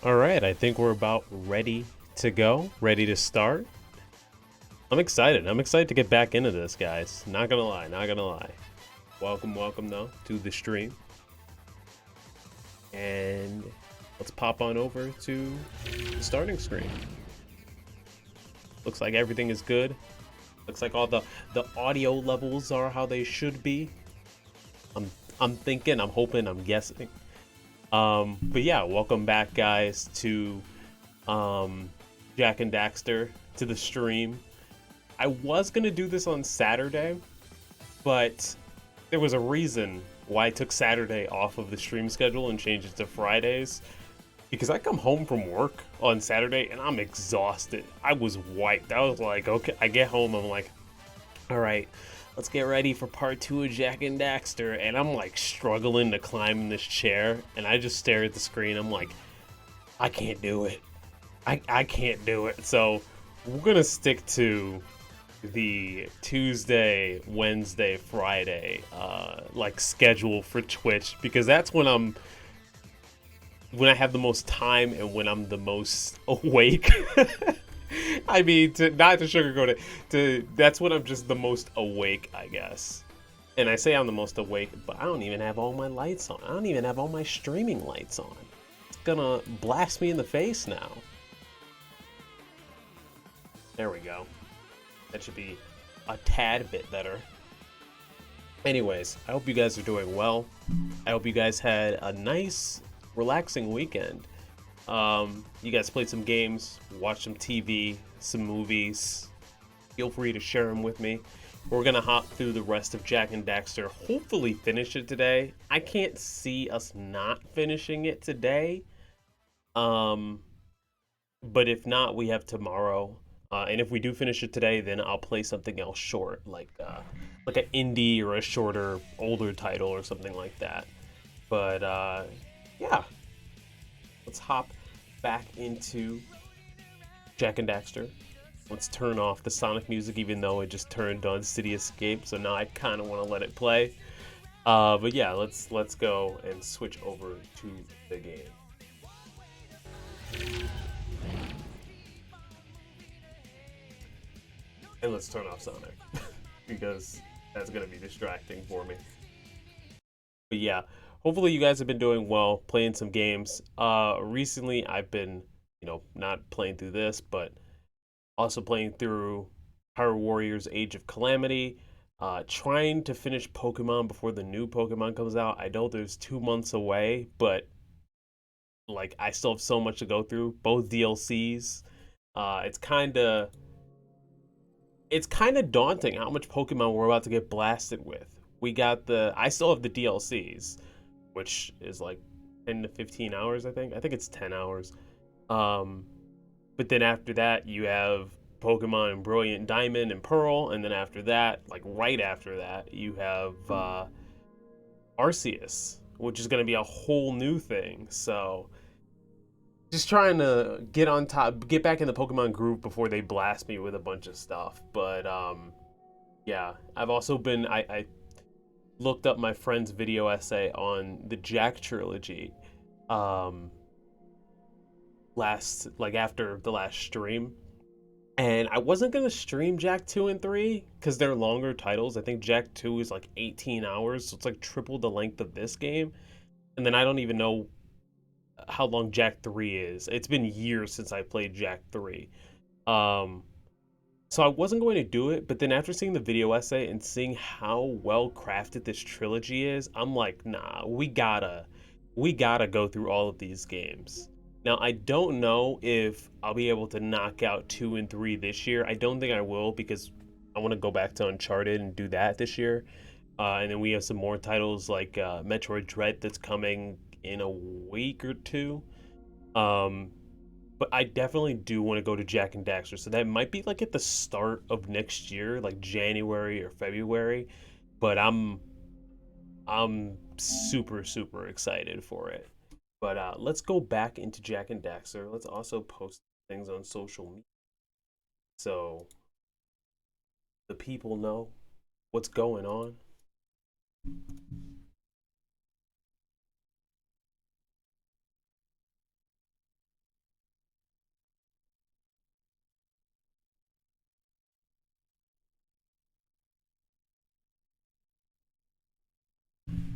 All right, I think we're about ready to go, ready to start. I'm excited. I'm excited to get back into this, guys. Not gonna lie, not gonna lie. Welcome though to the stream. And let's pop on over to the starting screen. Looks like everything is good. Looks like all the audio levels are how they should be. I'm thinking, I'm hoping, I'm guessing. But yeah, welcome back, guys, to Jack and Daxter, to the stream. I was gonna do this on Saturday, but there was a reason why I took Saturday off of the stream schedule and changed it to Fridays. Because I come home from work on Saturday and I'm exhausted. I was wiped. I was like, okay, I get home, I'm like, all right, let's get ready for part 2 of Jack and Daxter. And I'm like struggling to climb in this chair. And I just stare at the screen. I'm like, I can't do it. I can't do it. So we're going to stick to the Tuesday, Wednesday, Friday, like schedule for Twitch. Because that's when I have the most time and when I'm the most awake. I mean, not to sugarcoat it, that's when I'm just the most awake, I guess. And I say I'm the most awake, but I don't even have all my lights on. I don't even have all my streaming lights on. It's gonna blast me in the face now. There we go. That should be a tad bit better. Anyways, I hope you guys are doing well. I hope you guys had a nice, relaxing weekend. You guys played some games, watched some TV, some movies. Feel free to share them with me. We're gonna hop through the rest of Jack and Daxter, hopefully finish it today. I can't see us not finishing it today. But if not, we have tomorrow. And if we do finish it today, then I'll play something else short, like an indie or a shorter, older title or something like that. But yeah, let's hop back into Jack and Daxter. Let's turn off the Sonic music, even though it just turned on City Escape. So now I kind of want to let it play. But yeah, let's go and switch over to the game. And let's turn off Sonic because that's gonna be distracting for me. But yeah, hopefully you guys have been doing well, playing some games. Recently I've been, not playing through this, but also playing through Power Warriors Age of Calamity, trying to finish Pokemon before the new Pokemon comes out. I know there's 2 months away, but like I still have so much to go through, both DLCs. It's kind of daunting how much Pokemon we're about to get blasted with. I still have the DLCs, which is like 10 to 15 hours, I think. I think it's 10 hours. But then after that, you have Pokemon and Brilliant Diamond and Pearl, and then after that, like right after that, you have Arceus, which is going to be a whole new thing. So just trying to get on top, get back in the Pokemon group before they blast me with a bunch of stuff. But yeah, I've also been I looked up my friend's video essay on the Jack trilogy after the last stream, and I wasn't gonna stream Jack 2 and 3 because they're longer titles. I think Jack 2 is like 18 hours, so it's like triple the length of this game. And then I don't even know how long Jack 3 is. It's been years since I played Jack 3. So I wasn't going to do it, but then after seeing the video essay and seeing how well crafted this trilogy is, I'm like, nah, we gotta go through all of these games. Now, I don't know if I'll be able to knock out 2 and 3 this year. I don't think I will because I want to go back to Uncharted and do that this year. And then we have some more titles like Metroid Dread that's coming in a week or two. But I definitely do want to go to Jack and Daxter. So that might be like at the start of next year, like January or February. But I'm super, super excited for it. But let's go back into Jack and Daxter. Let's also post things on social media so the people know what's going on.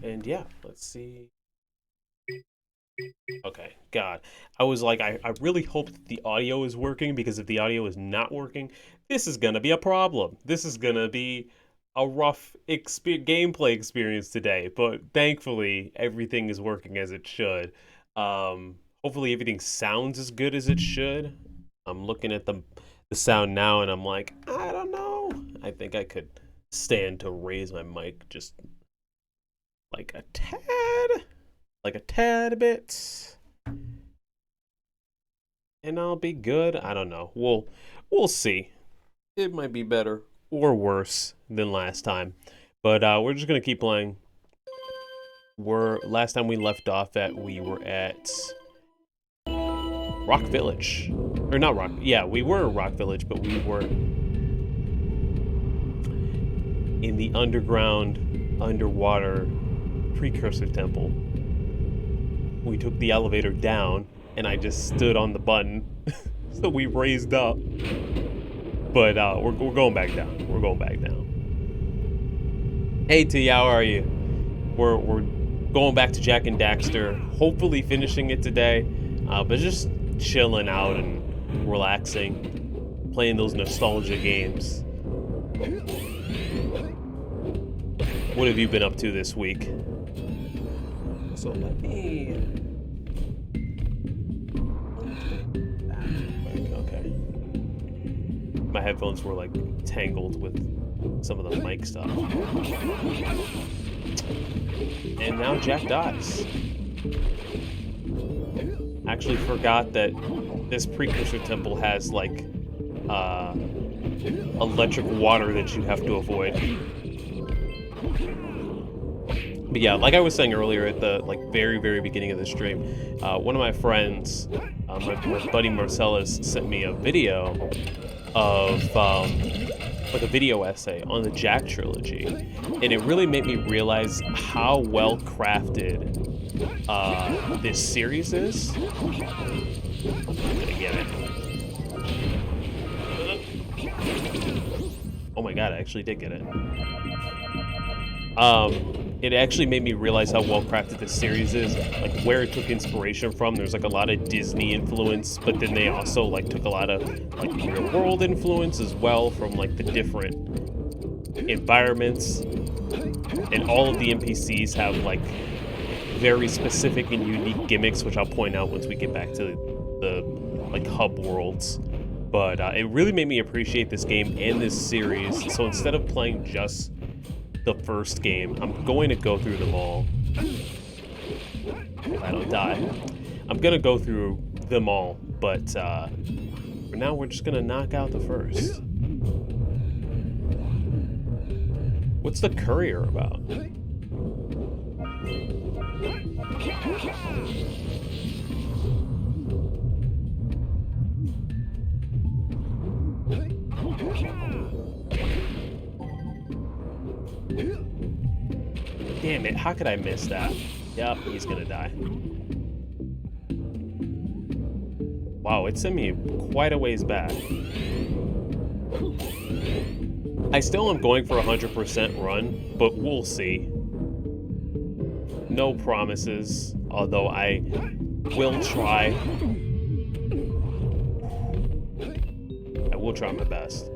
And yeah, let's see. Okay, God. I was like, I really hope that the audio is working, because if the audio is not working, this is gonna be a problem. This is gonna be a rough gameplay experience today. But thankfully, everything is working as it should. Hopefully everything sounds as good as it should. I'm looking at the sound now and I'm like, I don't know. I think I could stand to raise my mic just like a tad. Like a tad bit, and I'll be good. I don't know. We'll see. It might be better or worse than last time, but we're just gonna keep playing. Last time we left off we were at Rock Village, or not Rock. Yeah, we were at Rock Village, but we were in the underwater Precursor temple. We took the elevator down, and I just stood on the button, so we raised up. But we're going back down. We're going back down. Hey T, how are you? We're going back to Jak and Daxter. Hopefully finishing it today, but just chilling out and relaxing, playing those nostalgia games. What have you been up to this week? So let me... Okay. My headphones were like tangled with some of the mic stuff. And now Jak dies. Actually forgot that this Precursor temple has like electric water that you have to avoid. But yeah, like I was saying earlier at the very beginning of the stream, one of my friends, my buddy Marcellus, sent me a video of like a video essay on the Jak trilogy, and it really made me realize how well crafted this series is. I'm gonna get it. Oh my god, I actually did get it. It actually made me realize how well crafted this series is, like where it took inspiration from. There's like a lot of Disney influence, but then they also like took a lot of like real world influence as well from like the different environments. And all of the NPCs have like very specific and unique gimmicks, which I'll point out once we get back to the like hub worlds. But it really made me appreciate this game and this series. So instead of playing just the first game, I'm going to go through them all. If I don't die, I'm gonna go through them all, but for now we're just gonna knock out the first. What's the courier about? Damn it, how could I miss that? Yep, he's gonna die. Wow, it sent me quite a ways back. I still am going for 100% run, but we'll see. No promises, although I will try. I will try my best.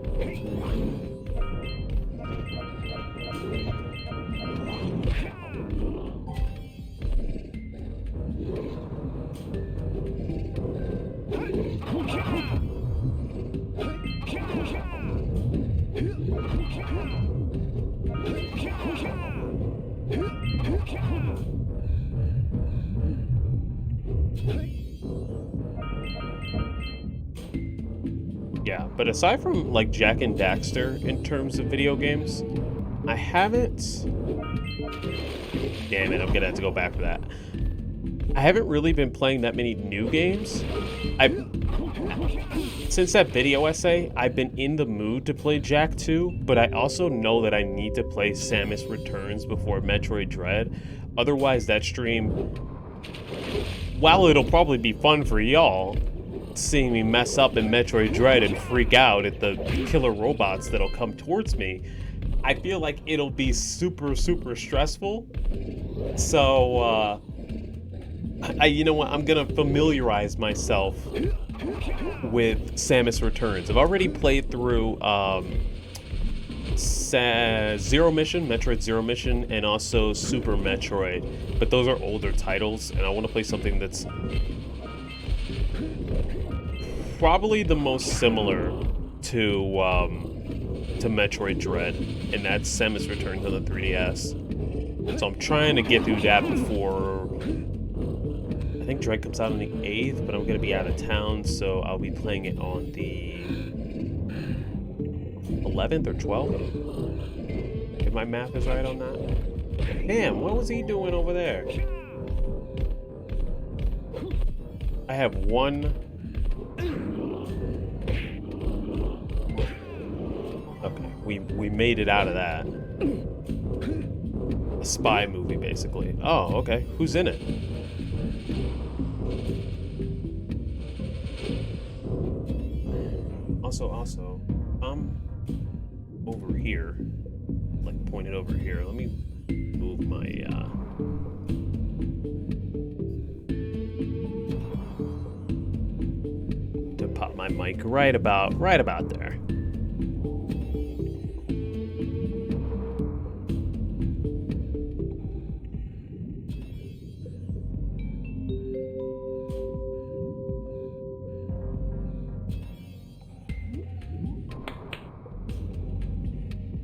Yeah, but aside from like Jak and Daxter in terms of video games, I haven't... Damn it, I'm gonna have to go back for that. I haven't really been playing that many new games. Since that video essay, I've been in the mood to play Jak 2, but I also know that I need to play Samus Returns before Metroid Dread. Otherwise, that stream, while it'll probably be fun for y'all, seeing me mess up in Metroid Dread and freak out at the killer robots that'll come towards me, I feel like it'll be super stressful. So you know what? I'm gonna familiarize myself with Samus Returns. I've already played through Zero Mission, Metroid Zero Mission, and also Super Metroid. But those are older titles, and I want to play something that's probably the most similar to Metroid Dread, and that's Samus Returns on the 3DS. So I'm trying to get through that before, I think Dread comes out on the 8th, but I'm going to be out of town, so I'll be playing it on the 11th or 12th, if my math is right on that. Damn, what was he doing over there? I have one. Okay, we made it out of that. A spy movie, basically. Oh, okay. Who's in it? Also, over here, like pointed over here. Let me move my to pop my mic right about there.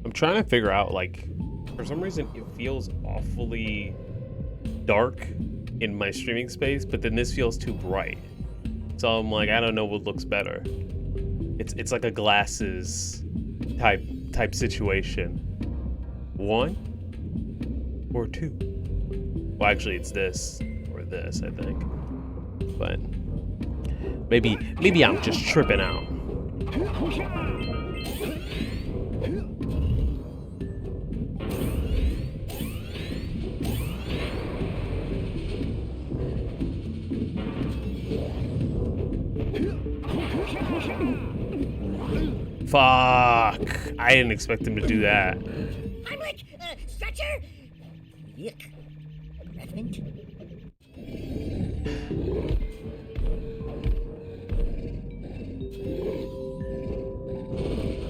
I'm trying to figure out, like, for some reason it feels awfully dark in my streaming space, but then this feels too bright. So I'm like, I don't know what looks better. It's like a glasses type situation. 1 or 2. Well, actually it's this or this, I think. But maybe I'm just tripping out. Fuck! I didn't expect him to do that. I'm like such a yuck. Revenant.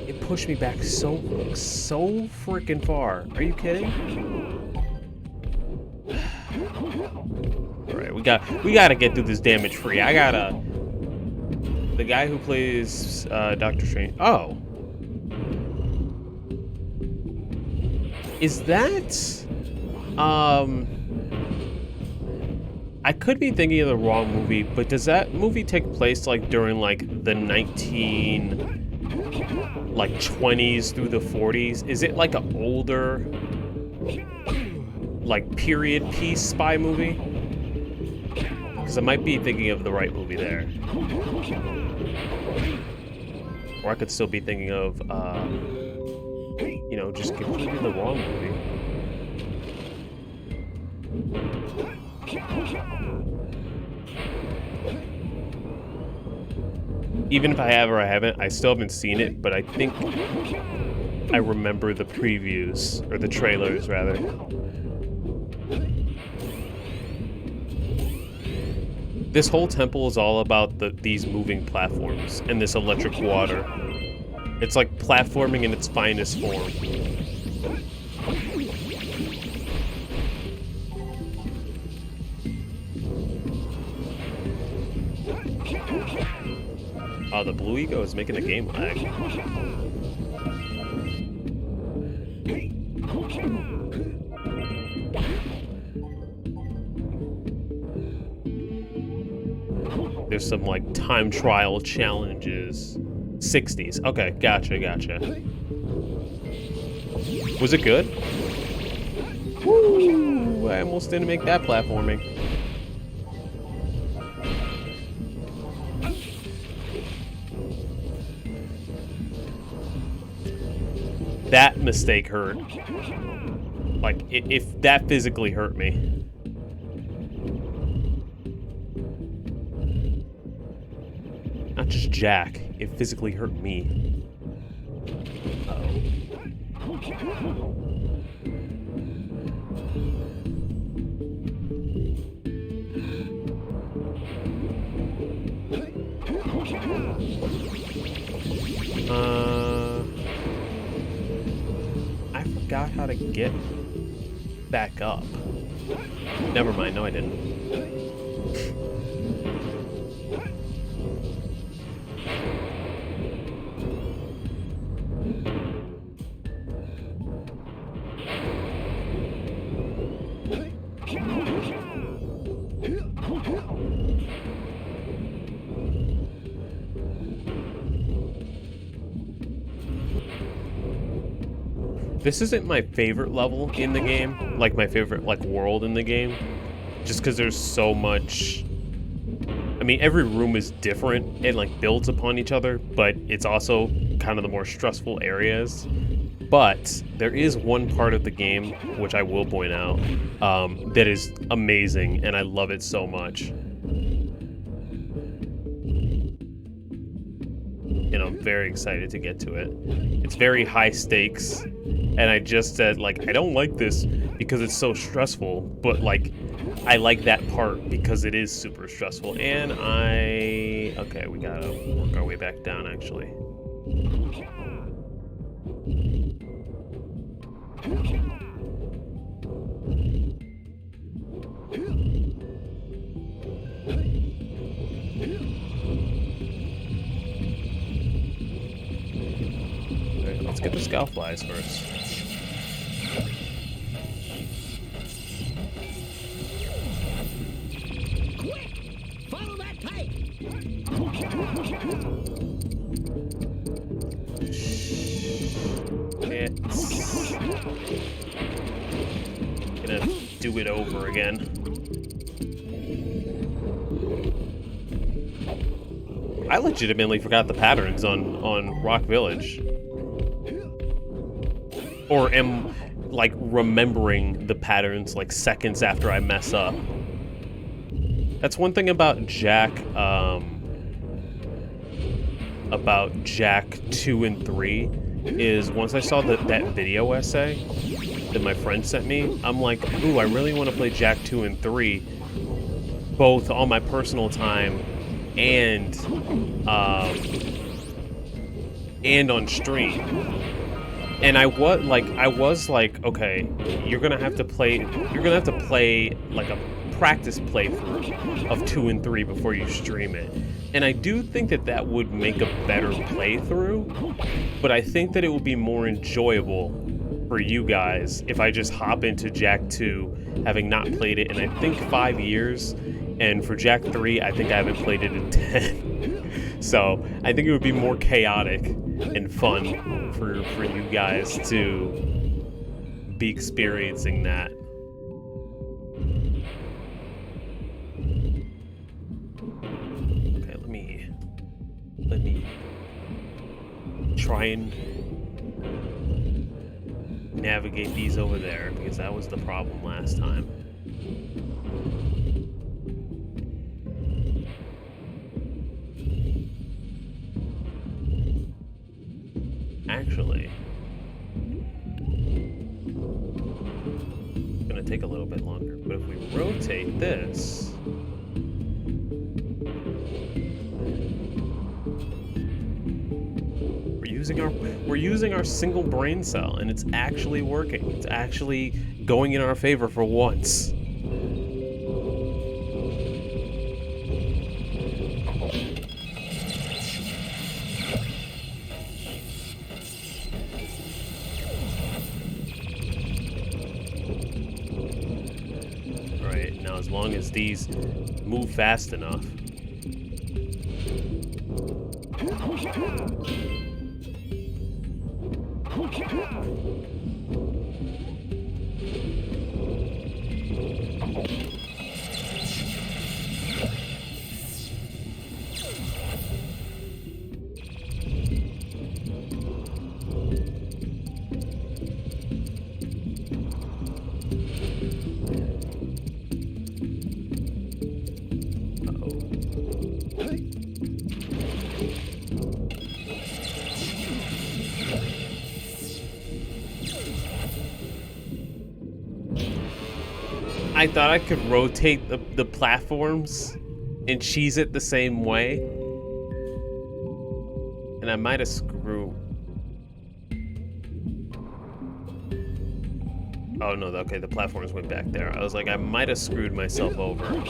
It pushed me back so freaking far. Are you kidding? All right, we gotta get through this damage free. The guy who plays Doctor Strange. Oh. Is that I could be thinking of the wrong movie, but does that movie take place like during like the 20s through the 40s? Is it like an older like period piece spy movie? Because I might be thinking of the right movie there. Or I could still be thinking of, you know, just completely the wrong movie. Even if I have or I haven't, I still haven't seen it, but I think I remember the previews, or the trailers, rather. This whole temple is all about these moving platforms and this electric water. It's like platforming in its finest form. Oh, the blue ego is making the game lag. There's some like time trial challenges. 60s. Okay, gotcha. Was it good? Woo! I almost didn't make that platforming. That mistake hurt. Like, if that physically hurt me. Not just Jack, it physically hurt me. Uh-oh. I forgot how to get back up. Never mind, no I didn't. This isn't my favorite level in the game, like my favorite like world in the game, just because there's so much. I mean, every room is different and like builds upon each other, but it's also kind of the more stressful areas. But there is one part of the game, which I will point out, that is amazing, and I love it so much. And I'm very excited to get to it. It's very high stakes, and I just said, like, I don't like this because it's so stressful, but, like, I like that part because it is super stressful. And okay, we gotta work our way back down, actually. Alright, let's get the Scoutflies first. Follow that pipe. It's gonna do it over again. I legitimately forgot the patterns on Rock Village. Or am like remembering the patterns like seconds after I mess up. That's one thing about Jak 2 and 3 is once I saw that video essay that my friend sent me, I'm like, ooh, I really want to play Jak 2 and 3 both on my personal time and on stream. And I was like, okay, you're gonna have to play like a practice playthrough of 2 and 3 before you stream it. And I do think that would make a better playthrough, but I think that it would be more enjoyable for you guys if I just hop into Jak 2, having not played it in I think 5 years, and for Jak 3, I think I haven't played it in 10. So I think it would be more chaotic and fun for you guys to be experiencing that. Okay, let me try and navigate these over there, because that was the problem last time. Actually, it's gonna take a little bit longer, but if we rotate this, we're using our single brain cell, and it's actually working. It's actually going in our favor for once. As long as these move fast enough. I thought I could rotate the platforms and cheese it the same way. And I might have screwed. Oh no, okay, the platforms went back there. I was like, I might have screwed myself over. I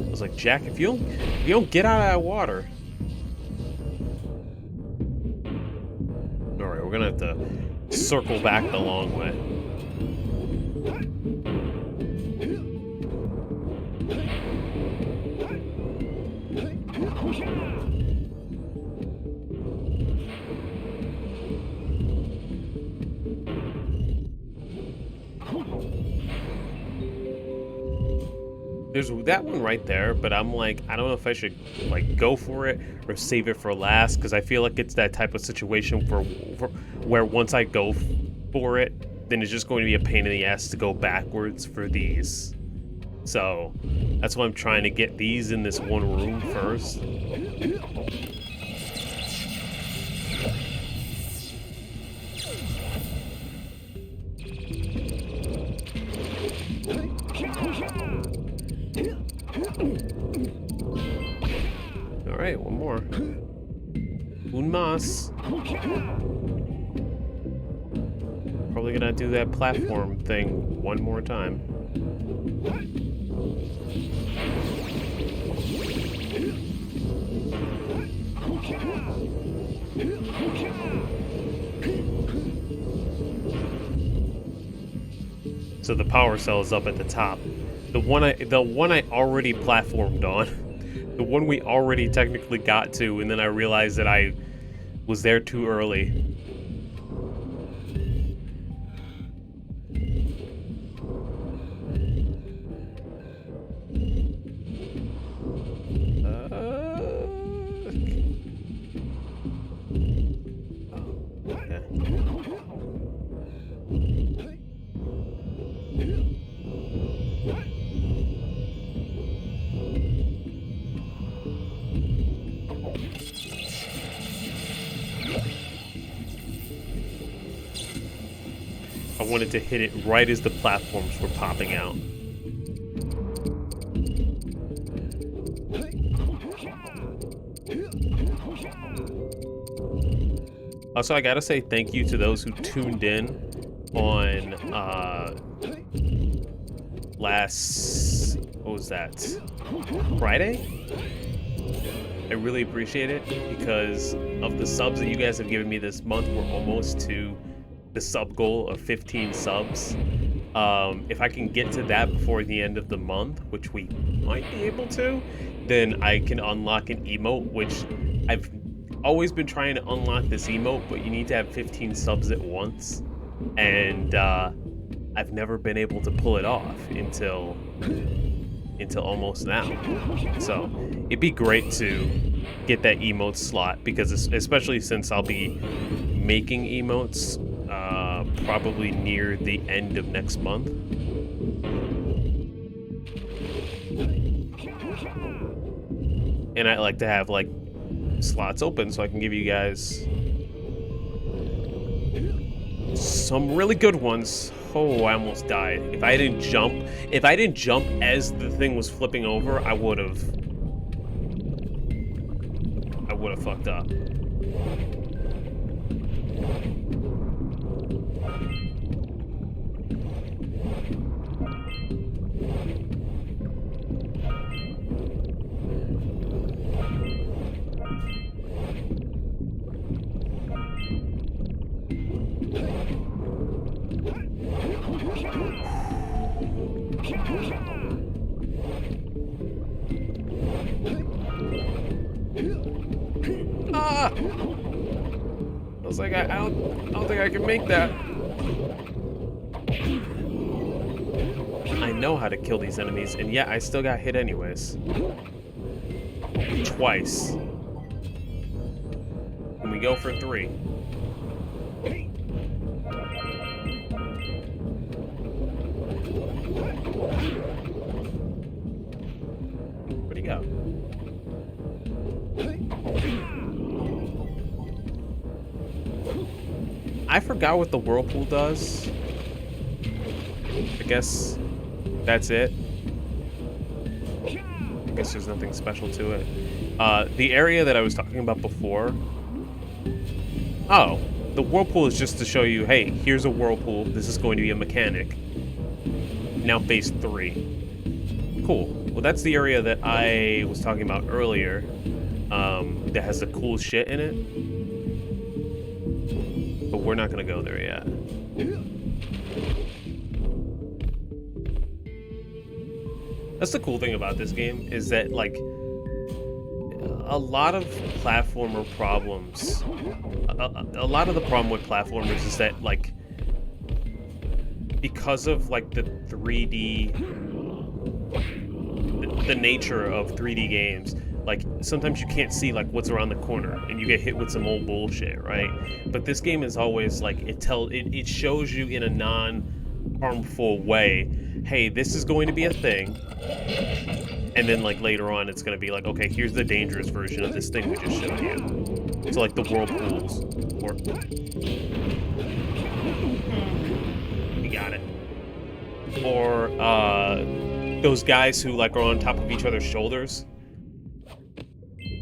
was like, Jack, if you don't get out of that water. Alright, we're gonna have to circle back the long way. There's that one right there, but I'm like, I don't know if I should like go for it or save it for last, because I feel like it's that type of situation for where once I go for it, then it's just going to be a pain in the ass to go backwards for these. So that's why I'm trying to get these in this one room first. Alright, one more. Un más. Probably gonna do that platform thing one more time. So the power cell is up at the top. The one I already platformed on. The one we already technically got to, and then I realized that I was there too early. I wanted to hit it right as the platforms were popping out. Also, I gotta say thank you to those who tuned in on what was that? Friday? I really appreciate it because of the subs that you guys have given me this month. We're almost to the sub goal of 15 subs. If I can get to that before the end of the month, which we might be able to, then I can unlock an emote, which I've always been trying to unlock this emote, but you need to have 15 subs at once, and I've never been able to pull it off until almost now. So it'd be great to get that emote slot, because especially since I'll be making emotes probably near the end of next month. And I like to have like slots open so I can give you guys some really good ones. Oh, I almost died. If I didn't jump as the thing was flipping over, I would have fucked up. Ah! I was like, I don't think I can make that. I know how to kill these enemies, and yet I still got hit anyways. Twice. And we go for 3. Where'd he go? I forgot what the whirlpool does. I guess that's it. I guess there's nothing special to it. The area that I was talking about before. Oh, the whirlpool is just to show you, hey, here's a whirlpool. This is going to be a mechanic. Now phase 3. Cool. Well, that's the area that I was talking about earlier. That has the cool shit in it. But we're not gonna go there yet. That's the cool thing about this game, is that, like, a lot of platformer problems, a lot of the problem with platformers is that, like, because of, like, the 3D, the nature of 3D games, like, sometimes you can't see, like, what's around the corner, and you get hit with some old bullshit, right? But this game is always, like, it shows you in a non-harmful way, hey, this is going to be a thing, and then, like, later on, it's going to be like, okay, here's the dangerous version of this thing we just showed you. So, like, the whirlpools, or... We got it. Or, those guys who, like, are on top of each other's shoulders.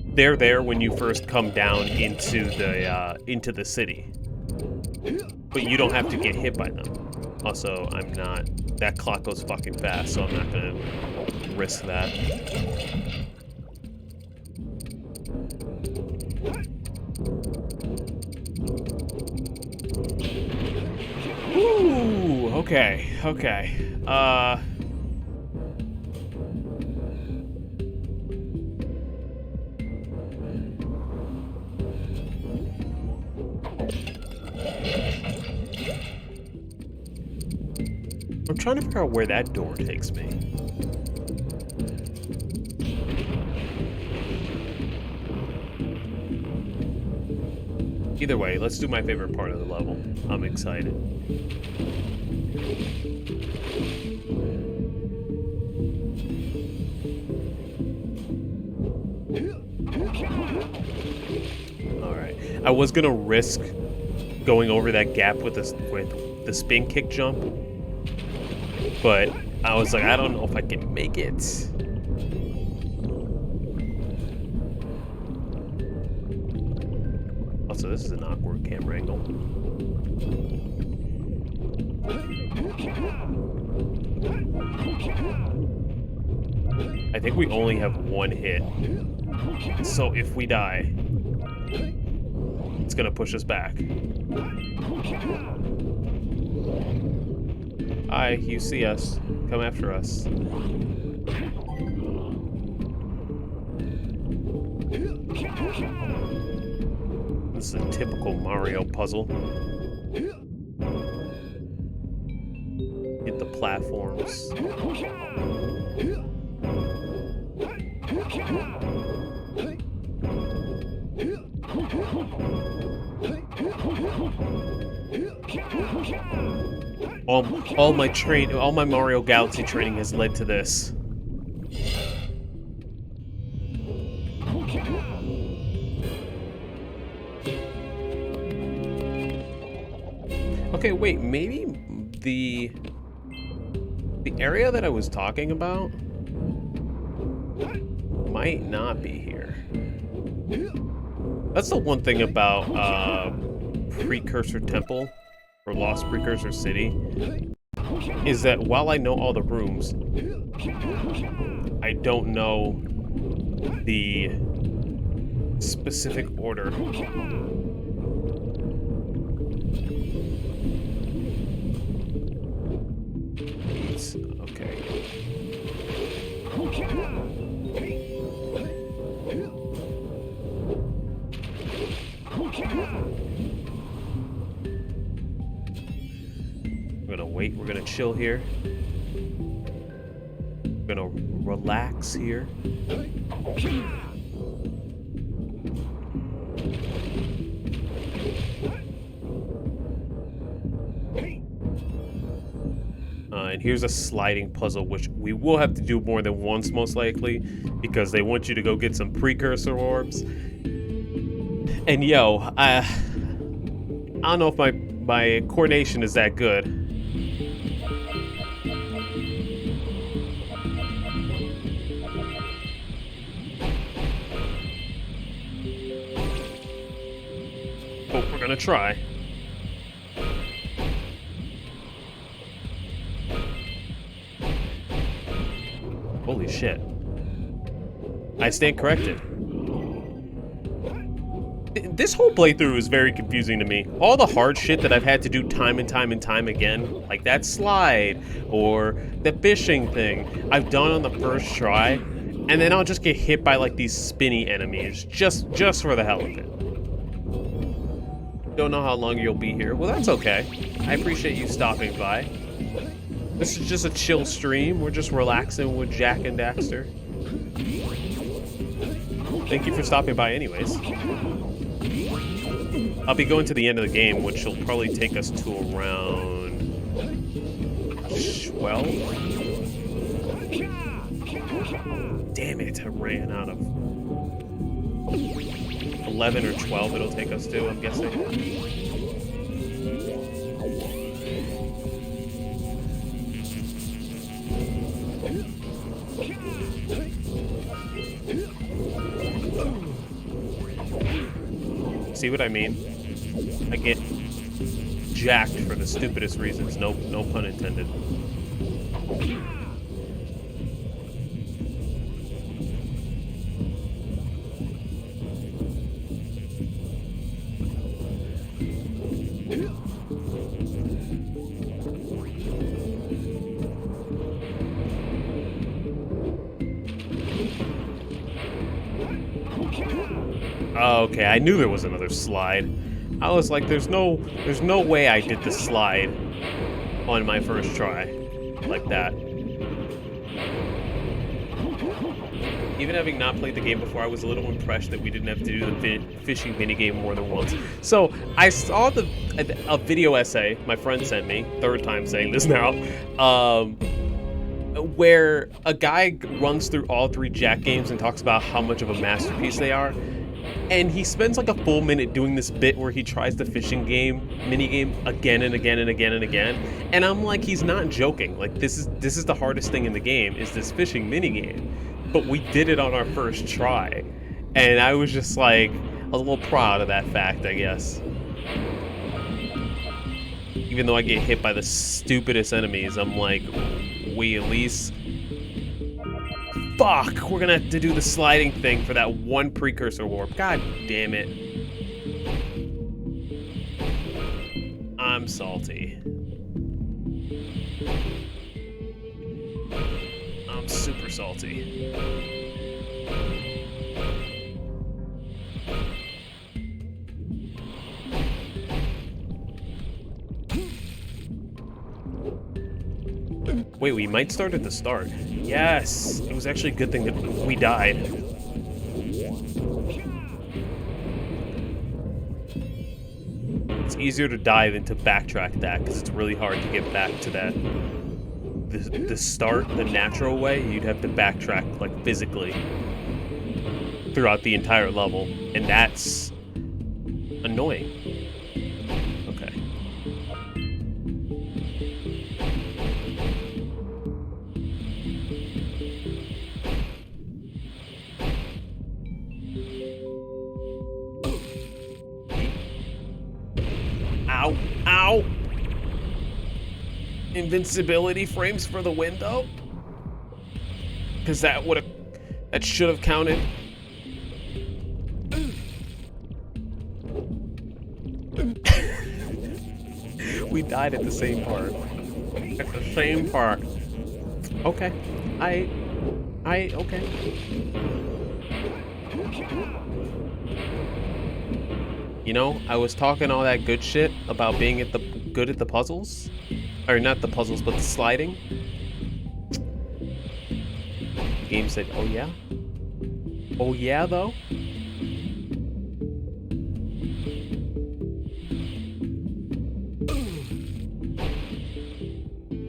They're there when you first come down into the city, but you don't have to get hit by them. Also, I'm not. That clock goes fucking fast, so I'm not gonna risk that. Ooh, okay, okay. I'm trying to figure out where that door takes me. Either way, let's do my favorite part of the level. I'm excited. Alright. I was gonna risk going over that gap with the spin kick jump, but I was like, I don't know if I can make it. Also, this is an awkward camera angle. I think we only have one hit. So if we die, it's gonna push us back. Hi, you see us. Come after us. This is a typical Mario puzzle. Hit the platforms. All my Mario Galaxy training has led to this. Okay, wait, maybe the area that I was talking about might not be here. That's the one thing about Precursor Temple, or Lost Precursor City, is that while I know all the rooms, I don't know the specific order. Okay. We're gonna wait, we're gonna chill here. We're gonna relax here. And here's a sliding puzzle, which we will have to do more than once, most likely, because they want you to go get some precursor orbs. And yo, I don't know if my coordination is that good. But we're gonna try. Holy shit. I stand corrected. This whole playthrough is very confusing to me. All the hard shit that I've had to do time and time and time again, like that slide or the fishing thing, I've done on the first try, and then I'll just get hit by like these spinny enemies just for the hell of it. Don't know how long you'll be here. Well, that's okay. I appreciate you stopping by. This is just a chill stream. We're just relaxing with Jack and Daxter. Thank you for stopping by anyways. I'll be going to the end of the game, which will probably take us to around 12. Damn it, I ran out of 11 or 12 it'll take us to, I'm guessing. See what I mean? I get jacked for the stupidest reasons. No pun intended. Okay, I knew there was another slide. I was like, there's no way I did the slide on my first try like that. Even having not played the game before, I was a little impressed that we didn't have to do the fishing minigame more than once. So I saw a video essay my friend sent me, third time saying this now, where a guy runs through all 3 Jack games and talks about how much of a masterpiece they are. And he spends like a full minute doing this bit where he tries the fishing minigame again and again and again and again. And I'm like, he's not joking. Like this is the hardest thing in the game, is this fishing minigame. But we did it on our first try. And I was just like, I was a little proud of that fact, I guess. Even though I get hit by the stupidest enemies, I'm like, we at least... Fuck! We're gonna have to do the sliding thing for that one precursor warp. God damn it. I'm salty. I'm super salty. Wait, we might start at the start. Yes! It was actually a good thing that we died. It's easier to die than to backtrack that, because it's really hard to get back to that. The start, the natural way, you'd have to backtrack, like, physically throughout the entire level, and that's annoying. Okay. Ow, ow! Invincibility frames for the window? Because that should have counted. We died at the same part. At the same part. Okay. Okay. You know, I was talking all that good shit about being good at the puzzles. Or not the puzzles, but the sliding. The game said, oh yeah? Oh yeah, though?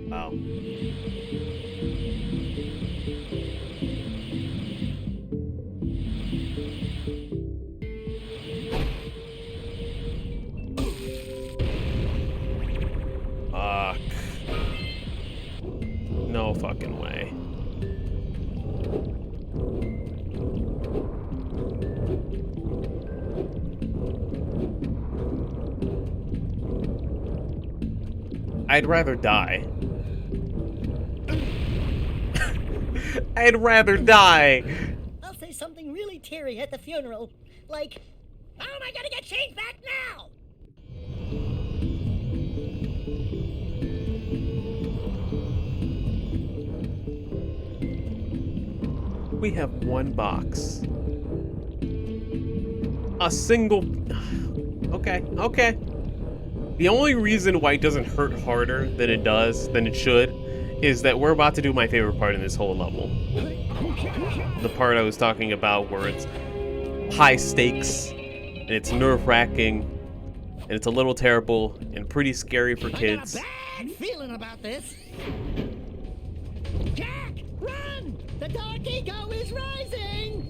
Wow. No fucking way. I'd rather die. I'd rather die. I'll say something really teary at the funeral. Like, how am I gonna get change back now? We have one box. A single... Okay, okay. The only reason why it doesn't hurt harder than it should, is that we're about to do my favorite part in this whole level. The part I was talking about where it's high stakes, and it's nerve-wracking, and it's a little terrible, and pretty scary for kids. I got a bad feeling about this. Jack, run! The dark ego is rising!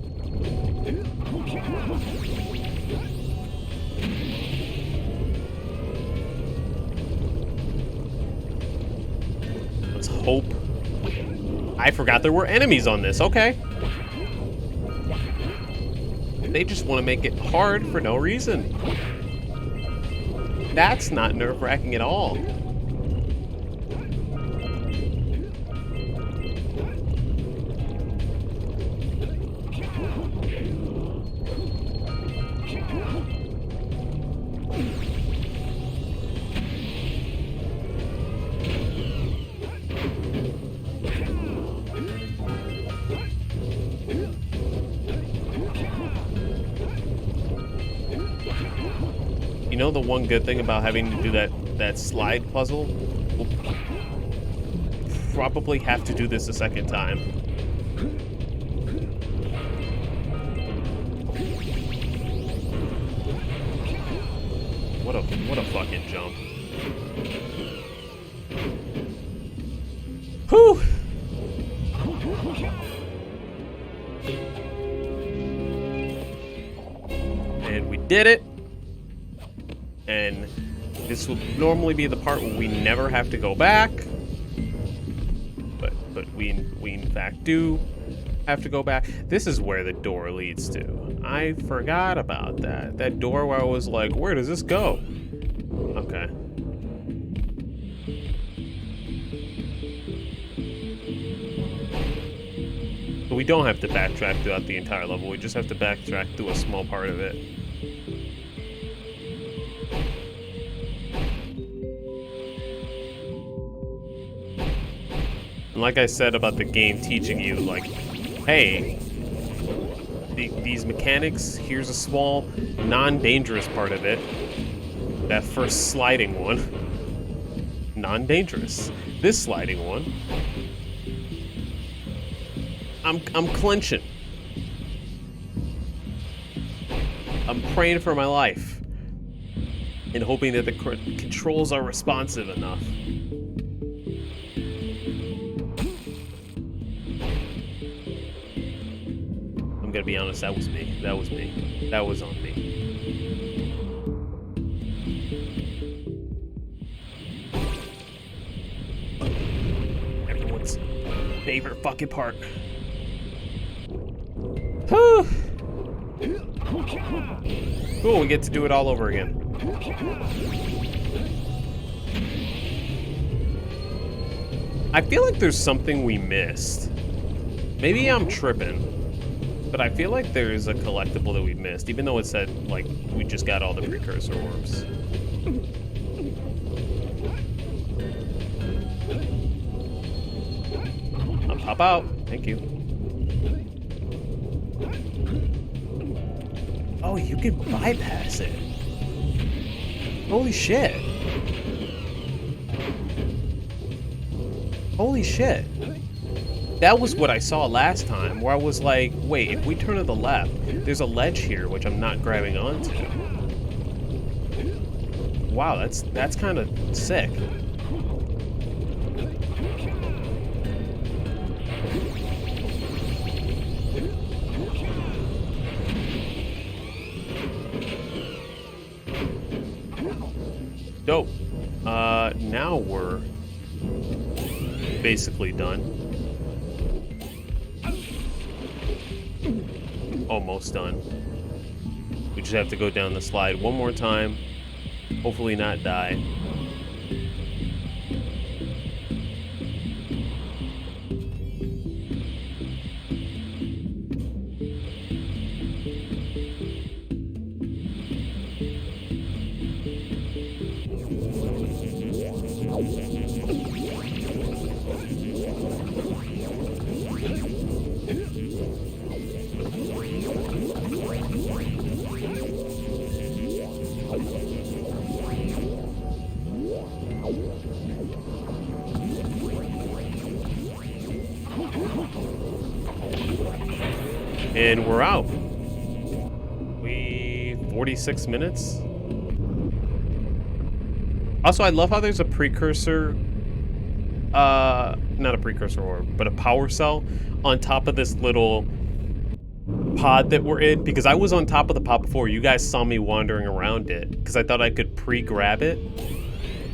Let's hope. I forgot there were enemies on this. Okay. They just want to make it hard for no reason. That's not nerve-wracking at all. You know the one good thing about having to do that slide puzzle? We'll probably have to do this a second time. What a fucking jump. Whew! And we did it. And this would normally be the part where we never have to go back. But we in fact do have to go back. This is where the door leads to. I forgot about that. That door where I was like, where does this go? Okay. But we don't have to backtrack throughout the entire level. We just have to backtrack through a small part of it. And like I said about the game teaching you, like, hey, these mechanics, here's a small, non-dangerous part of it. That first sliding one, non-dangerous. This sliding one, I'm clenching. I'm praying for my life and hoping that the controls are responsive enough. I'm gonna be honest, that was me. That was me. That was on me. Everyone's favorite fucking part. Whew. Cool, we get to do it all over again. I feel like there's something we missed. Maybe I'm tripping. But I feel like there's a collectible that we missed, even though it said, like, we just got all the Precursor orbs. I'll pop out. Thank you. Oh, you can bypass it. Holy shit. Holy shit. That was what I saw last time, where I was like, wait, if we turn to the left, there's a ledge here, which I'm not grabbing onto. Wow, that's kind of sick. Dope. Now we're Basically done. Almost done. We just have to go down the slide one more time. Hopefully not die. And we're out. 46 minutes. Also, I love how there's a precursor, not a precursor orb, but a power cell on top of this little pod that we're in, because I was on top of the pod before. You guys saw me wandering around it because I thought I could pre-grab it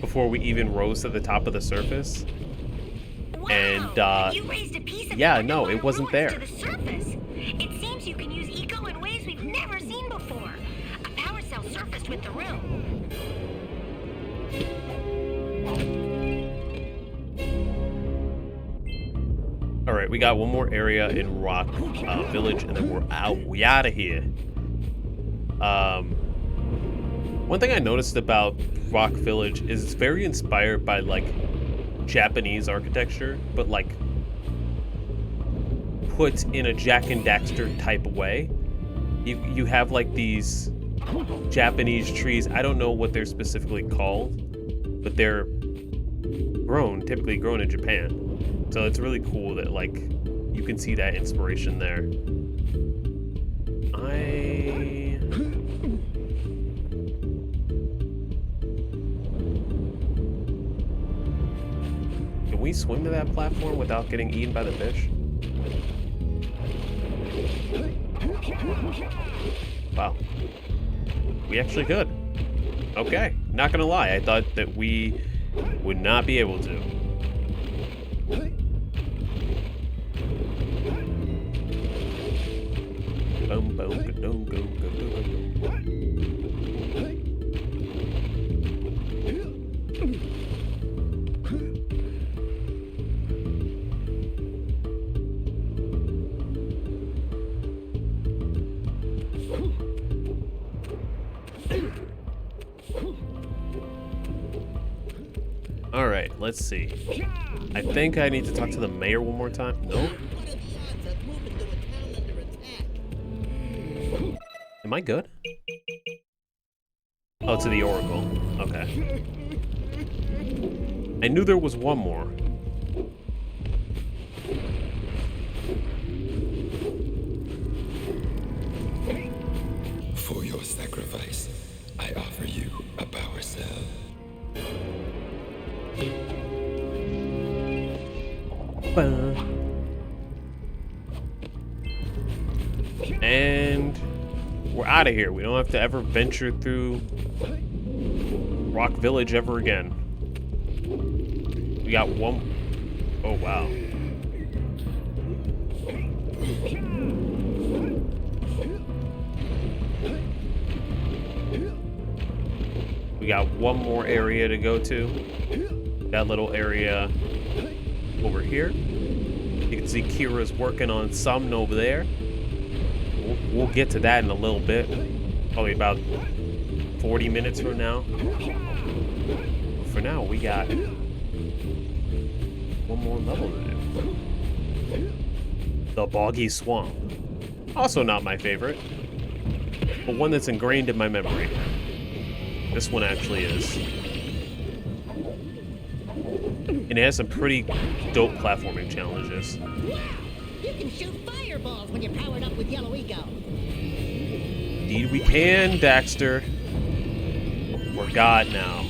before we even rose to the top of the surface. Wow, And you raised a piece of yeah, the no, it wasn't there. To the surface. It seems you can use eco in ways we've never seen before. A power cell surfaced with the room. All right, we got one more area in Rock Village, and then we're out. We out of here. One thing I noticed about Rock Village is it's very inspired by like Japanese architecture, but like put in a Jack and Daxter type of way. You have like these Japanese trees. I don't know what they're specifically called, but they're typically grown in Japan. So it's really cool that like you can see that inspiration there. Can we swim to that platform without getting eaten by the fish? Wow. We actually could. Okay. Not gonna lie, I thought that we would not be able to. All right, let's see. I think I need to talk to the mayor one more time. No? Am I good? Oh, to the Oracle. Okay. I knew there was one more. For your sacrifice, I offer you a power cell. And we're out of here. We don't have to ever venture through Rock Village ever again. We got one. Oh, wow. We got one more area to go to. That little area over here. You can see Kira's working on something over there. We'll get to that in a little bit. Probably about 40 minutes from now. But for now, we got one more level to do. The Boggy Swamp. Also not my favorite, but one that's ingrained in my memory. This one actually is. And it has some pretty dope platforming challenges. Wow! You can shoot fireballs when you're powered up with yellow eco. Indeed we can, Daxter. We're God now.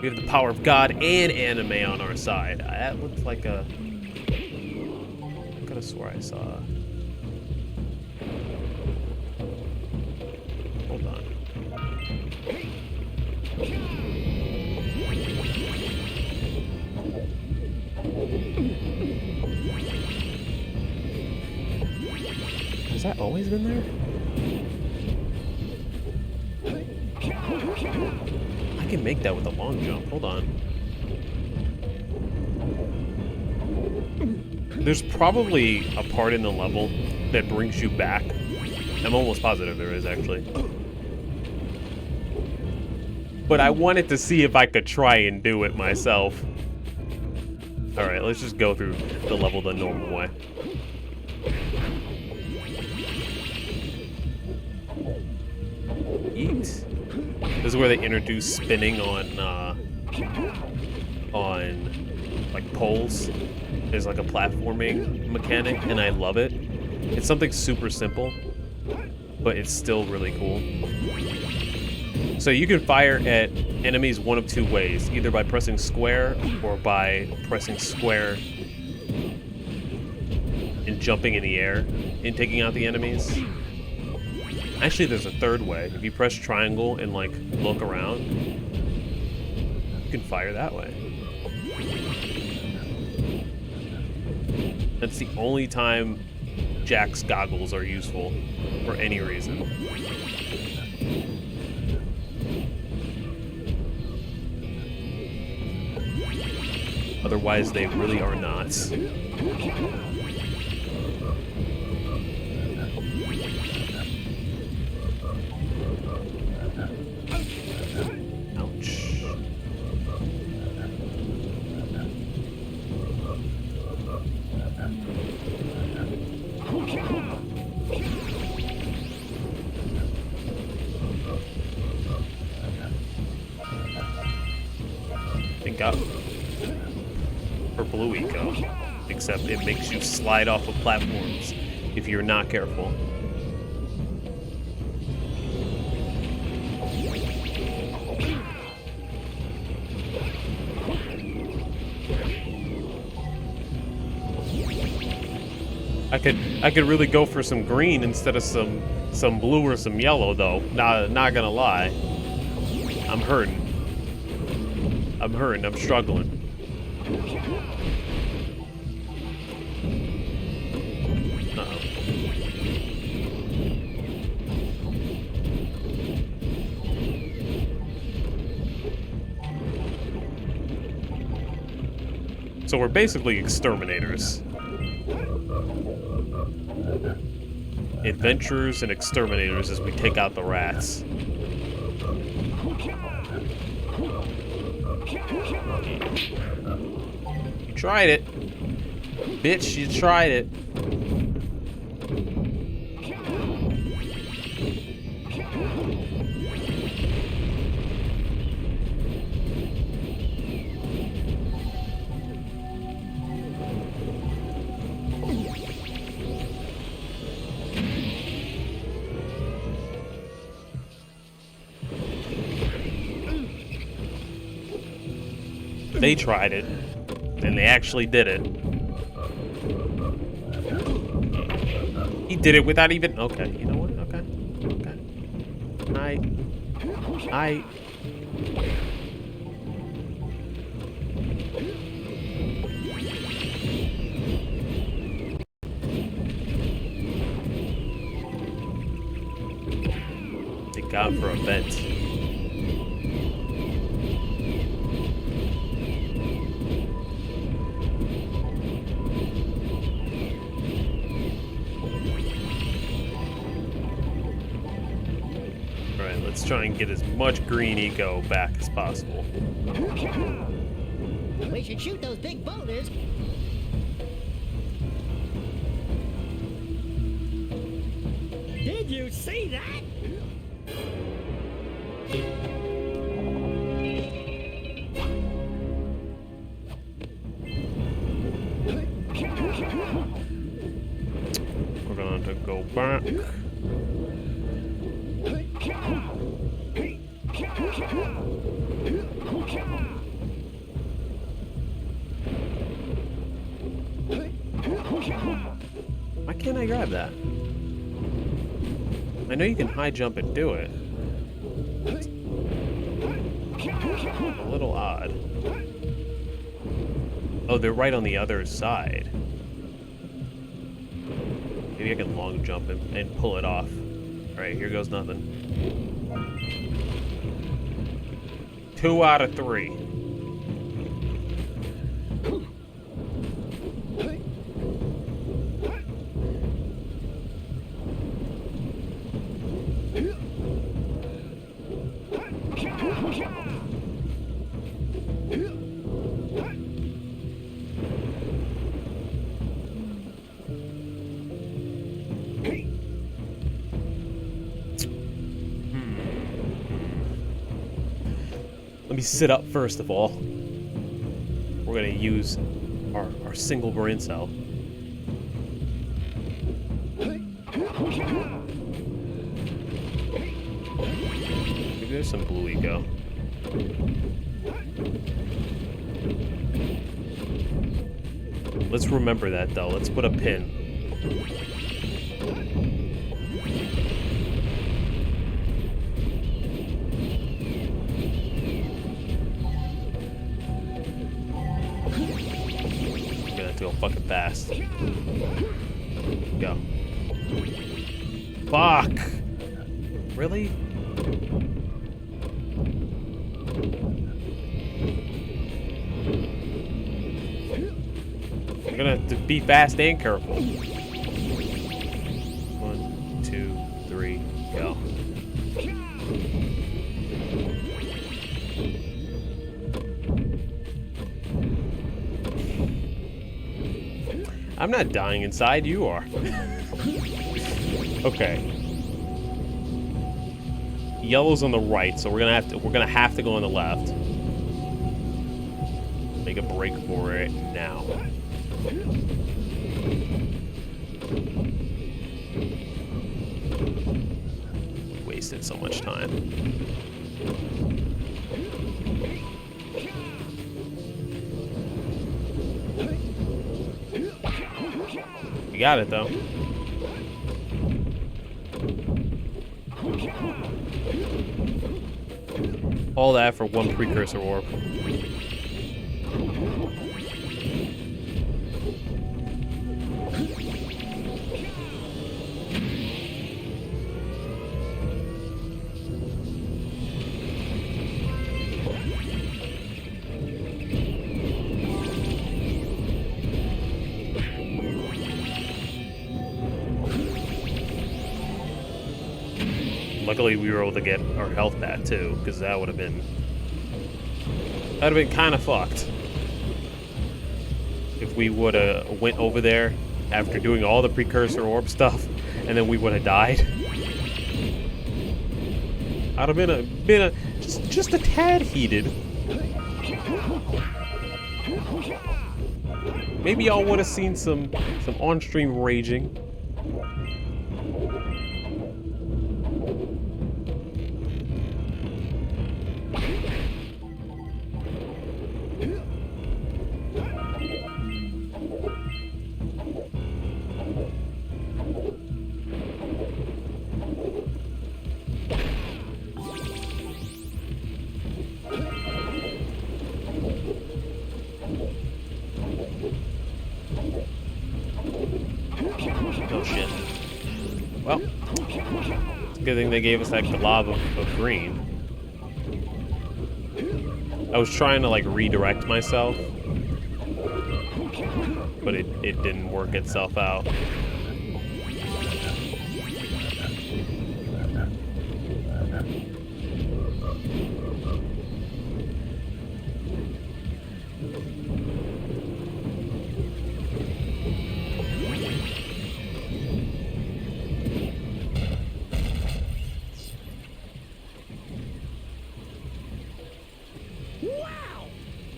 We have the power of God and anime on our side. That looks like a... I could have swore I saw... Has that always been there? I can make that with a long jump. Hold on. There's probably a part in the level that brings you back. I'm almost positive there is, actually. But I wanted to see if I could try and do it myself. Alright, let's just go through the level the normal way. Yeet. This is where they introduce spinning on like poles. There's like a platforming mechanic, and I love it. It's something super simple, but it's still really cool. So you can fire at enemies one of two ways, either by pressing square or by pressing square and jumping in the air and taking out the enemies. Actually, there's a third way. If you press triangle and like look around, you can fire that way. That's the only time Jack's goggles are useful for any reason. Otherwise, they really are not. Ouch. Think up. For Blue Eco, except it makes you slide off of platforms if you're not careful. I could really go for some green instead of some blue or some yellow though. Not gonna lie. I'm hurting. I'm struggling. Uh-oh. So we're basically exterminators. Adventurers and exterminators as we take out the rats. You tried it. Bitch, you tried it. They tried it, and they actually did it. He did it without even... Okay, you know what? Okay. I... Thank God for a vent. Let's try and get as much green eco back as possible. We should shoot those big boulders. Did you see that? We're going to go back. Why can't I grab that? I know you can high jump and do it. It's a little odd. Oh, they're right on the other side. Maybe I can long jump and pull it off. Alright, here goes nothing. 2 out of 3. Let me sit up first of all. We're gonna use our single brain cell. Maybe there's some blue eco. Let's remember that though. Let's put a pin. To go fucking fast. Go. Fuck! Really? I'm gonna have to be fast and careful. 1, 2, 3, go. I'm not dying inside, you are. Okay. Yellow's on the right, so we're gonna have to go on the left. Make a break for it now. Wasted so much time. You got it, though. All that for one precursor orb. Luckily, we were able to get our health back too, because that would have been kind of fucked if we would have went over there after doing all the precursor orb stuff, and then we would have died. I'd have been just a tad heated. Maybe y'all would have seen some on-stream raging. Oh shit. Well, it's a good thing they gave us that glob of green. I was trying to like redirect myself, but it didn't work itself out.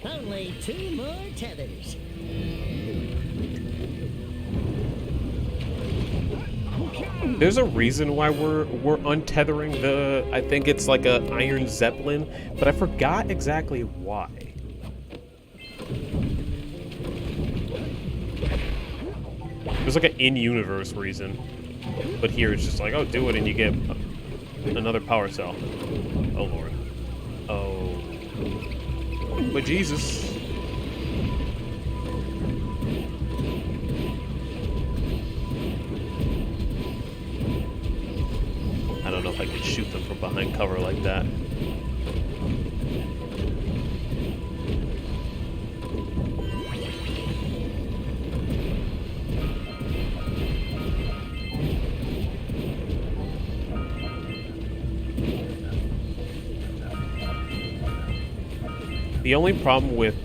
Only 2 more tethers. There's a reason why we're untethering the, I think it's like a Iron Zeppelin, but I forgot exactly why. There's like an in-universe reason, but here it's just like, oh, do it and you get another power cell. Oh lord. Oh. But Jesus. don't know if I could shoot them from behind cover like that. The only problem with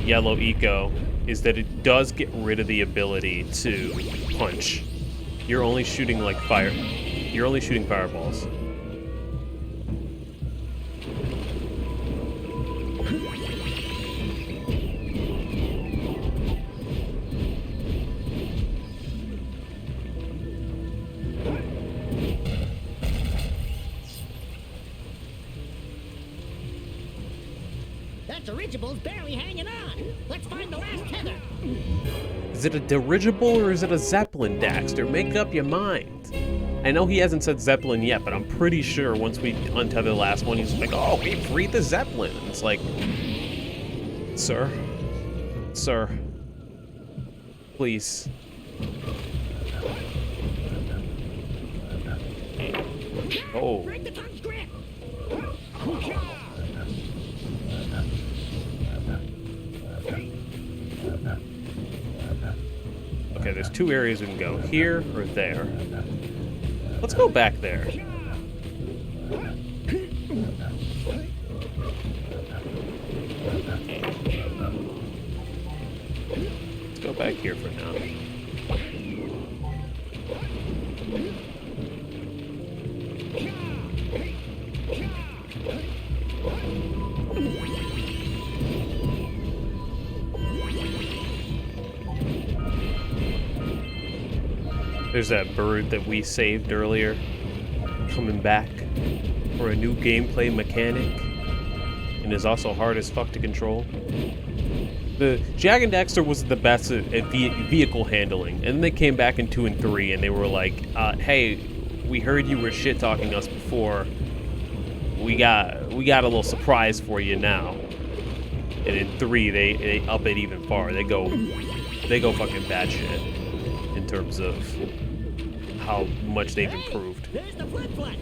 yellow eco is that it does get rid of the ability to punch. You're only shooting like fire. You're only shooting fireballs. That dirigible's barely hanging on. Let's find the last tether. Is it a dirigible or is it a Zeppelin, Daxter? Make up your mind. I know he hasn't said Zeppelin yet, but I'm pretty sure once we untether the last one, he's like, oh, we freed the Zeppelin. And it's like, sir, please. Oh. Break the tongue's grip. Okay, there's two areas we can go, here or there. Let's go back there. Let's go back here for now. There's that bird that we saved earlier, coming back for a new gameplay mechanic, and is also hard as fuck to control. The Jag and Daxter was the best at vehicle handling, and then they came back in 2 and 3, and they were like, "Hey, we heard you were shit talking us before. We got a little surprise for you now." And in 3, they up it even far. They go fucking batshit in terms of how much they've improved. There's the flip-flop.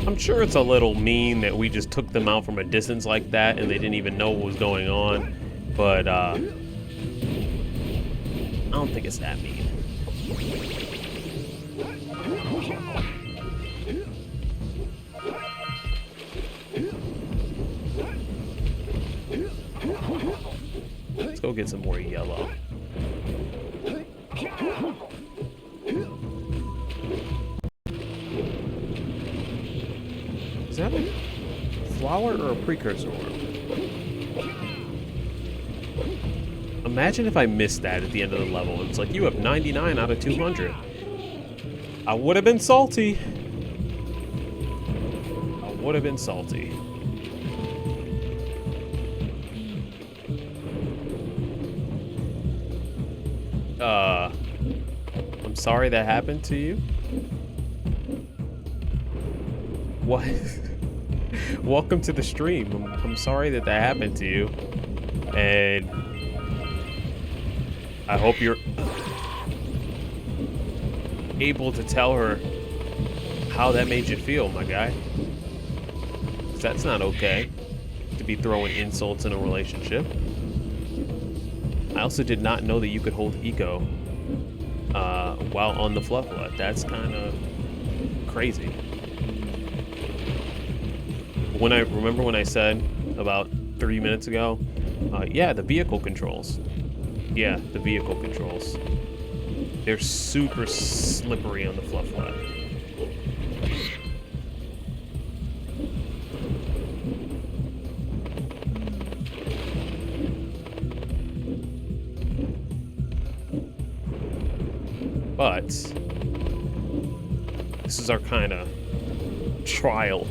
I'm sure it's a little mean that we just took them out from a distance like that and they didn't even know what was going on, but I don't think it's that mean. Let's go get some more yellow. Is that a flower or a precursor orb? Imagine if I missed that at the end of the level. It's like, you have 99 out of 200. I would have been salty. I would have been salty. I'm sorry that happened to you. What? Welcome to the stream. I'm sorry that happened to you. And I hope you're able to tell her how that made you feel, my guy. 'Cause that's not okay to be throwing insults in a relationship. I also did not know that you could hold eco while on the flufflet. That's kind of crazy. When I remember when I said about 3 minutes ago, yeah, the vehicle controls. Yeah, the vehicle controls. They're super slippery on the flufflet. But this is our kind of trial.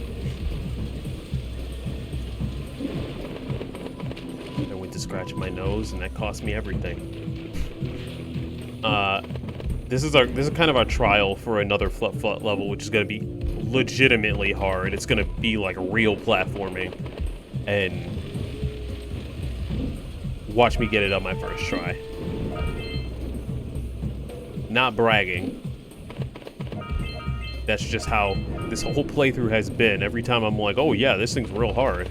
to scratch my nose, and that cost me everything. This is kind of our trial for another Flut level, which is gonna be legitimately hard. It's gonna be like real platforming, and watch me get it on my first try. Not bragging. That's just how this whole playthrough has been. Every time I'm like, oh yeah, this thing's real hard.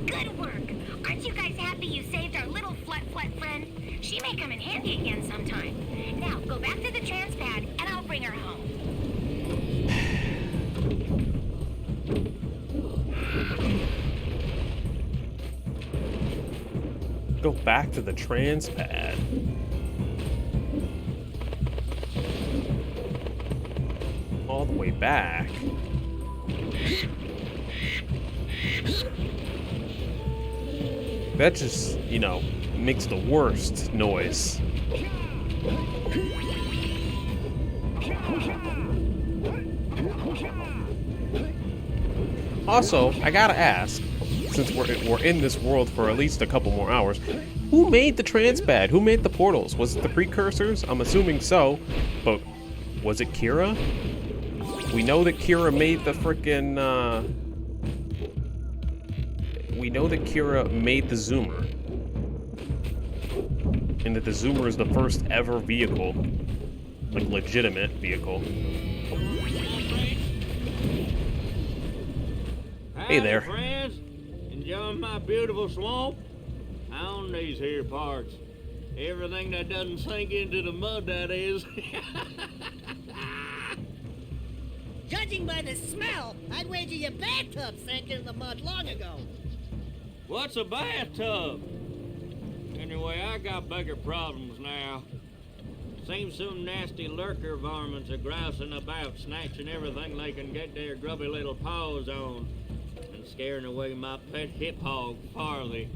Good work. Aren't you guys happy you saved our little Flut friend? She may come in handy again sometime. Now, go back to the trans pad, and I'll bring her home. Go back to the trans pad. All the way back. That just, you know, makes the worst noise. Also, I gotta ask, since we're in this world for at least a couple more hours, who made the transpad? Who made the portals? Was it the Precursors? I'm assuming so, but was it Kira? We know that Kira made the frickin', we know that Kira made the Zoomer. And that the Zoomer is the first ever vehicle. Like, legitimate vehicle. Hey there. Friends, enjoying my beautiful swamp? I own these here parts. Everything that doesn't sink into the mud, that is. Judging by the smell, I'd wager your bathtub sank in the mud long ago. What's a bathtub? Anyway, I got bigger problems now. Seems some nasty lurker varmints are grousing about, snatching everything they can get their grubby little paws on, and scaring away my pet hip hog, Farley.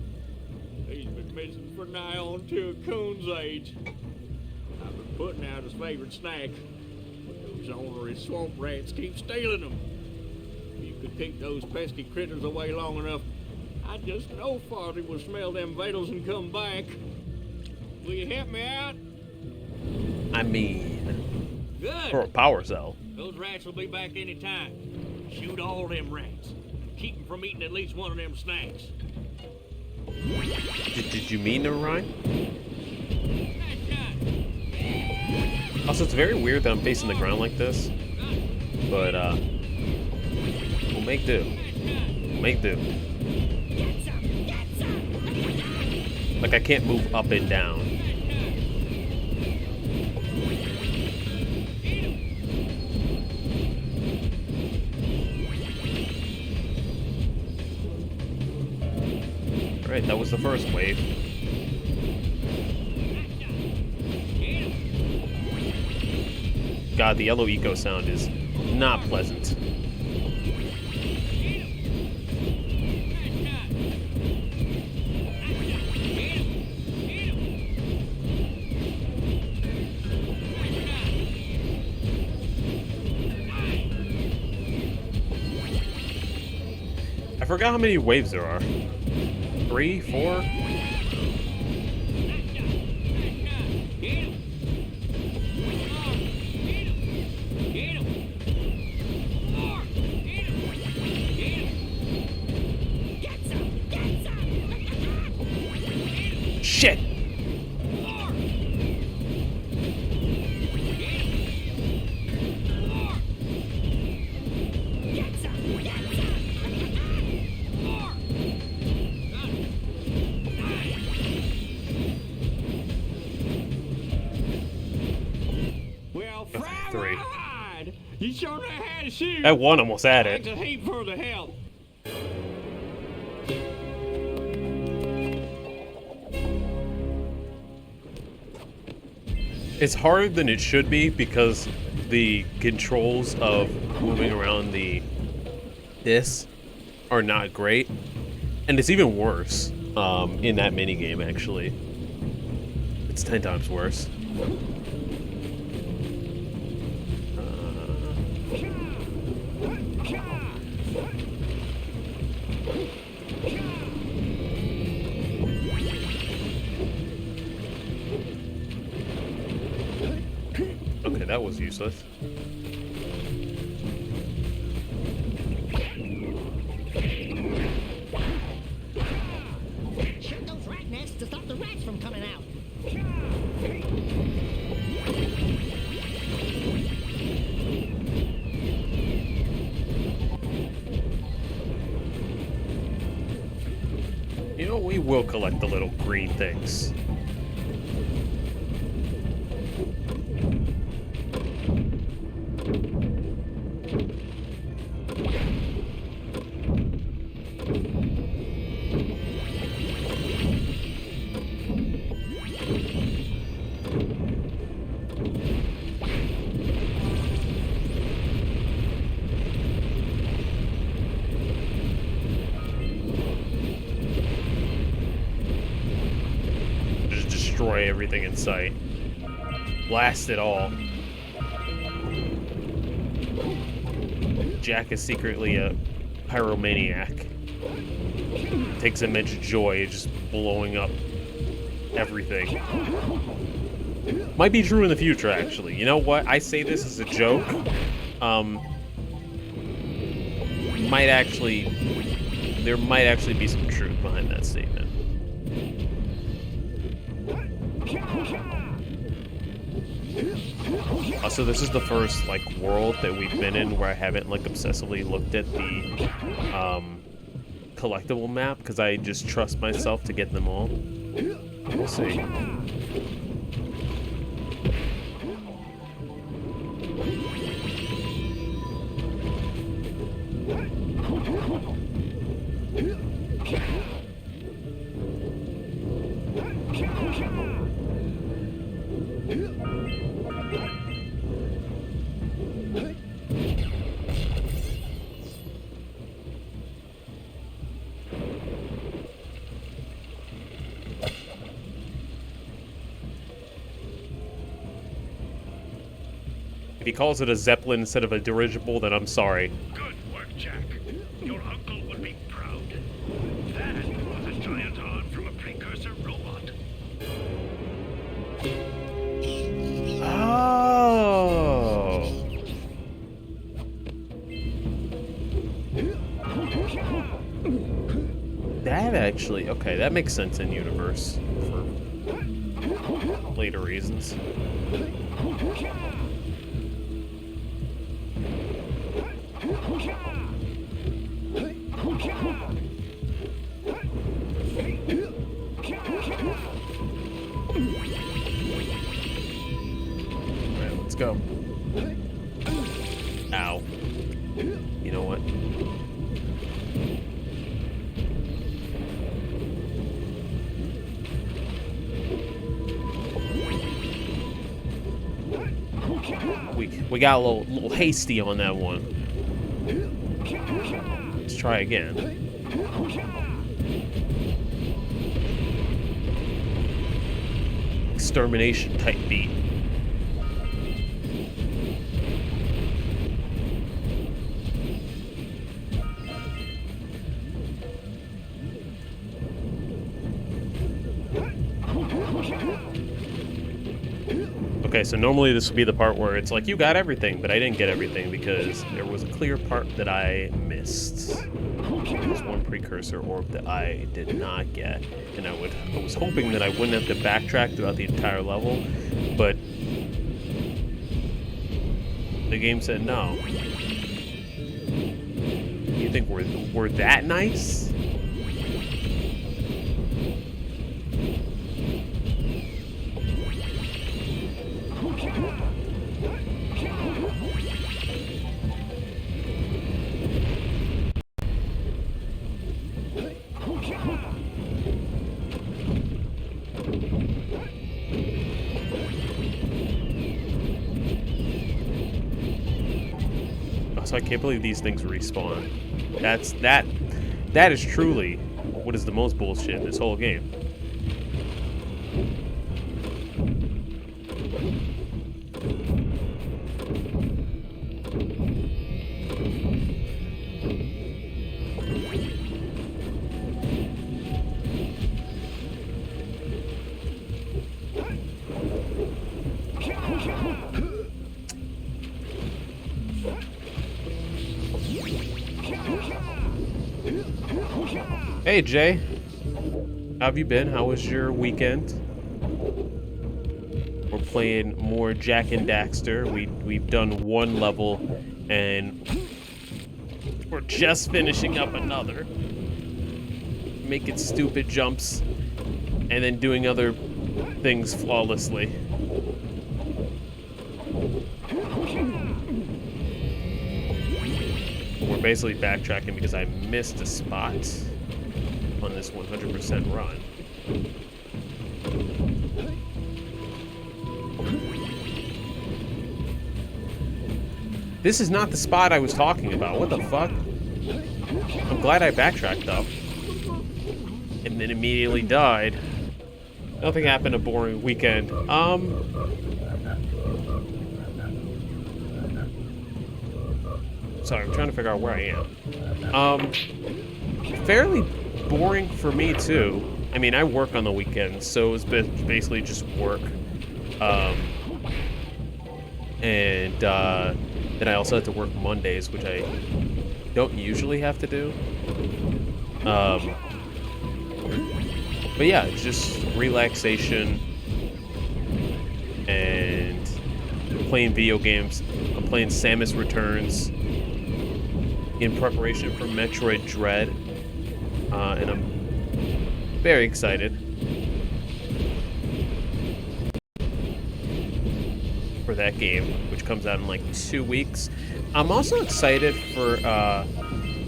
He's been missing for nigh on to a coon's age. I've been putting out his favorite snack. Those ornery swamp rats keep stealing them. If you could keep those pesky critters away long enough, I just know Farley will smell them vitals and come back. Will you help me out? I mean, Good. for a power cell. Those rats will be back any time. Shoot all them rats. Keep them from eating at least one of them snacks. Did you mean to rhyme? Also, it's very weird that I'm facing the ground like this. But, we'll make do. We'll make do. Like, I can't move up and down. Alright, that was the first wave. God, the yellow eco sound is not pleasant. I forgot how many waves there are. 3, 4? Shit! Three. You sure know how to shoot. That one almost had Thanks it. a heap for the help. It's harder than it should be because the controls of moving around this are not great, and it's even worse in that minigame. Actually, it's 10 times worse. Okay, that was useless. Shut those rat nests to stop the rats from coming out. You know, we will collect the little green things. Just destroy everything in sight. Blast it all. Jack is secretly a pyromaniac. Takes immense joy in just blowing up everything. Might be true in the future, actually. You know what? I say this as a joke. There might actually be some truth behind that statement. Also, this is the first, like, world that we've been in where I haven't, like, obsessively looked at the, collectible map, because I just trust myself to get them all. We'll see. If he calls it a Zeppelin instead of a dirigible, then I'm sorry. Good work, Jack. Your uncle would be proud. That was a giant arm from a Precursor robot. Oh. That actually, okay, that makes sense in universe for later reasons. Alright, let's go. Ow. You know what? We got a little hasty on that one. Let's try again. Extermination type beat. Okay, so normally this would be the part where it's like, you got everything, but I didn't get everything because there was a clear part that I missed. There was one precursor orb that I did not get, and I was hoping that I wouldn't have to backtrack throughout the entire level, but the game said no. You think we're that nice? So I can't believe these things respawn. That is truly what is the most bullshit in this whole game. Hey Jay, how have you been? How was your weekend? We're playing more Jack and Daxter. We've done one level, and we're just finishing up another. Making stupid jumps, and then doing other things flawlessly. We're basically backtracking because I missed a spot on this 100% run. This is not the spot I was talking about. What the fuck? I'm glad I backtracked though. And then immediately died. Nothing happened, a boring weekend. Sorry, I'm trying to figure out where I am. Fairly boring for me too. I mean, I work on the weekends, so it's basically just work. And then I also have to work Mondays, which I don't usually have to do. But yeah, it's just relaxation and playing video games. I'm playing Samus Returns in preparation for Metroid Dread, and I'm very excited for that game, which comes out in like 2 weeks. I'm also excited for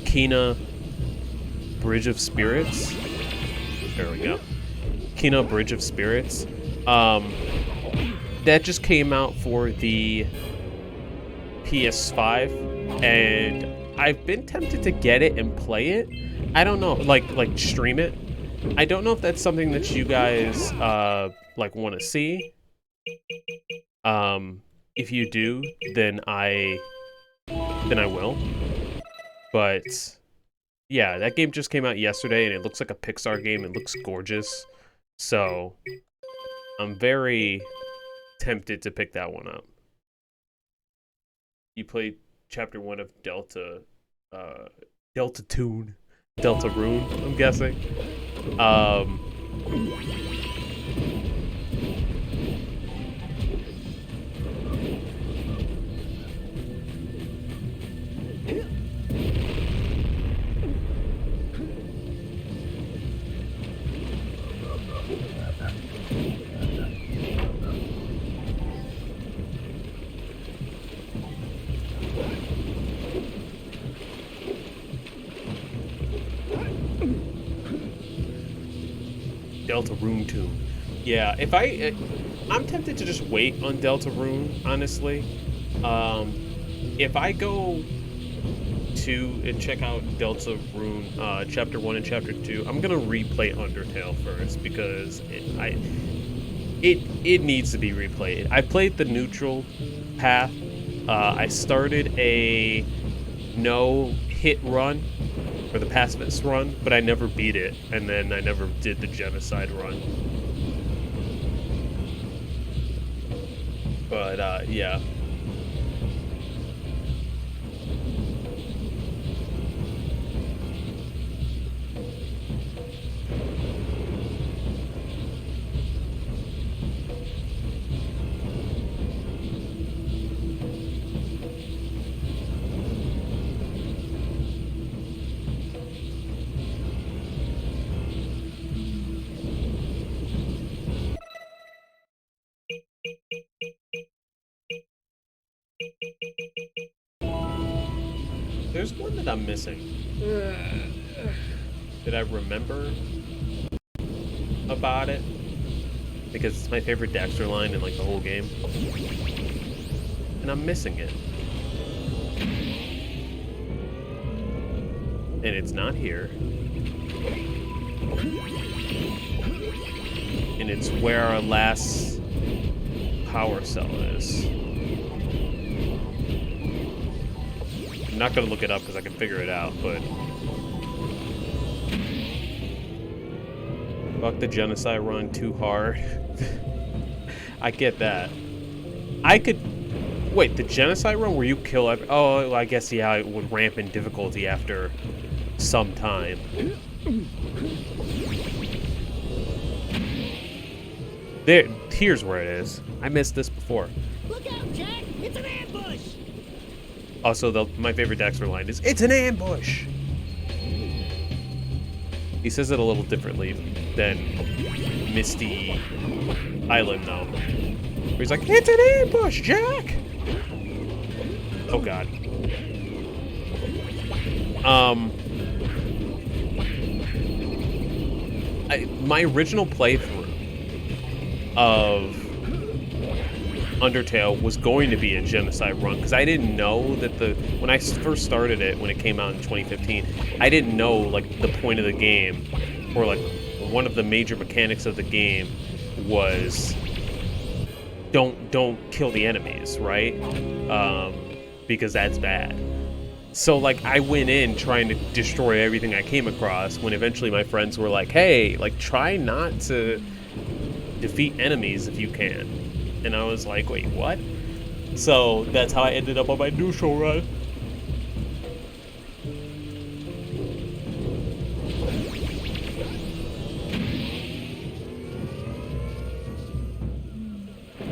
Kena Bridge of Spirits. There we go. Kena Bridge of Spirits. That just came out for the PS5, and I've been tempted to get it and play it. I don't know, like stream it. I don't know if that's something that you guys like want to see. If you do, then I will. But yeah, that game just came out yesterday, and it looks like a Pixar game. It looks gorgeous. So I'm very tempted to pick that one up. You played Chapter 1 of Delta Rune, I'm guessing. Delta Rune Tomb. Yeah, I'm tempted to just wait on Delta Rune, honestly. If I go to and check out Delta Rune Chapter 1 and Chapter 2, I'm gonna replay Undertale first because it needs to be replayed. I played the neutral path. I started a no-hit run, or the pacifist run, but I never beat it, and then I never did the genocide run. But yeah. There's one that I'm missing. Did I remember about it? Because it's my favorite Daxter line in like the whole game. And I'm missing it. And it's not here. And it's where our last power cell is. I'm not gonna look it up because I can figure it out, but fuck the genocide run too hard. I get that. I could... Wait, the genocide run where you kill every... Oh, I guess, yeah, it would ramp in difficulty after some time. There, here's where it is. I missed this before. Look out, Jack! It's an ambush! Also, my favorite Daxter line is, "It's an ambush!" He says it a little differently than Misty Island, though. Where he's like, "It's an ambush, Jack!" Oh, God. My original playthrough of Undertale was going to be a genocide run, because I didn't know that when I first started it, when it came out in 2015, I didn't know, like, the point of the game, or, like, one of the major mechanics of the game was don't kill the enemies, right? Because that's bad. So, like, I went in trying to destroy everything I came across, when eventually my friends were like, hey, like, try not to defeat enemies if you can. And I was like, wait, what? So that's how I ended up on my neutral run.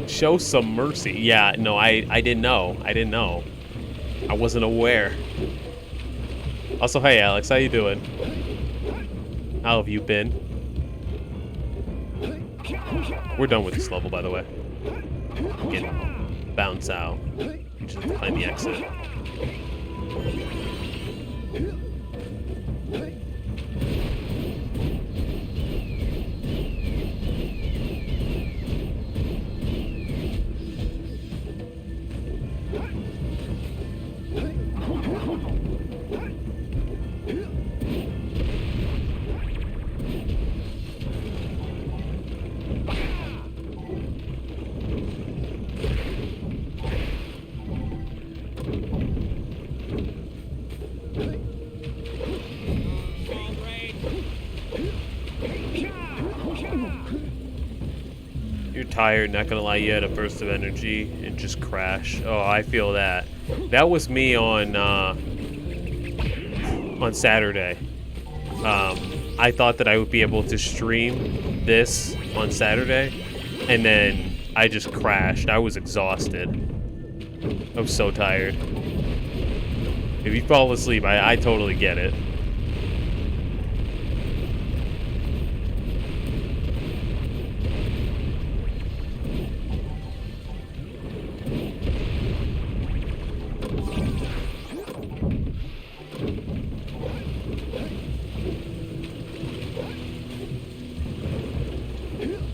Show some mercy. Yeah, no, I didn't know. I didn't know. I wasn't aware. Also, hey Alex, how you doing? How have you been? We're done with this level, by the way. Get bounce out. Just find the exit. Tired, not gonna lie, you had a burst of energy and just crash. Oh, I feel that. That was me on Saturday. I thought that I would be able to stream this on Saturday, and then I just crashed. I was exhausted. I was so tired. If you fall asleep, I totally get it.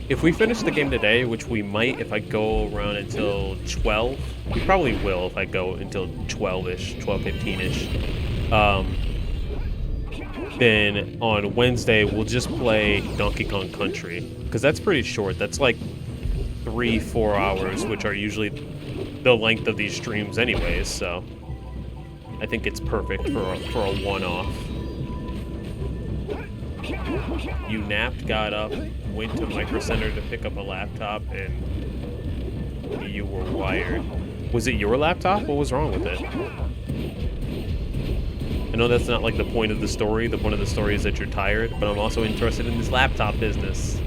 If we finish the game today, which we might if I go around until 12, we probably will if I go until 12-ish, 12:15-ish, then on Wednesday we'll just play Donkey Kong Country, because that's pretty short. That's like 3-4 hours, which are usually the length of these streams anyways, so I think it's perfect for a one-off. You napped, got up, went to Micro Center to pick up a laptop, and you were wired. Was it your laptop? What was wrong with it? I know that's not like the point of the story. The point of the story is that you're tired, but I'm also interested in this laptop business.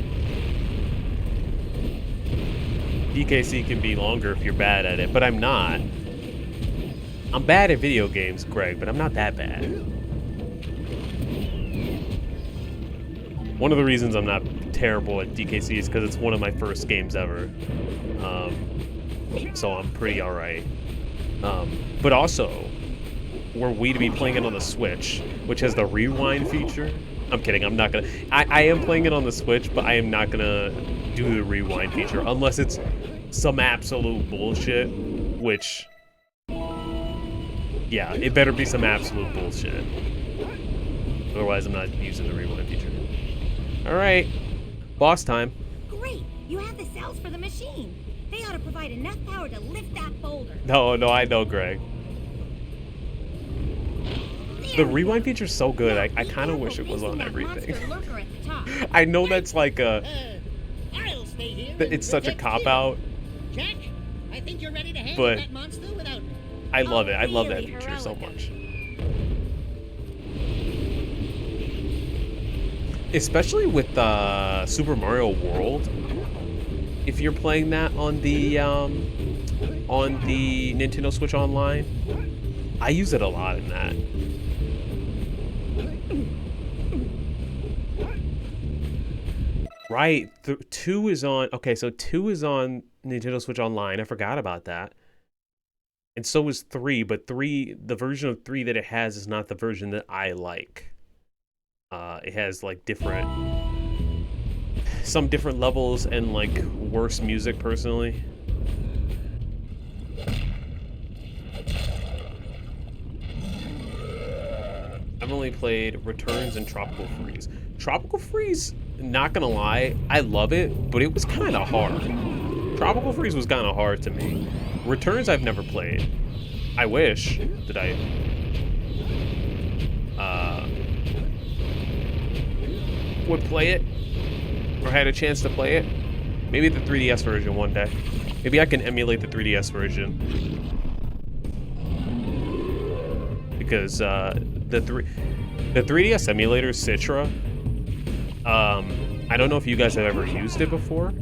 DKC can be longer if you're bad at it, but I'm not. I'm bad at video games, Greg, but I'm not that bad. One of the reasons I'm not terrible at DKC is because it's one of my first games ever. So I'm pretty alright. But also, were we to be playing it on the Switch, which has the rewind feature... I'm kidding, I'm not gonna... I am playing it on the Switch, but I am not gonna do the rewind feature, unless it's some absolute bullshit, which... Yeah, it better be some absolute bullshit. Otherwise, I'm not using the rewind feature. Alright, boss time. Great, you have the cells for the machine. They ought to provide enough power to lift that boulder. No, I know, Greg. The rewind feature's so good, I kind of wish it was on everything. I know that's like a... I'll stay here. It's such a cop-out. Jack, I think you're ready to handle But that monster without me. I love it. I love that really feature so heroic of much. Especially with Super Mario World. If you're playing that on the Nintendo Switch Online, I use it a lot in that. Right, 2 is on. Okay, so 2 is on Nintendo Switch Online. I forgot about that. And so is 3, but 3, the version of 3 that it has is not the version that I like. It has like some different levels and like worse music personally. I've only played Returns and Tropical Freeze. Tropical Freeze, not gonna lie, I love it, but it was kind of hard. Tropical Freeze was kind of hard to me. Returns I've never played. I wish that I would play it, or had a chance to play it. Maybe the 3DS version one day. Maybe I can emulate the 3DS version. Because the 3DS emulator, Citra, I don't know if you guys have ever used it before,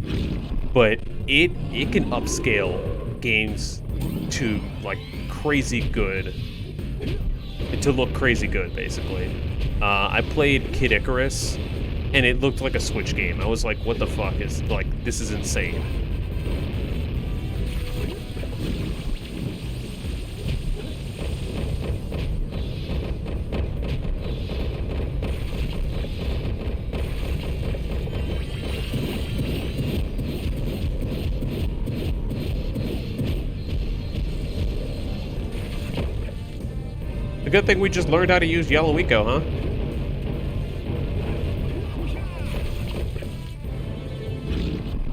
but it can upscale games to like crazy good, to look crazy good, basically. I played Kid Icarus, and it looked like a Switch game. I was like, what the fuck is, like, this is insane. A good thing we just learned how to use Yellow Eco, huh?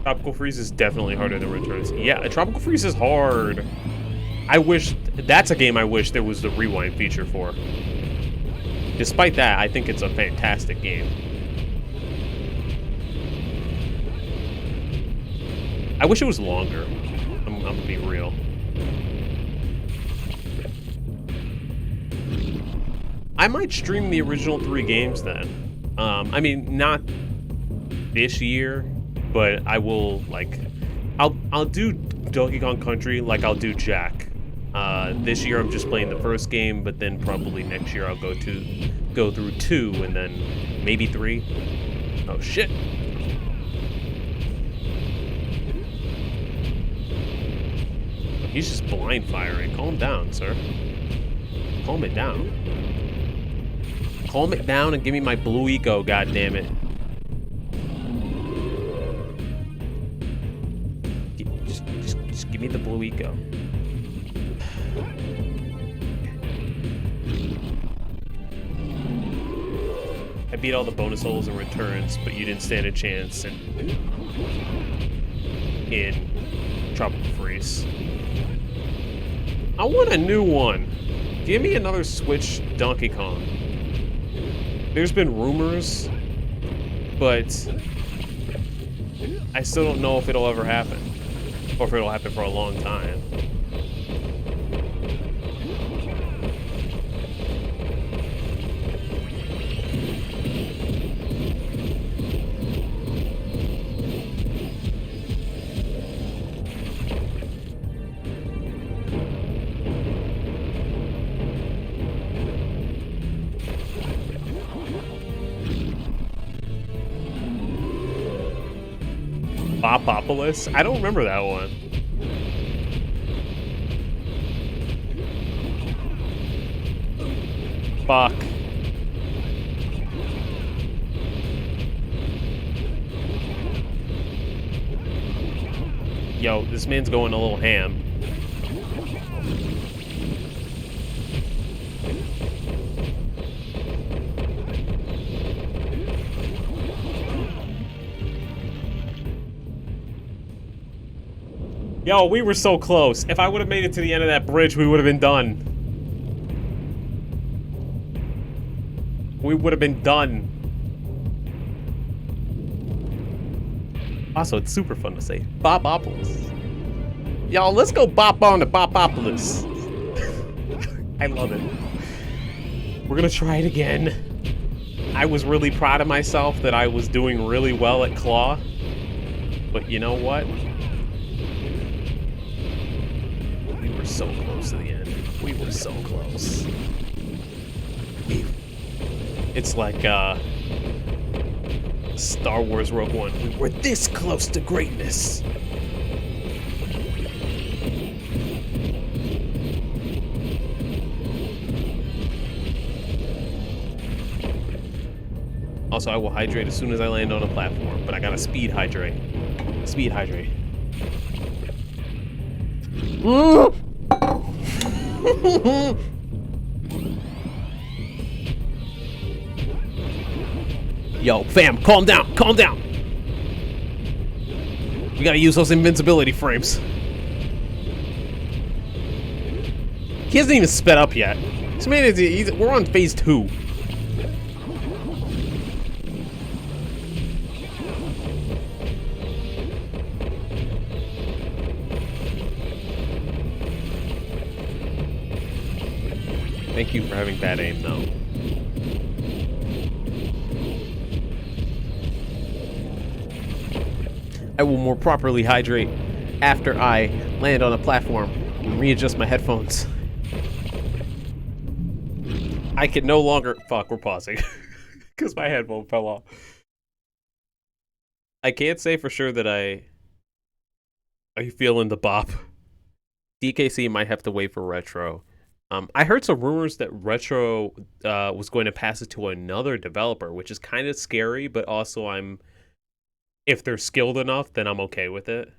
Tropical Freeze is definitely harder than Returns. Yeah, Tropical Freeze is hard. I wish, that's a game I wish there was the rewind feature for. Despite that, I think it's a fantastic game. I wish it was longer. I'm gonna be real. I might stream the original 3 games then. I mean, not this year, but I will, like, I'll do Donkey Kong Country like I'll do Jack. This year I'm just playing the first game, but then probably next year I'll go through 2 and then maybe 3. Oh shit. He's just blind firing. Calm down, sir. Calm it down. Calm it down and give me my blue eco, goddammit. Just give me the blue eco. I beat all the bonus holes and returns, but you didn't stand a chance in Tropical Freeze. I want a new one. Give me another Switch Donkey Kong. There's been rumors, but I still don't know if it'll ever happen, or if it'll happen for a long time. Bopopolis? I don't remember that one. Fuck. Yo, this man's going a little ham. Yo, we were so close. If I would have made it to the end of that bridge, we would have been done. We would have been done. Also, it's super fun to say. Bopopolis. Y'all, let's go bop on to Bopopolis. I love it. We're gonna try it again. I was really proud of myself that I was doing really well at Claw. But you know what? We were so close to the end. We were so close. It's like Star Wars Rogue One. We were this close to greatness. Also, I will hydrate as soon as I land on a platform, but I gotta speed hydrate. Speed hydrate. Yo, fam, calm down, calm down. We gotta use those invincibility frames. He hasn't even sped up yet. This man is, we're on phase 2. Thank you for having bad aim, though. I will more properly hydrate after I land on a platform and readjust my headphones. I can no longer... Fuck, we're pausing. Because my headphone fell off. I can't say for sure that I... Are you feeling the bop? DKC might have to wait for Retro. I heard some rumors that Retro was going to pass it to another developer, which is kind of scary, but also if they're skilled enough, then I'm okay with it.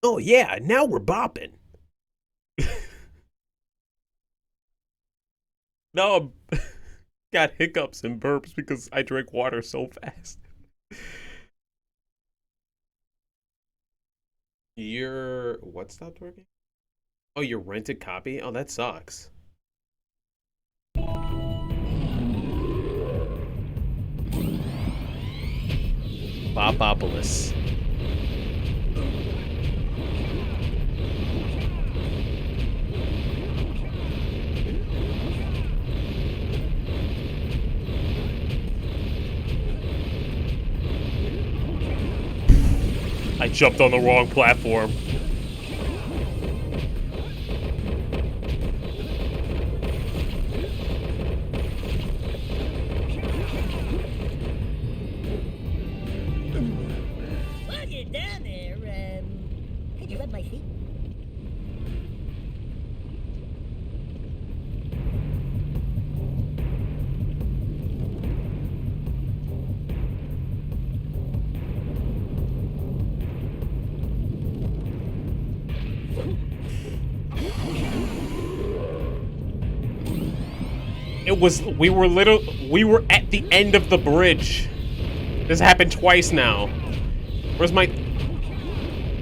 Oh yeah, now we're bopping. No, I'm got hiccups and burps because I drank water so fast. What stopped working? Oh, your rented copy? Oh, that sucks. Bopopolis. I jumped on the wrong platform. While you're down there, could you rub my feet? We were at the end of the bridge. This happened twice now. Where's my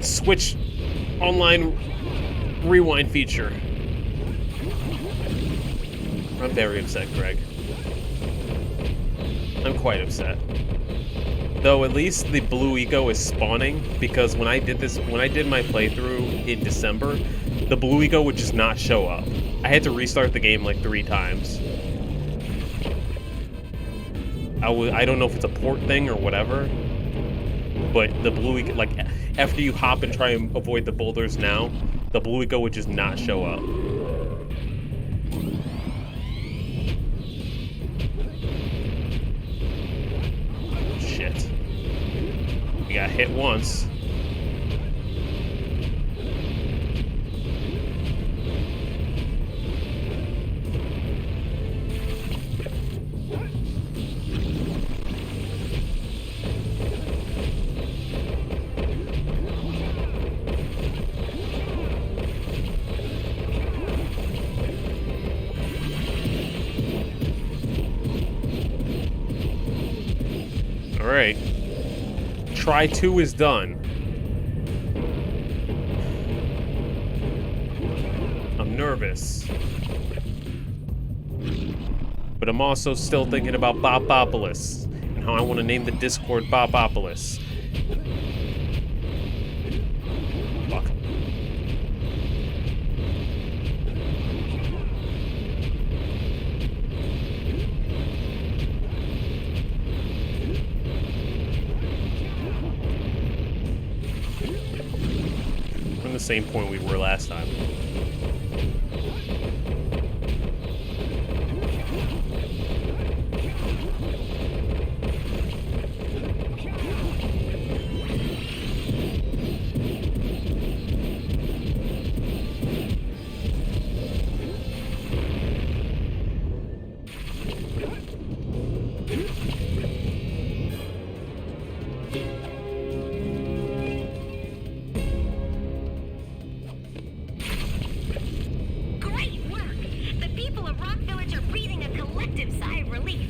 Switch online rewind feature? I'm very upset, Greg. I'm quite upset. Though at least the blue eco is spawning, because when I did my playthrough in December, the blue eco would just not show up. I had to restart the game like 3 times. I don't know if it's a port thing or whatever, but the blue eco, like, after you hop and try and avoid the boulders now, the blue eco would just not show up. Shit. We got hit once. Alright. Try 2 is done. I'm nervous. But I'm also still thinking about Bopopolis and how I want to name the Discord Bopopolis. the same point we were last time.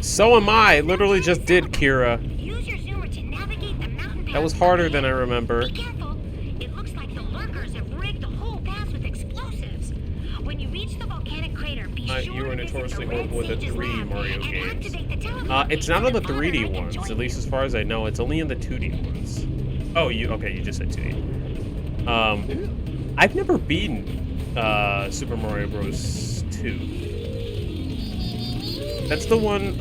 So am I. Literally just did, Kira. Use your zoomer to navigate the mountain pass. That was harder than I remember. Be careful. It looks like the lurkers have rigged the whole pass with explosives. When you reach the volcanic crater, be sure You were to visit notoriously the horrible with the Red Sage's 3D lab Mario and games. activate the teleport It's gate not so on the that Father 3D and I can ones, join at least you. as far as I know. It's only in the 2D ones. Oh, okay, you just said 2D. I've never beaten Super Mario Bros. 2. That's the one,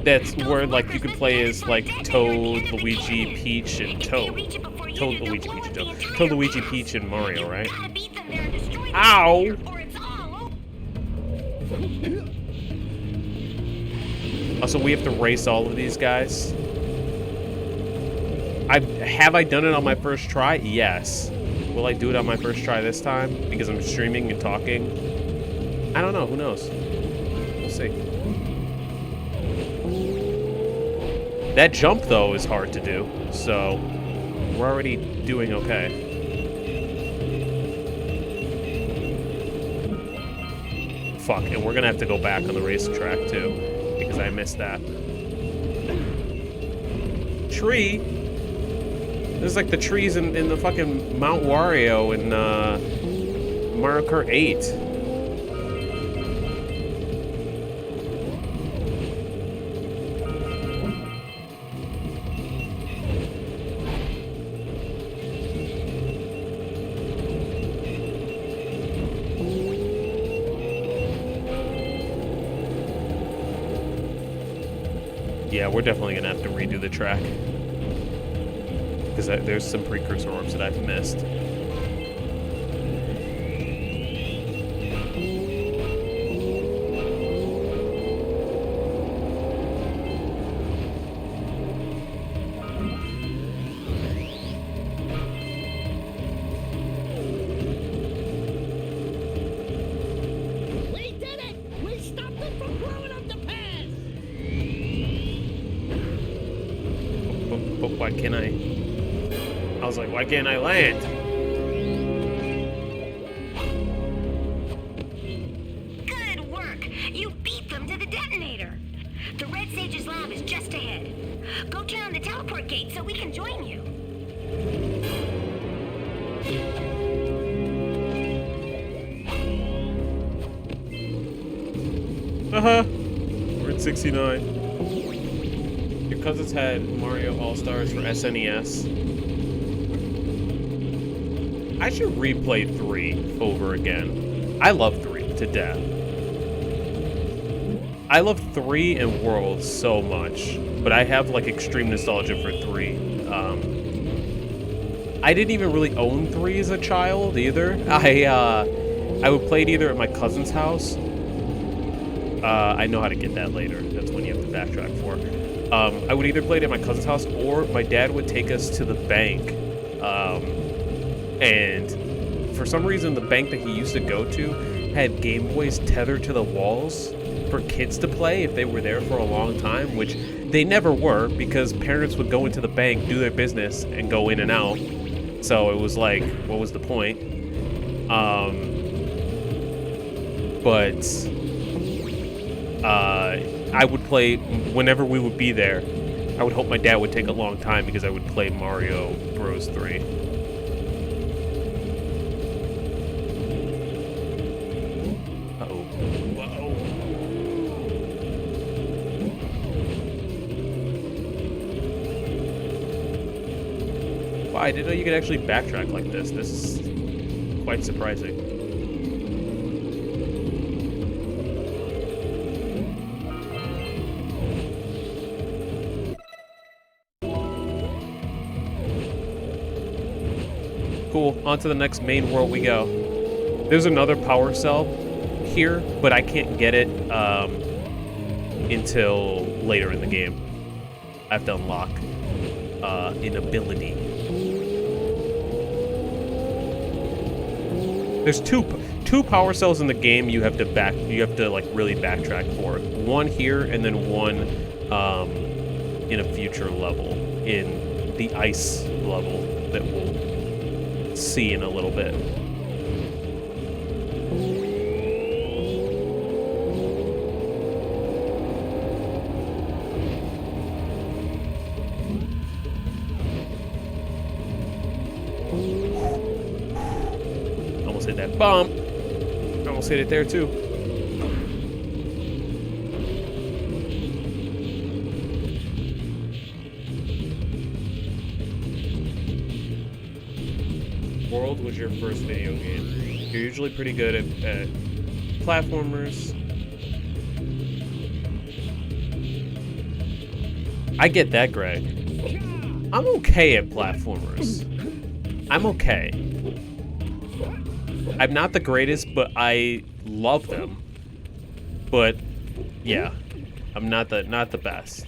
that's where, like, you can play as, like, Toad, Luigi, Peach, and Toad. Toad, Luigi, Peach, and Toad. Toad, Luigi, Peach, and Mario, right? Ow! Also, we have to race all of these guys. Have I done it on my first try? Yes. Will I do it on my first try this time? Because I'm streaming and talking? I don't know. Who knows? We'll see. That jump, though, is hard to do. So, we're already doing okay. Fuck, and we're gonna have to go back on the racetrack, too. Because I missed that. Tree? There's like the trees in the fucking Mount Wario in Mario Kart 8. Yeah, we're definitely gonna have to redo the track. Because there's some precursor orbs that I've missed. We did it! We stopped them from blowing up the pass! But why can't I? I was like, why can't I land? Good work! You beat them to the detonator. The Red Sage's lab is just ahead. Go turn on the teleport gate so we can join you. We're at 69. Your cousins had Mario All-Stars for SNES. I should replay 3 over again. I love 3 to death. I love 3 and World so much, but I have like extreme nostalgia for 3. I didn't even really own 3 as a child either. I would play it either at my cousin's house. I know how to get that later. That's when you have to backtrack for. I would either play it at my cousin's house, or my dad would take us to the bank. And for some reason, the bank that he used to go to had Game Boys tethered to the walls for kids to play if they were there for a long time, which they never were, because parents would go into the bank, do their business, and go in and out. So it was like, what was the point? But I would play, whenever we would be there, I would hope my dad would take a long time because I would play Mario Bros. 3. Uh-oh. Whoa. Wow, I didn't know you could actually backtrack like this. This is quite surprising. Cool, on to the next main world we go. There's another power cell here, but I can't get it until later in the game. I have to unlock an ability. There's two power cells in the game you have to like really backtrack for. One here and then one in a future level, in the ice level that we'll see in a little bit. Almost hit that bump. Almost hit it there too. World was your first video game. You're usually pretty good at platformers. I get that, Greg. I'm okay at platformers. I'm okay. I'm not the greatest, but I love them. But yeah, I'm not the best.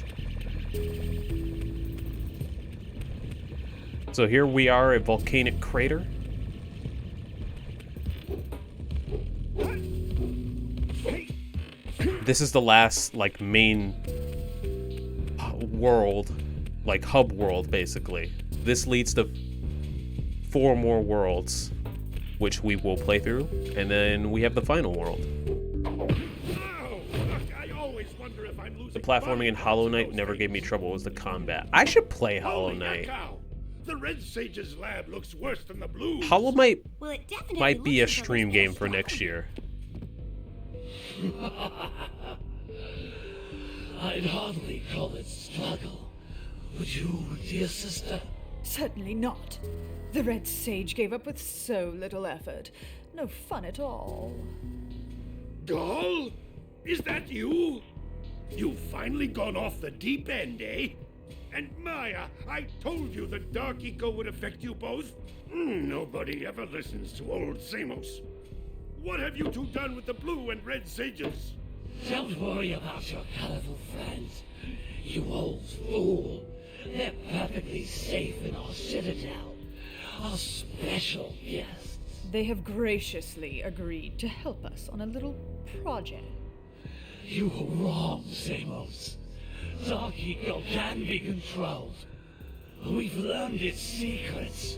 So here we are, a volcanic crater. This is the last like main world, like hub world basically. This leads to 4 more worlds, which we will play through, and then we have the final world. The platforming in Hollow Knight never gave me trouble. It was the combat. I should play Hollow Knight. The Red Sage's lab looks worse than the Blue. Hollow Knight Well, it definitely might be a looks as though stream it's game been for next year. I'd hardly call it struggle. Would you, dear sister? Certainly not. The Red Sage gave up with so little effort. No fun at all. Gall? Is that you? You've finally gone off the deep end, eh? And Maya, I told you the Dark Eco would affect you both. Nobody ever listens to old Samos. What have you two done with the Blue and Red Sages? Don't worry about your colorful friends, you old fool. They're perfectly safe in our citadel. Our special guests. They have graciously agreed to help us on a little project. You were wrong, Samos. Dark Eco can be controlled. We've learned its secrets,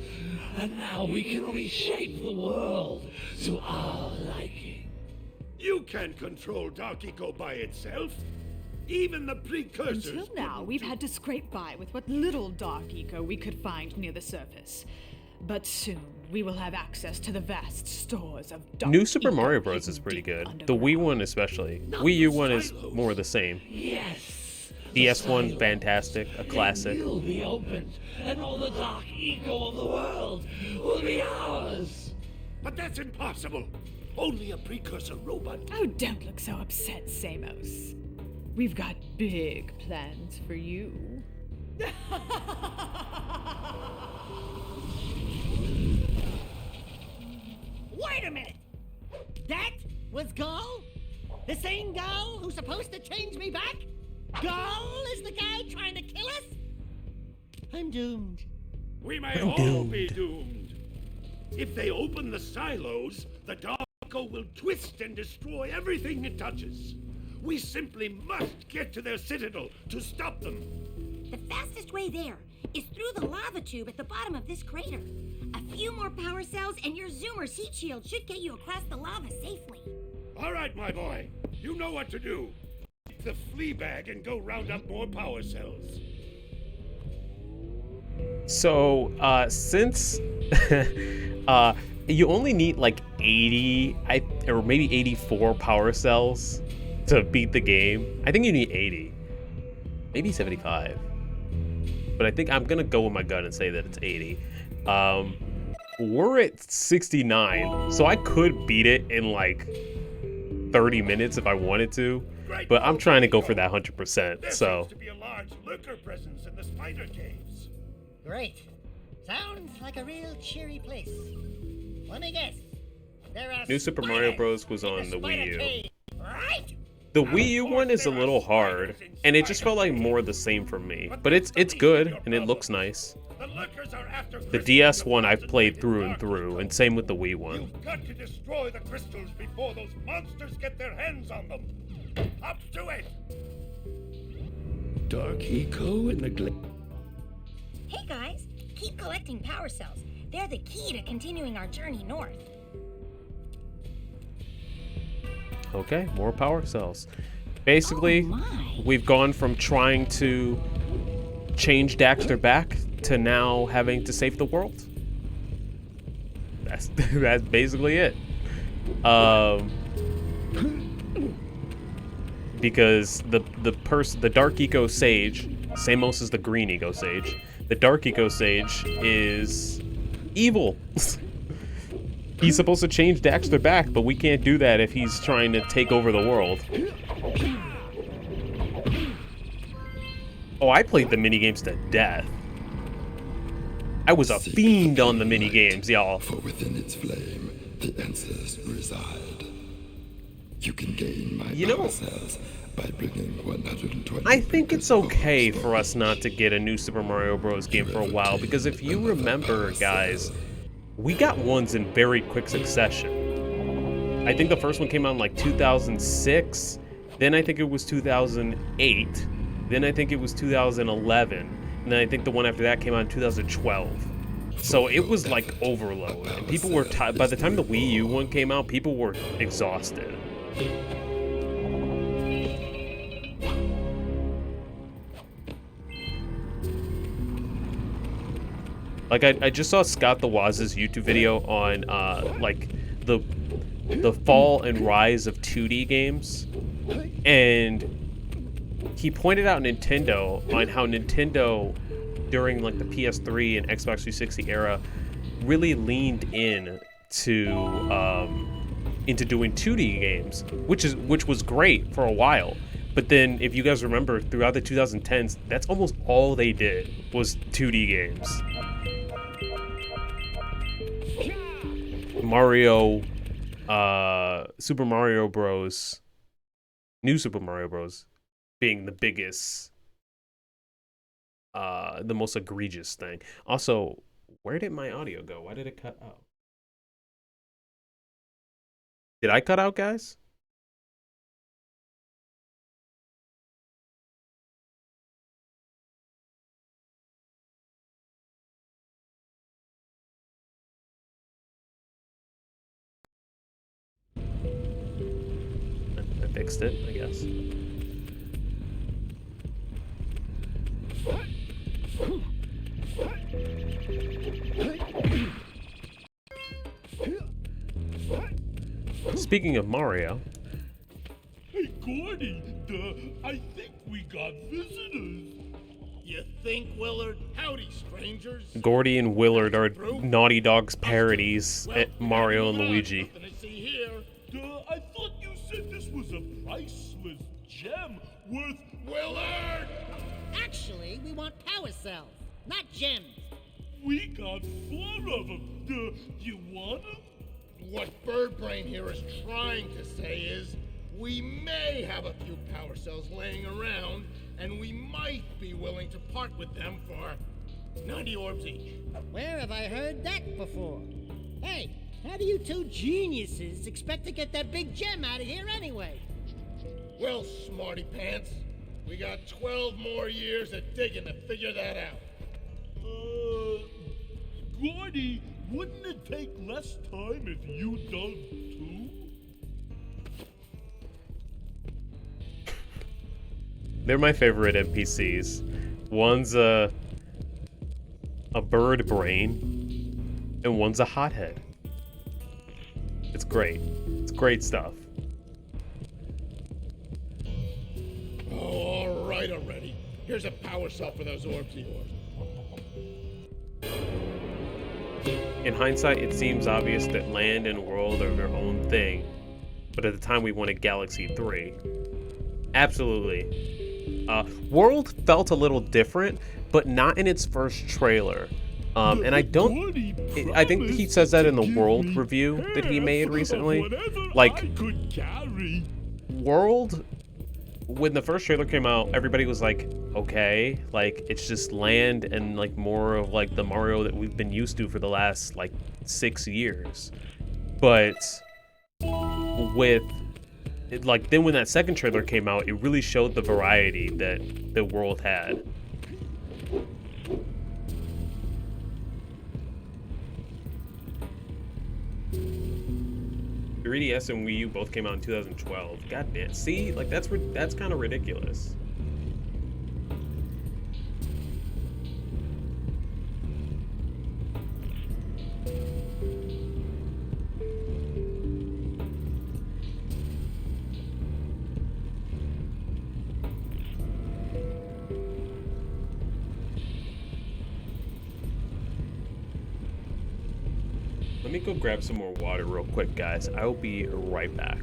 and now we can reshape the world to our liking. You can't control Dark Eco by itself. Even the precursors. Until now, we've had to scrape by with what little Dark Eco we could find near the surface. But soon, we will have access to the vast stores of Dark New Super Eco Mario Bros. hidden Is pretty deep good. The underground. Wii one especially. Wii U one is more the same. Yes. DS1, fantastic, a classic. It will be opened, and all the Dark Eco of the world will be ours. But that's impossible. Only a precursor robot. Oh, don't look so upset, Samos. We've got big plans for you. Wait a minute! That was Gall? The same Gall who's supposed to change me back? Gall is the guy trying to kill us? I'm doomed. We may all be doomed. If they open the silos, the Dark Eco will twist and destroy everything it touches. We simply must get to their citadel to stop them. The fastest way there is through the lava tube at the bottom of this crater. A few more power cells and your Zoomer's heat shield should get you across the lava safely. All right, my boy. You know what to do. Take the flea bag and go round up more power cells. So, since you only need like 80, or maybe 84 power cells to beat the game. I think you need 80, maybe 75. But I think I'm gonna go with my gut and say that it's 80. We're at 69, so I could beat it in like 30 minutes if I wanted to. But I'm trying to go for that 100%. There So seems to be a large lurker presence in the spider caves. Great. Sounds like a real cheery place. Let me guess. There are New Super Mario Bros. Was on the Wii U. cave, right? The Wii U one is a little hard, and it just felt like more of the same for me. But it's good, and it looks nice. The Lurkers are after The crystals DS in one the I've dark played in through the and through, dark and same with the Wii one. You've got to destroy the crystals before those monsters get their hands on them. Up to it! Dark Eco in the Hey guys, keep collecting power cells. They're the key to continuing our journey north. Okay, more power cells. Basically, Oh my. we've gone from trying to change Daxter back to now having to save the world. That's that's basically it. Because the Dark Eco Sage, Samos is the Green Eco Sage. The Dark Eco Sage is evil. He's supposed to change Daxter back, but we can't do that if he's trying to take over the world. Oh, I played the minigames to death. I was a fiend on the minigames, y'all. For within its flame, the answers reside. You can gain my power cells by bringing 120. I think it's okay for us not to get a new Super Mario Bros. Game for a while, because if you remember, guys, we got ones in very quick succession. I think the first one came out in like 2006, then I think it was 2008, then I think it was 2011, and then I think the one after that came out in 2012. So it was like overload. And people were by the time the Wii U one came out, people were exhausted. Like I just saw Scott the Waz's YouTube video on like the fall and rise of 2D games, and he pointed out Nintendo on how Nintendo during like the PS3 and Xbox 360 era really leaned in to into doing 2D games, which was great for a while. But then, if you guys remember, throughout the 2010s, that's almost all they did was 2D games. Mario, Super Mario Bros. New Super Mario Bros. Being the biggest, the most egregious thing. Also, where did my audio go? Why did it cut out? Did I cut out, guys? I fixed it, I guess. Speaking of Mario. Hey, Gordy, I think we got visitors. You think, Willard? Howdy, strangers. Gordy and Willard are Naughty Dog's parodies at Mario and Luigi. Nothing to see here. I thought you said this was a priceless gem worth... Willard! Actually, we want power cells, not gems. We got 4 of them. You want them? What Birdbrain here is trying to say is, we may have a few power cells laying around, and we might be willing to part with them for 90 orbs each. Where have I heard that before? Hey, how do you two geniuses expect to get that big gem out of here anyway? Well, smarty pants, we got 12 more years of digging to figure that out. Gordy, wouldn't it take less time if you dug too? They're my favorite NPCs. One's a bird brain, and one's a hothead. It's great. It's great stuff. Oh, all right already. Here's a power cell for those orbs of yours. In hindsight, it seems obvious that land and world are their own thing, but at the time we wanted Galaxy 3. Absolutely. World felt a little different, but not in its first trailer. And I think he says that in the World review that he made recently. Like, World, when the first trailer came out, everybody was like, okay, like, it's just land and, like, more of, like, the Mario that we've been used to for the last, like, 6 years. But with, like, then when that second trailer came out, it really showed the variety that the World had. 3DS and Wii U both came out in 2012. God damn. See, like that's kind of ridiculous. Let me go grab some more water real quick, guys. I'll be right back.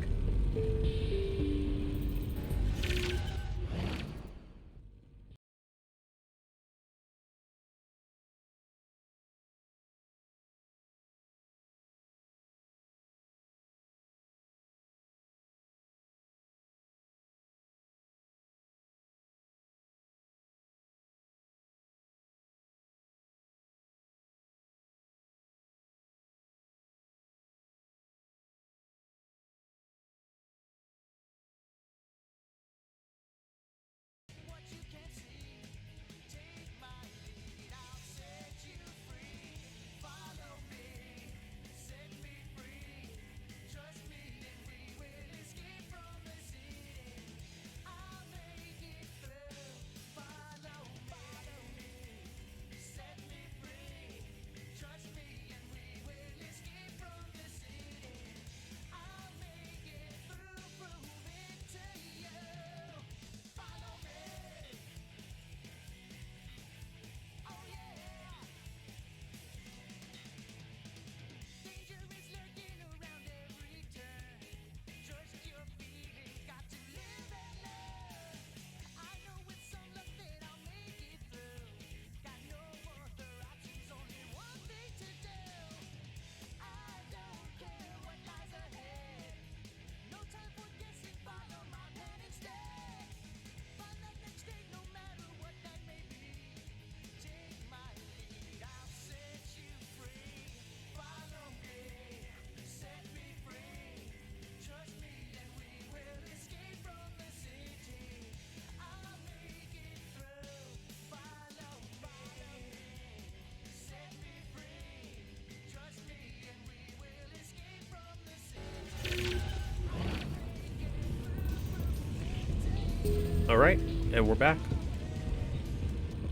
All right, and we're back.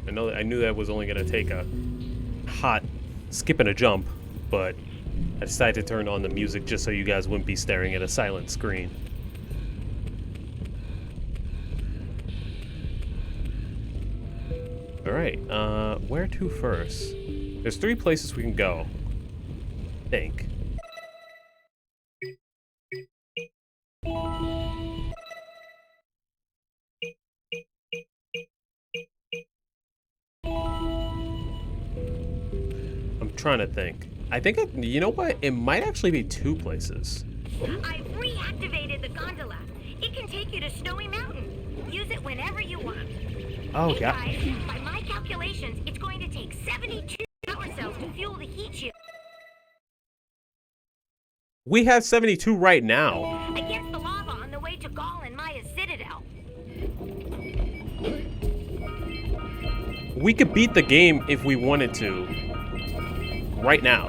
I knew that was only gonna take a hot skip and a jump, but I decided to turn on the music just so you guys wouldn't be staring at a silent screen. All right, where to first? There's 3 places we can go, I think. Trying to think. I think you know what? It might actually be 2 places. I've reactivated the gondola. It can take you to Snowy Mountain. Use it whenever you want. Oh, hey yeah. Guys, by my calculations, it's going to take 72 power cells to fuel the heat shield. We have 72 right now. Against the lava on the way to Gaul and Maya's citadel. We could beat the game if we wanted to. Right now.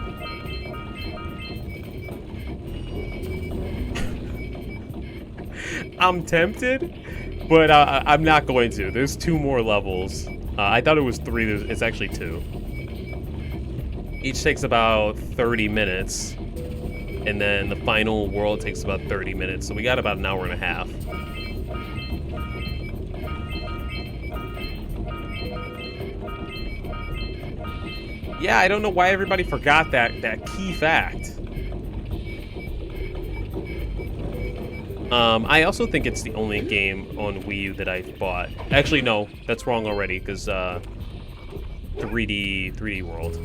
I'm tempted, but I'm not going to. There's 2 more levels. I thought it was 3. It's actually 2. Each takes about 30 minutes, and then the final world takes about 30 minutes. So we got about an hour and a half. Yeah, I don't know why everybody forgot that key fact. I also think it's the only game on Wii U that I've bought. Actually, no, that's wrong already, because 3D World.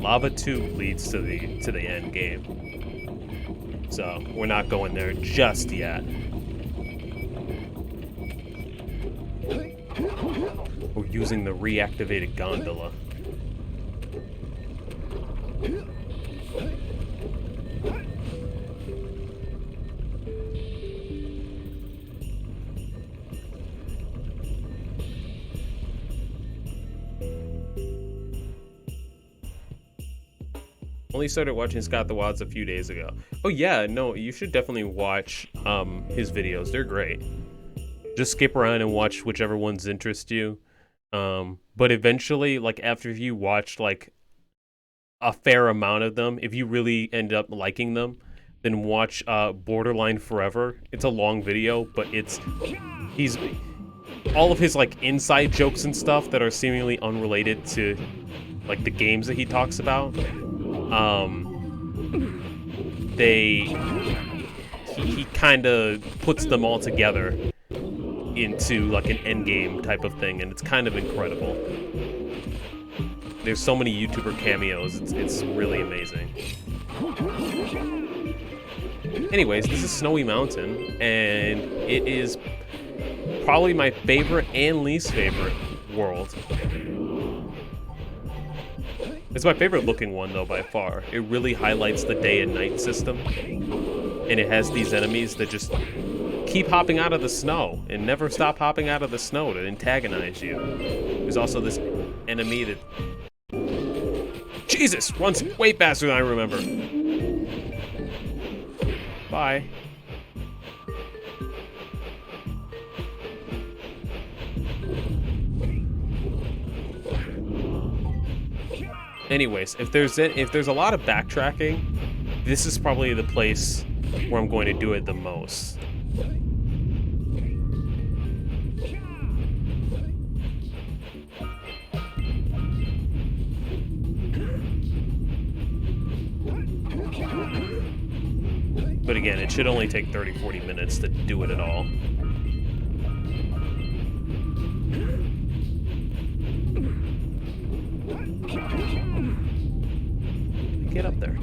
lava tube leads to the end game. So we're not going there just yet. We're using the reactivated gondola. Only started watching Scott the Wilds a few days ago. Oh yeah, no, you should definitely watch his videos. They're great. Just skip around and watch whichever ones interest you. But eventually, like after you watch like a fair amount of them, if you really end up liking them, then watch Borderline Forever. It's a long video, but he's all of his like inside jokes and stuff that are seemingly unrelated to like the games that he talks about. He kind of puts them all together into like an endgame type of thing, and it's kind of incredible. There's so many YouTuber cameos, it's really amazing. Anyways, this is Snowy Mountain, and it is probably my favorite and least favorite world. It's my favorite looking one, though, by far. It really highlights the day and night system. And it has these enemies that just keep hopping out of the snow and never stop hopping out of the snow to antagonize you. There's also this enemy that... Jesus! Runs way faster than I remember. Bye. Anyways, if there's a lot of backtracking, this is probably the place where I'm going to do it the most. But again, it should only take 30-40 minutes to do it at all. Get up there.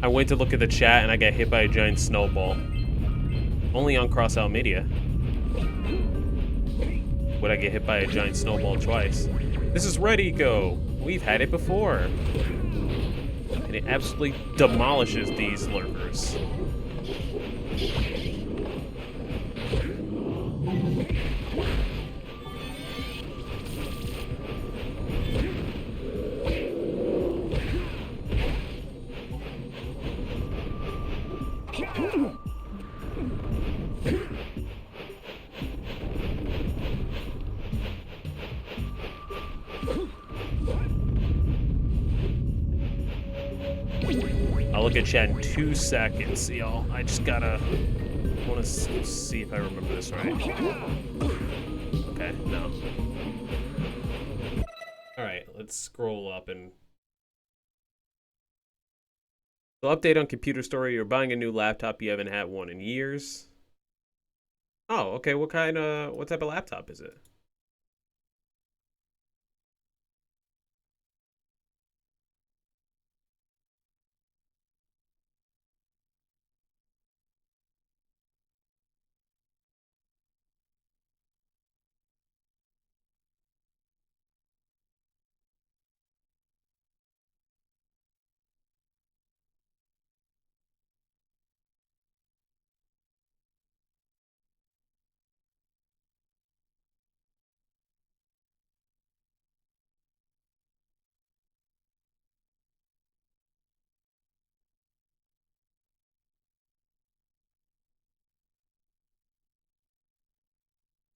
I went to look at the chat and I got hit by a giant snowball. Only on CrossOut Media would I get hit by a giant snowball twice. This is Red Eco. We've had it before. And it absolutely demolishes these lurkers. I'll look at chat in 2 seconds, y'all. I just gotta... I want to see if I remember this right. Okay, no. Alright, let's scroll up and... So update on computer story. You're buying a new laptop. You haven't had one in years. Oh, okay. What type of laptop is it?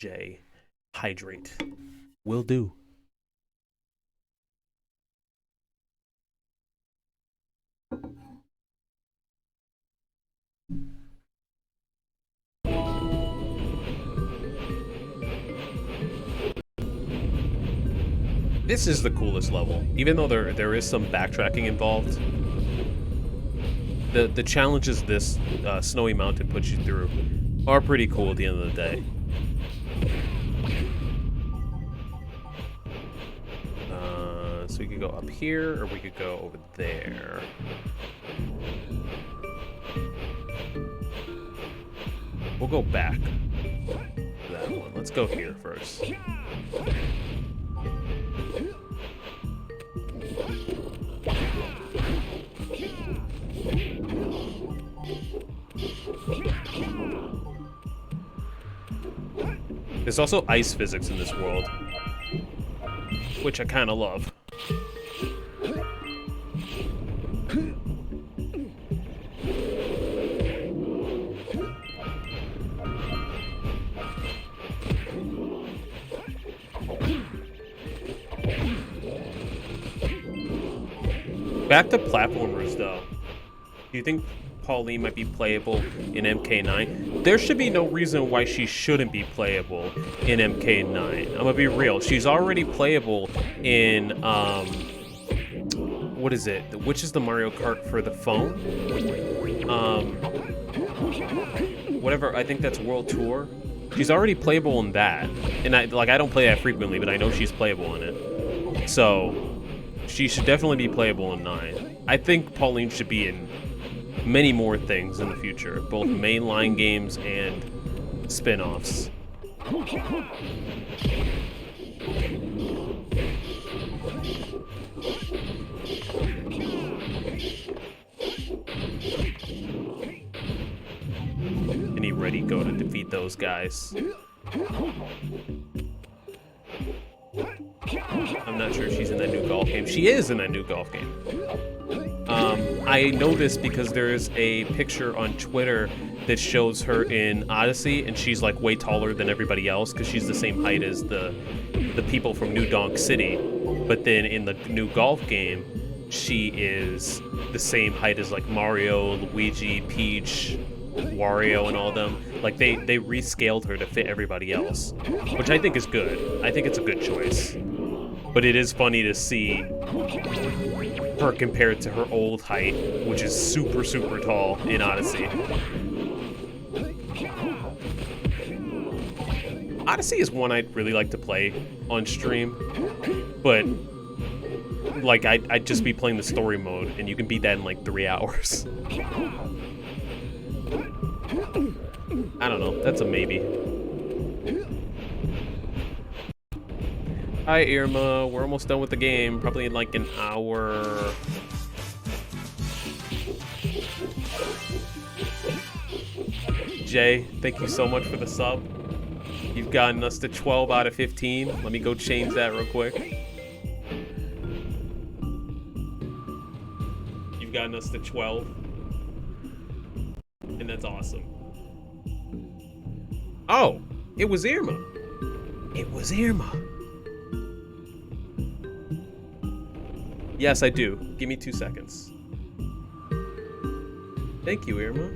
J. Hydrate. Will do. This is the coolest level, even though there is some backtracking involved. The challenges this Snowy Mountain puts you through are pretty cool at the end of the day. we could go up here, or we could go over there. We'll go back to that one. Let's go here first. There's also ice physics in this world, which I kind of love. Back to platformers, though. Do you think Pauline might be playable in MK9? There should be no reason why she shouldn't be playable in MK9. I'm gonna be real. She's already playable in, what is it? Which is the Mario Kart for the phone? Whatever, I think that's World Tour. She's already playable in that. And I don't play that frequently, but I know she's playable in it. So she should definitely be playable in 9. I think Pauline should be in many more things in the future, both mainline games and spin-offs. Any ready go to defeat those guys? I'm not sure if she's in that new golf game. She is in that new golf game. I know this because there's a picture on Twitter that shows her in Odyssey, and she's like way taller than everybody else because she's the same height as the people from New Donk City. But then in the new golf game, she is the same height as like Mario, Luigi, Peach, Wario, and all them. Like they rescaled her to fit everybody else, which I think is good. I think it's a good choice. But it is funny to see her compared to her old height, which is super, super tall in Odyssey. Odyssey is one I'd really like to play on stream, but like I'd just be playing the story mode, and you can beat that in like 3 hours. I don't know, that's a maybe. Hi Irma, we're almost done with the game, probably in like an hour. Jay, thank you so much for the sub. You've gotten us to 12 out of 15. Let me go change that real quick. You've gotten us to 12. And that's awesome. Oh, it was Irma. It was Irma. Yes, I do. Give me 2 seconds. Thank you, Irma.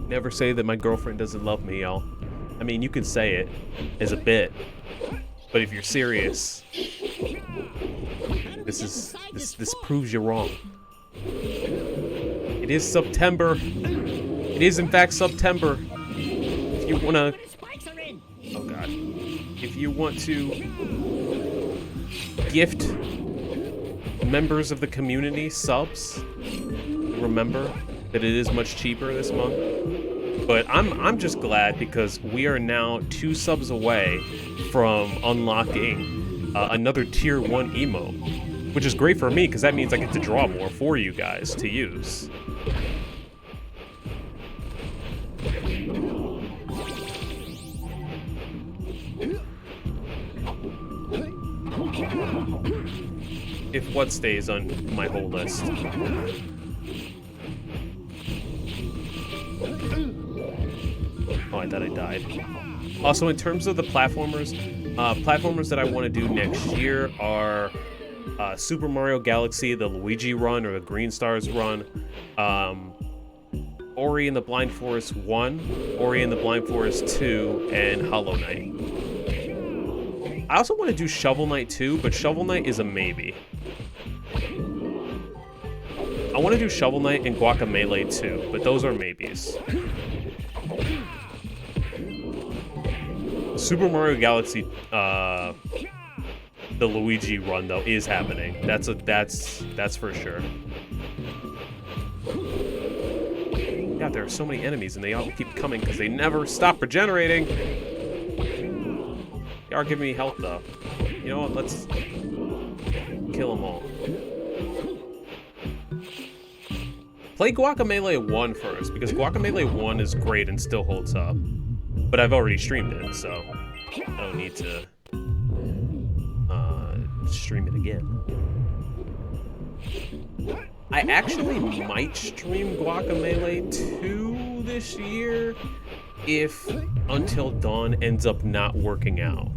Never say that my girlfriend doesn't love me, y'all. I mean, you can say it as a bit, but if you're serious, this proves you wrong. It is September. It is in fact September. If you wanna, oh god, if you want to gift members of the community subs, remember that it is much cheaper this month. But I'm just glad because we are now 2 subs away from unlocking another tier 1 emote, which is great for me because that means I get to draw more for you guys to use. If what stays on my whole list. Oh, I thought I died. Also, in terms of the platformers that I want to do next year are Super Mario Galaxy, the Luigi run or the Green Stars run, Ori and the Blind Forest 1, Ori and the Blind Forest 2, and Hollow Knight. I also want to do Shovel Knight 2, but Shovel Knight is a maybe. I want to do Shovel Knight and Guacamelee too, but those are maybes. Super Mario Galaxy, the Luigi run though is happening. That's for sure. God, there are so many enemies and they all keep coming because they never stop regenerating. They are giving me health though. You know what? Let's kill them all. Play Guacamelee 1 first, because Guacamelee 1 is great and still holds up. But I've already streamed it, so I don't need to stream it again. I actually might stream Guacamelee 2 this year if Until Dawn ends up not working out.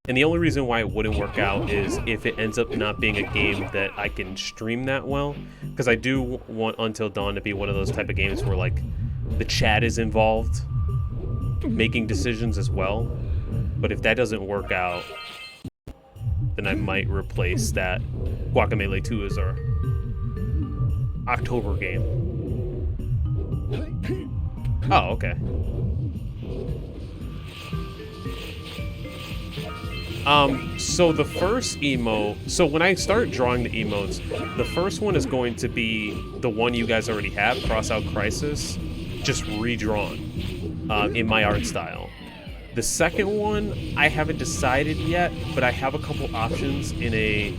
And the only reason why it wouldn't work out is if it ends up not being a game that I can stream that well. Because I do want Until Dawn to be one of those type of games where, like, the chat is involved, making decisions as well. But if that doesn't work out, then I might replace that Guacamelee 2 as our October game. Oh, okay. So the first emote, so when I start drawing the emotes, the first one is going to be the one you guys already have, Crossout Crisis, just redrawn in my art style. The second one, I haven't decided yet, but I have a couple options in a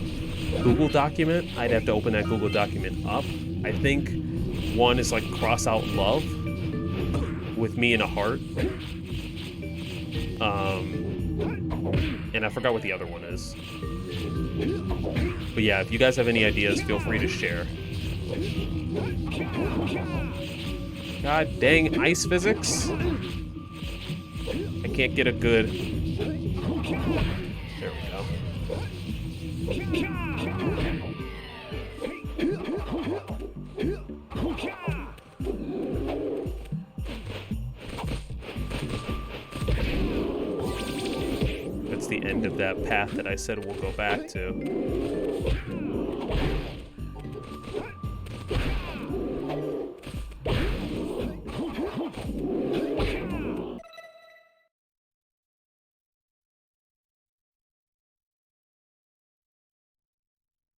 Google document. I'd have to open that Google document up. I think one is like Crossout Love with me in a heart. And I forgot what the other one is. But yeah, if you guys have any ideas, feel free to share. God dang ice physics. I can't get a good... There we go. That's the end of that path that I said we'll go back to.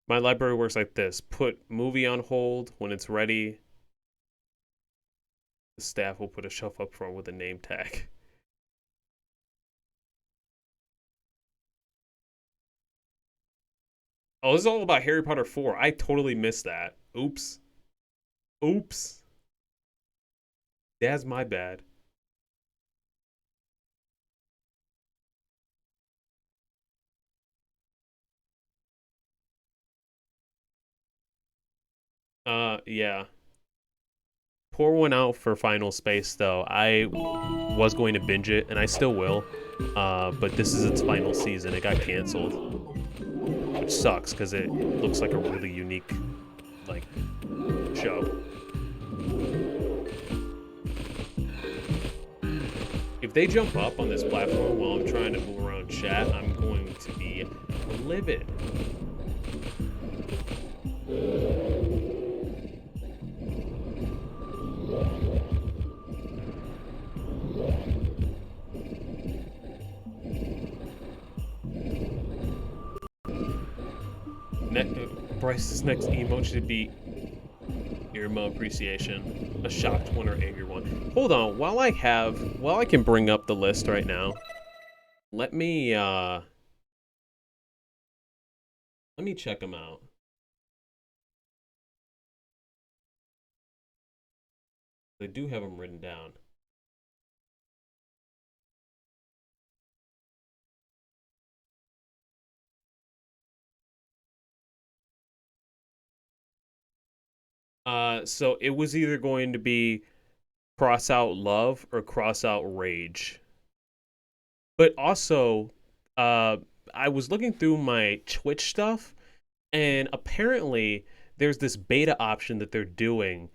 My library works like this. Put movie on hold. When it's ready, the staff will put a shelf up front with a name tag. Oh, this is all about Harry Potter 4. I totally missed that. Oops. Oops. That's my bad. Yeah. Pour one out for Final Space, though. I was going to binge it, and I still will. But this is its final season. It got canceled. Which sucks, because it looks like a really unique, like, show. If they jump up on this platform while I'm trying to move around chat, I'm going to be livid. Bryce's next emote should be Irma appreciation, a shocked one or angry one. Hold on, while I can bring up the list right now, let me check them out. I do have them written down. So it was either going to be cross out love or cross out rage. But also, I was looking through my Twitch stuff, and apparently there's this beta option that they're doing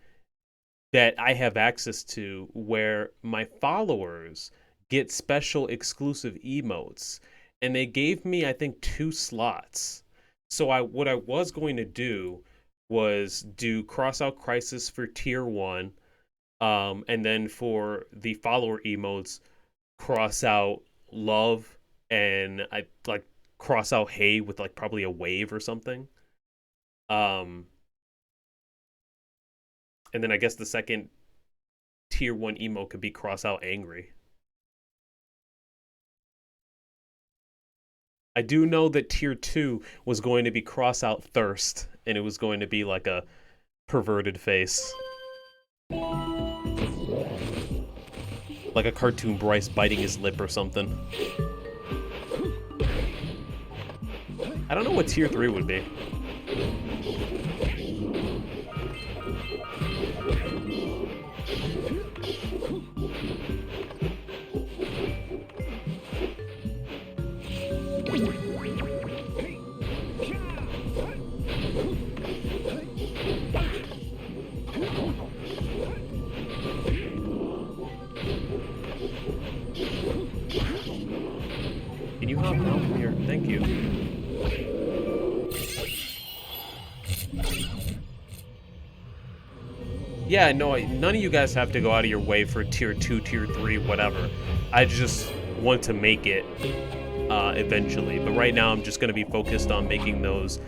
that I have access to where my followers get special exclusive emotes. And they gave me, I think, 2 slots. So what I was going to do was do Crossout Crisis for tier 1, and then for the follower emotes, cross out Love and I like cross out Hey with like probably a wave or something. And then I guess the second tier 1 emote could be cross out Angry. I do know that tier 2 was going to be cross out Thirst, and it was going to be like a perverted face. Like a cartoon Bryce biting his lip or something. I don't know what tier 3 would be. Can you hop down from here? Thank you. Yeah, no, none of you guys have to go out of your way for tier 2, tier 3, whatever. I just want to make it eventually. But right now I'm just going to be focused on making those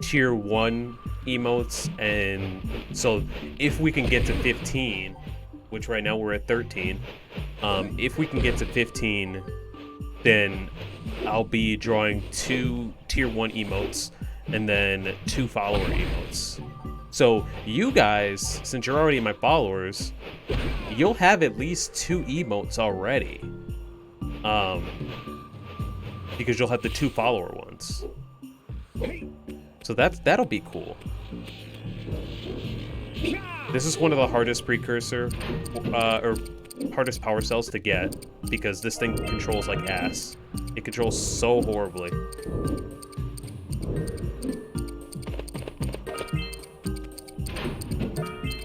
tier 1 emotes. And so if we can get to 15, which right now we're at 13, if we can get to 15, then I'll be drawing 2 tier 1 emotes and then 2 follower emotes. So you guys, since you're already my followers, you'll have at least 2 emotes already. Because you'll have the 2 follower ones. So that'll be cool. This is one of the hardest precursor, or hardest power cells to get, because this thing controls like ass. It controls so horribly.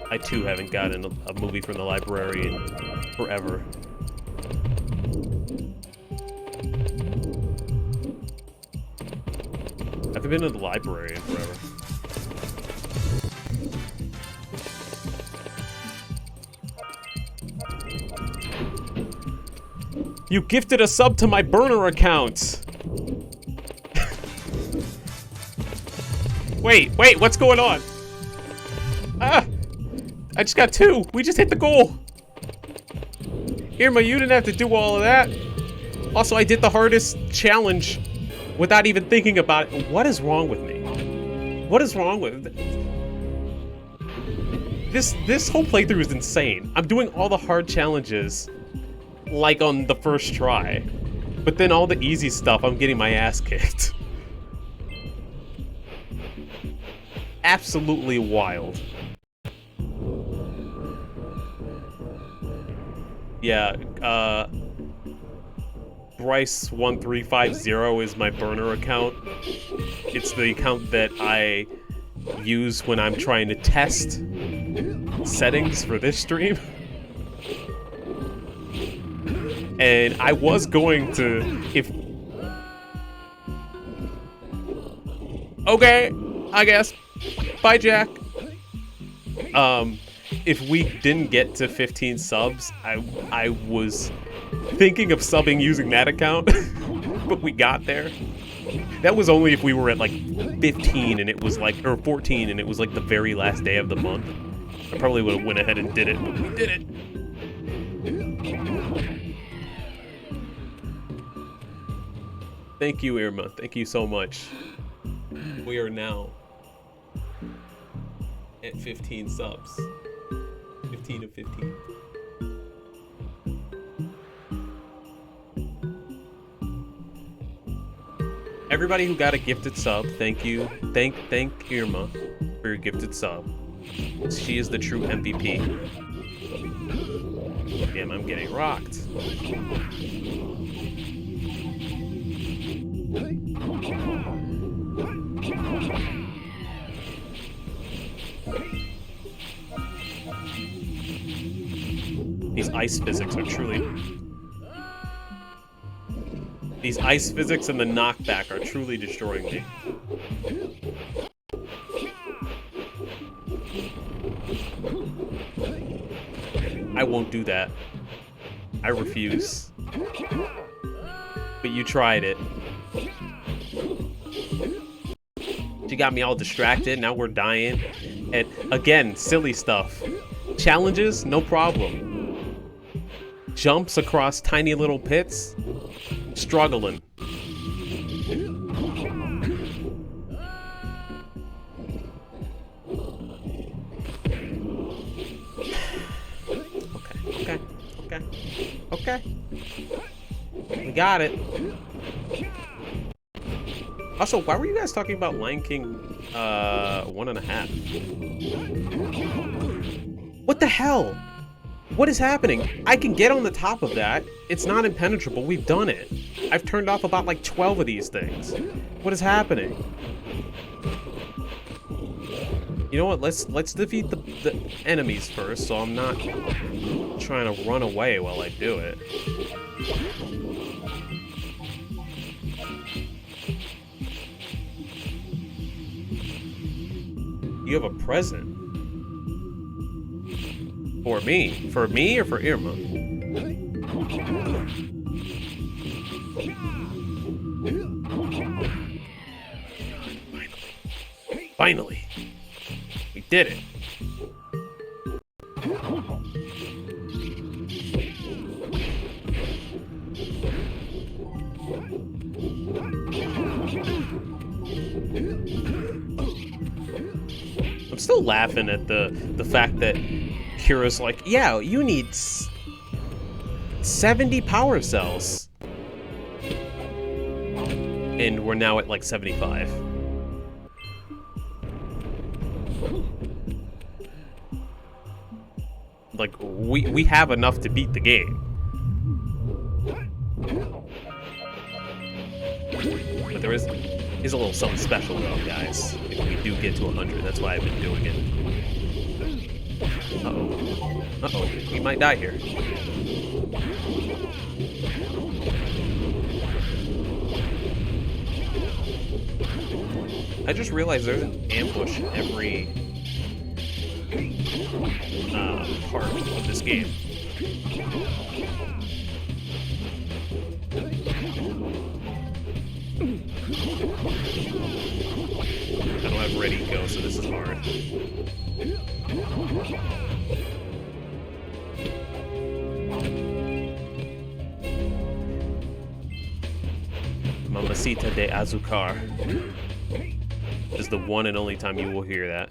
I too haven't gotten a movie from the library in forever. I haven't been to the library in forever. You gifted a sub to my burner account! Wait, what's going on? Ah! I just got 2! We just hit the goal! Irma, you didn't have to do all of that. Also, I did the hardest challenge without even thinking about it. What is wrong with me? What is wrong with this whole playthrough is insane. I'm doing all the hard challenges like on the first try. But then all the easy stuff, I'm getting my ass kicked. Absolutely wild. Yeah, Bryce1350 is my burner account. It's the account that I use when I'm trying to test settings for this stream. And I was going to, okay, I guess. Bye, Jack. If we didn't get to 15 subs, I was thinking of subbing using that account, but we got there. That was only if we were at like 15 and it was like, or 14 and it was like the very last day of the month. I probably would have went ahead and did it, but we did it. Thank you, Irma. Thank you so much. We are now at 15 subs. 15 of 15. Everybody who got a gifted sub, thank you. Thank Irma for your gifted sub. She is the true MVP. Damn, I'm getting rocked. These ice physics are truly... These ice physics and the knockback are truly destroying me. I won't do that. I refuse. But you tried it. She got me all distracted. Now we're dying. And again, silly stuff. Challenges, no problem. Jumps across tiny little pits, struggling. Okay. We got it. Also, why were you guys talking about Lion King 1.5? What the hell? What is happening? I can get on the top of that. It's not impenetrable. We've done it. I've turned off about like 12 of these things. What is happening? You know what? Let's defeat the enemies first, so I'm not trying to run away while I do it. You have a present. For me? For me or for Irma? Finally. We did it. I'm still laughing at the fact that Kira's like, yeah, you need 70 power cells. And we're now at like 75. Like, we have enough to beat the game. But there is a little something special though, guys. If we do get to 100, that's why I've been doing it. Uh-oh. Uh-oh. We might die here. I just realized there's an ambush in every part of this game. I don't have ready to go, so this is hard. Mamacita de Azucar is the one and only time you will hear that.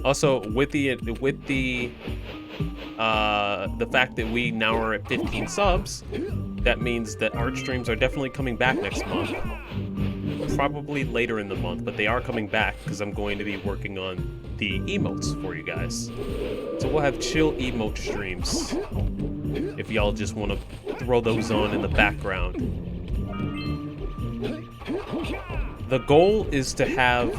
Also, with the fact that we now are at 15 subs, that means that art streams are definitely coming back next month. Probably later in the month, but they are coming back because I'm going to be working on the emotes for you guys. So we'll have chill emote streams if y'all just want to throw those on in the background. The goal is to have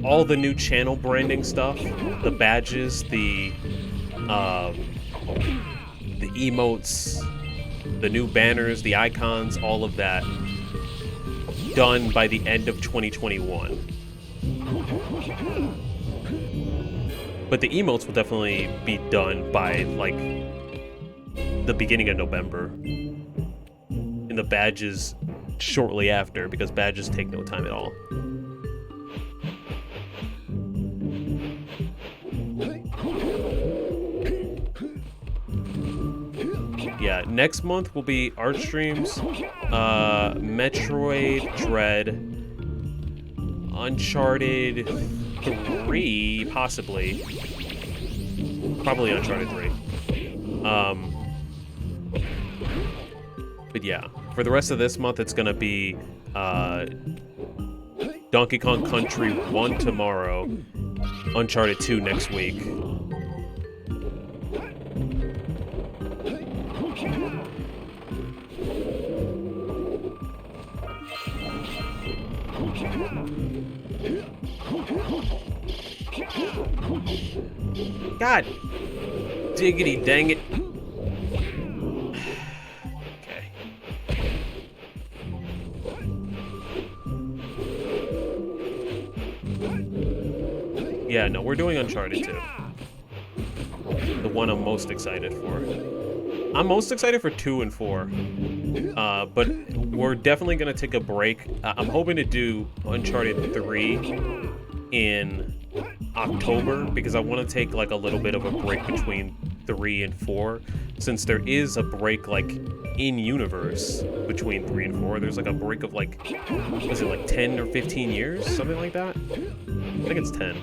all the new channel branding stuff, the badges, the emotes, the new banners, the icons, all of that done by the end of 2021. But the emotes will definitely be done by like the beginning of November. And the badges shortly after, because badges take no time at all. Yeah, next month will be art streams, Metroid Dread, Uncharted 3, possibly. Probably Uncharted 3. But yeah, for the rest of this month, it's gonna be Donkey Kong Country 1 tomorrow, Uncharted 2 next week. God diggity dang it. Okay. Yeah, no, we're doing Uncharted 2. The one I'm most excited for. I'm most excited for 2 and 4. But we're definitely going to take a break. I'm hoping to do Uncharted 3 in October because I want to take like a little bit of a break between 3 and 4 since there is a break like in universe between 3 and 4. There's like a break of like, was it like 10 or 15 years? Something like that? I think it's 10.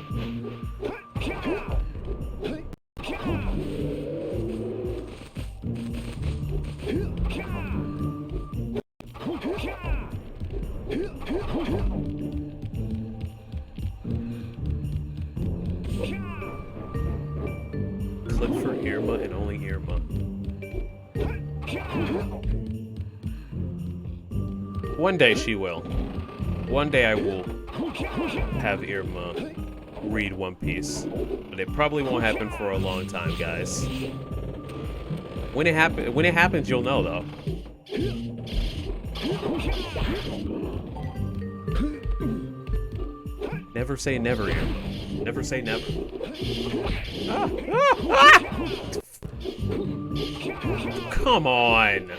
Click for Irma and only Irma. One day she will. One day I will have Irma read One Piece. But it probably won't happen for a long time, guys. When it happens, you'll know though. Never say never, Irma. Never say never. Ah, ah, ah! Come on.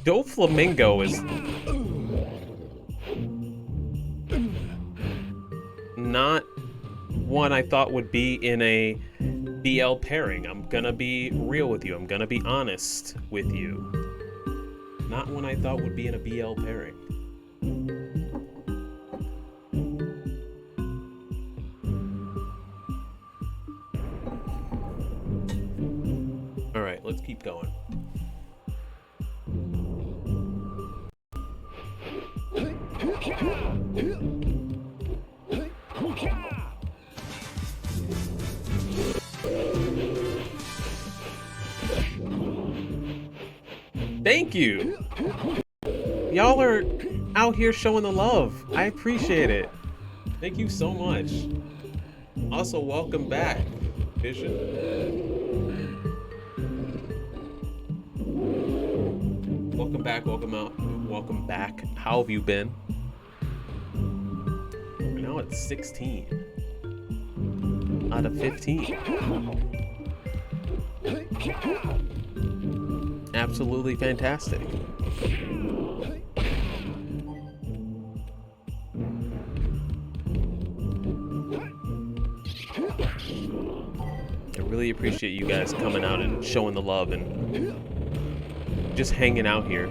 Doflamingo is not one I thought would be in a BL pairing. I'm gonna be real with you. I'm gonna be honest with you. Not one I thought would be in a BL pairing. Alright, let's keep going. Thank you! Y'all are out here showing the love. I appreciate it. Thank you so much. Also, welcome back, Vision. Welcome back, welcome out, welcome back. How have you been? We're now at 16 out of 15. Absolutely fantastic. I really appreciate you guys coming out and showing the love and just hanging out here.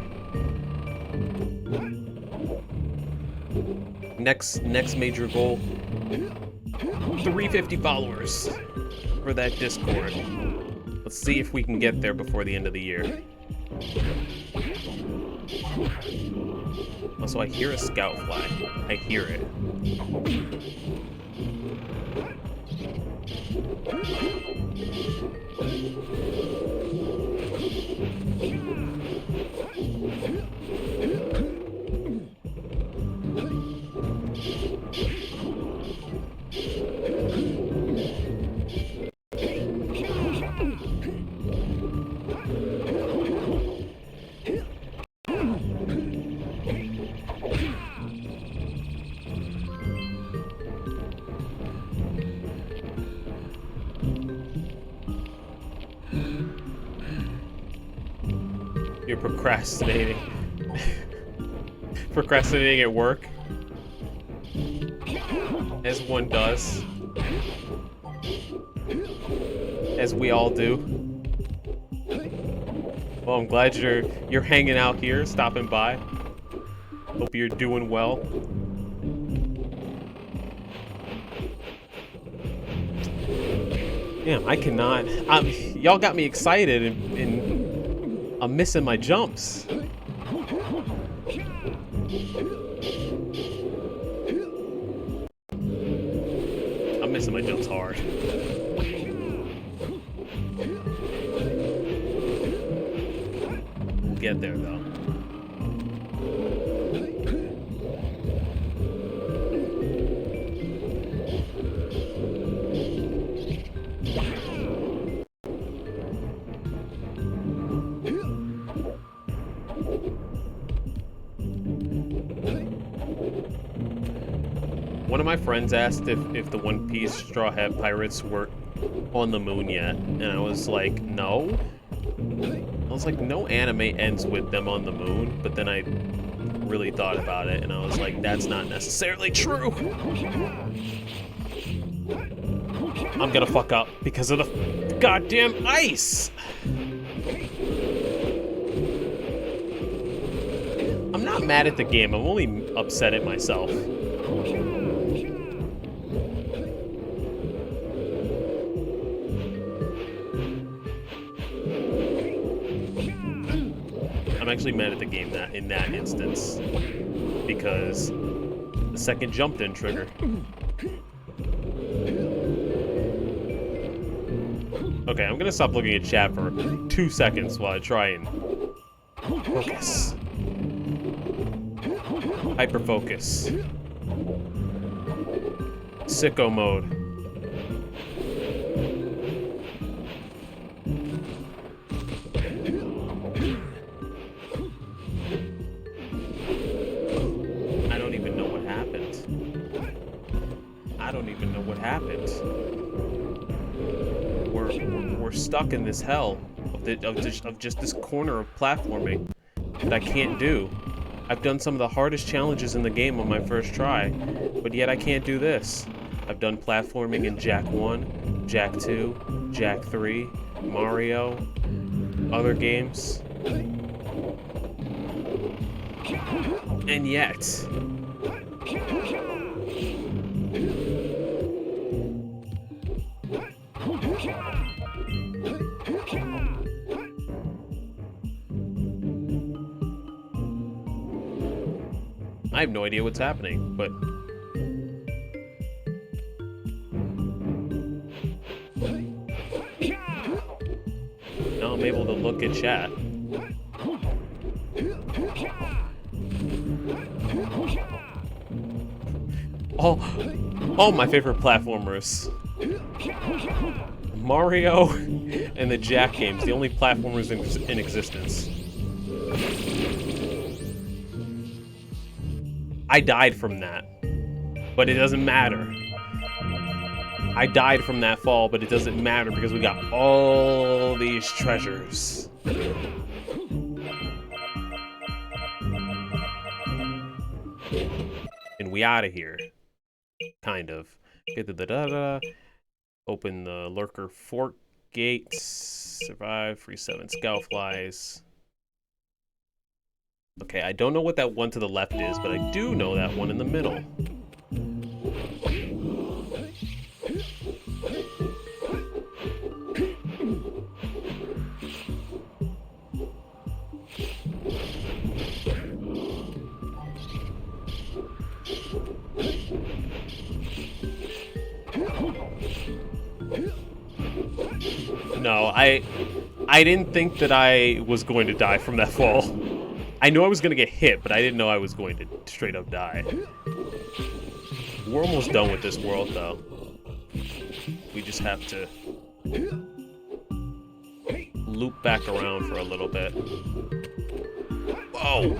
Next major goal, 350 followers for that Discord. Let's see if we can get there before the end of the year. Also, I hear a scout flag. I hear it. You're procrastinating. Procrastinating at work. As one does. As we all do. Well, I'm glad you're hanging out here, stopping by. Hope you're doing well. Damn, I cannot. Y'all got me excited and I'm missing my jumps. I'm missing my jumps hard. We'll get there though. One of my friends asked if the One Piece Straw Hat Pirates were on the moon yet, and I was like, no. I was like, no anime ends with them on the moon, but then I really thought about it, and I was like, that's not necessarily true. I'm gonna fuck up because of the goddamn ice! I'm not mad at the game, I'm only upset at myself. I'm actually mad at the game in that instance because the second jump didn't trigger. Okay, I'm gonna stop looking at chat for 2 seconds while I try and focus. Hyper focus. Sicko mode. We're stuck in this hell of just this corner of platforming that I can't do. I've done some of the hardest challenges in the game on my first try, but yet I can't do this. I've done platforming in Jak 1, Jak 2, Jak 3, Mario, other games. And yet... I have no idea what's happening, but... Now I'm able to look at chat. All my favorite platformers. Mario and the Jak games, the only platformers in existence. I died from that, but it doesn't matter. I died from that fall, but it doesn't matter because we got all these treasures. And we out of here. Kind of. Get the da-da-da. Open the Lurker Fort gates. Survive. Free 7 Scoutflies. Okay, I don't know what that one to the left is, but I do know that one in the middle. No, I didn't think that I was going to die from that fall. I knew I was going to get hit, but I didn't know I was going to straight up die. We're almost done with this world, though. We just have to loop back around for a little bit. Whoa!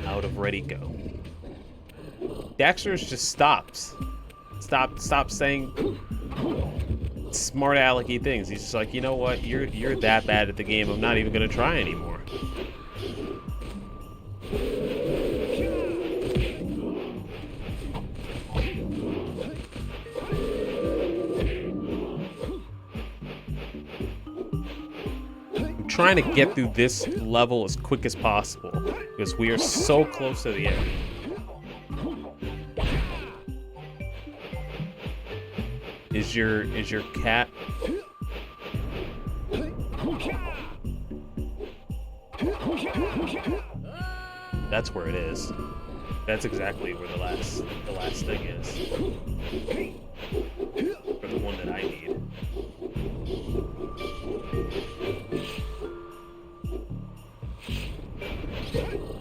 Out of ready go. Daxter just stops. Stop saying smart alecky things. He's just like, you know what? You're that bad at the game. I'm not even gonna try anymore. trying to get through this level as quick as possible because we are so close to the end. Is your cat? That's where it is. That's exactly where the last thing is. For the one that I need.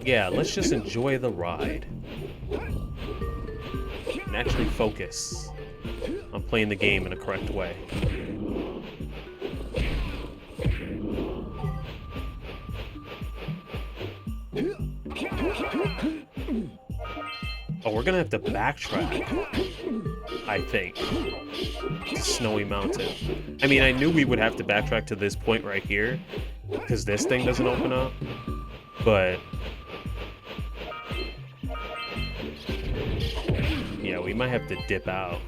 Yeah, let's just enjoy the ride. And actually focus on playing the game in a correct way. Oh, we're gonna have to backtrack, I think, to Snowy Mountain. I mean, I knew we would have to backtrack to this point right here, because this thing doesn't open up, but... yeah, we might have to dip out.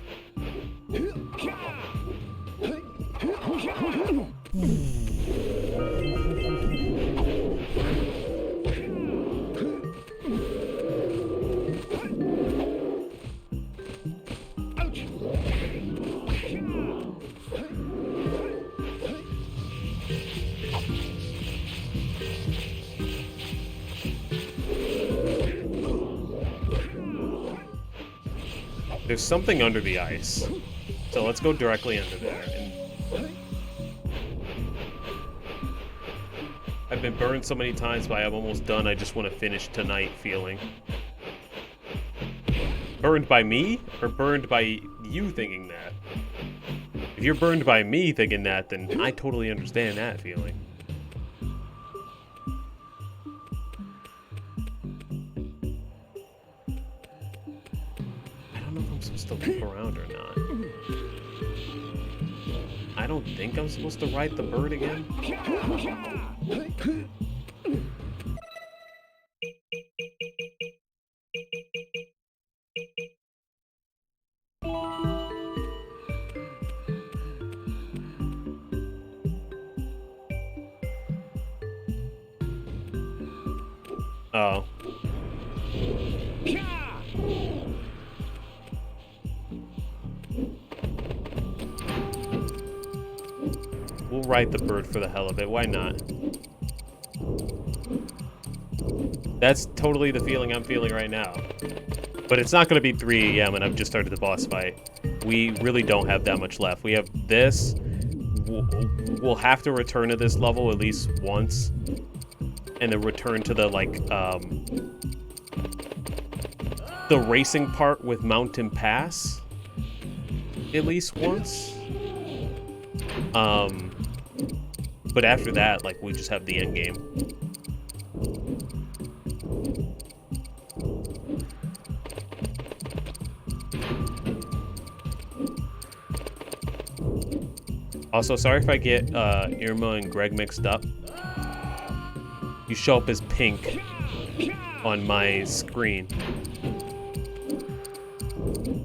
There's something under the ice, so let's go directly under there. And I've been burned so many times by I'm almost done, I just want to finish tonight feeling. Burned by me, or burned by you thinking that? If you're burned by me thinking that, then I totally understand that feeling. Look around or not. I don't think I'm supposed to ride the bird again. Oh. We'll ride the bird for the hell of it. Why not? That's totally the feeling I'm feeling right now. But it's not going to be 3 a.m. and I've just started the boss fight. We really don't have that much left. We have this. We'll have to return to this level at least once. And then return to the, like, the racing part with Mountain Pass. At least once. But after that, like, we just have the end game. Also, sorry if I get Irma and Greg mixed up. You show up as pink on my screen.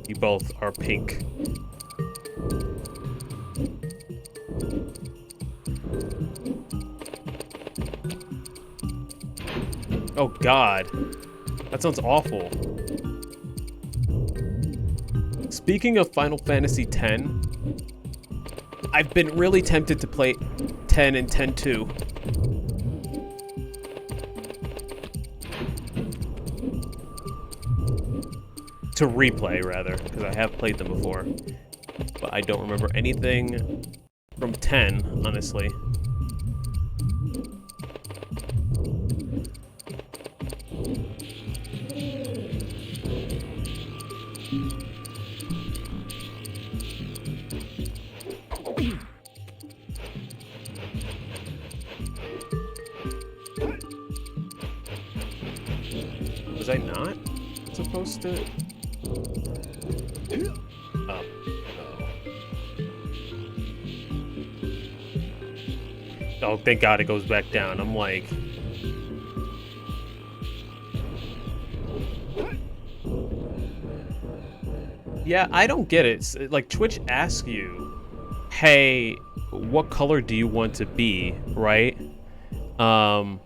You both are pink. Oh God, that sounds awful. Speaking of Final Fantasy X, I've been really tempted to play 10 and 10-2. To replay, rather, because I have played them before. But I don't remember anything from 10, honestly. Was I not supposed to? Oh. Oh, thank God it goes back down. I'm like... Yeah, I don't get it. It's, like, Twitch asks you, hey, what color do you want to be, right? But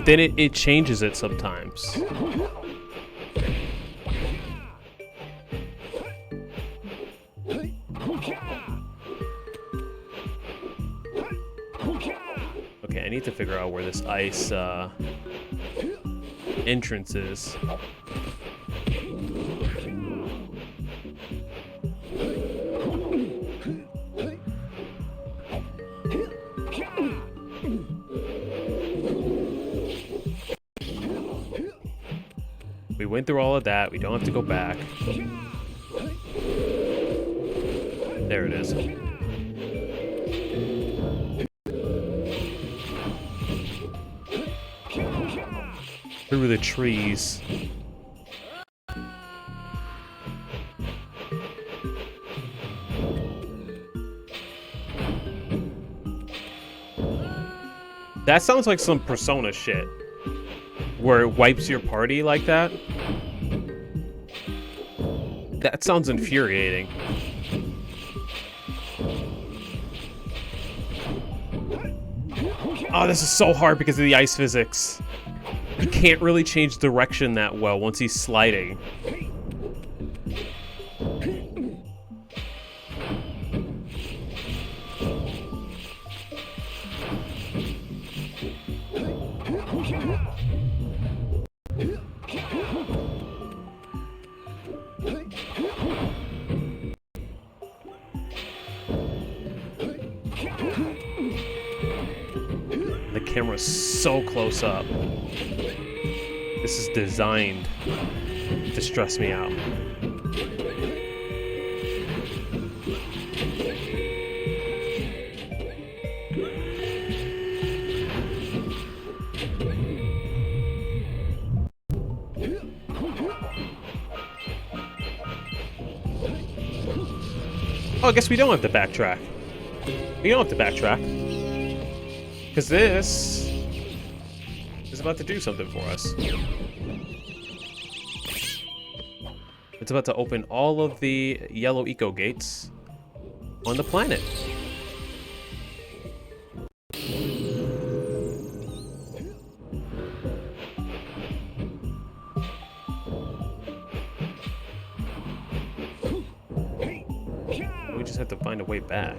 then it changes it sometimes. Okay, I need to figure out where this ice entrance is. We went through all of that. We don't have to go back. There it is. Through the trees. That sounds like some Persona shit. Where it wipes your party like that. That sounds infuriating. Oh, this is so hard because of the ice physics. He can't really change direction that well once he's sliding. The camera's so close up. This is designed to stress me out. Oh, I guess we don't have to backtrack. We don't have to backtrack. Because this is about to do something for us. It's about to open all of the yellow eco gates on the planet. We just have to find a way back.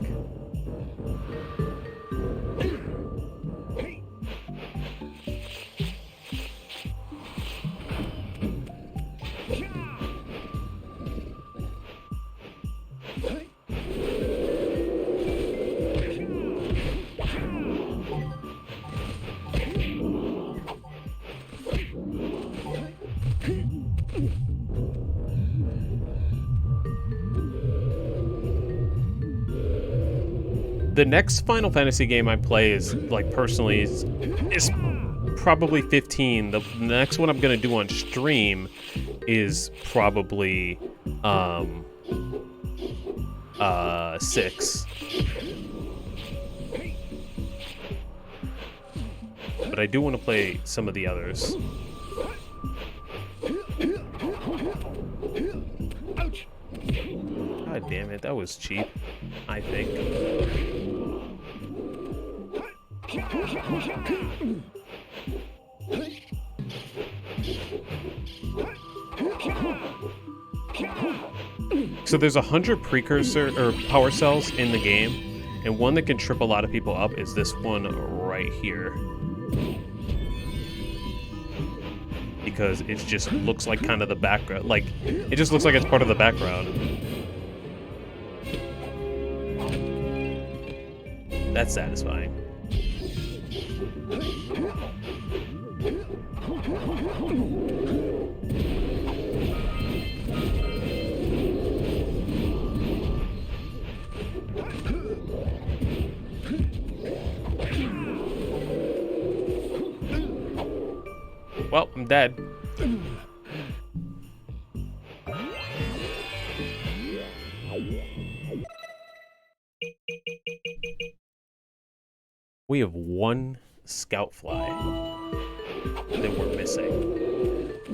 The next Final Fantasy game I play is, like, personally, is probably 15. The next one I'm gonna do on stream is probably 6. But I do want to play some of the others. God damn it, that was cheap, I think. So there's 100 precursor or power cells in the game, and one that can trip a lot of people up is this one right here. Because it just looks like kind of the background, like, it just looks like it's part of the background. That's satisfying. Well, I'm dead. We have one scout fly that we're missing.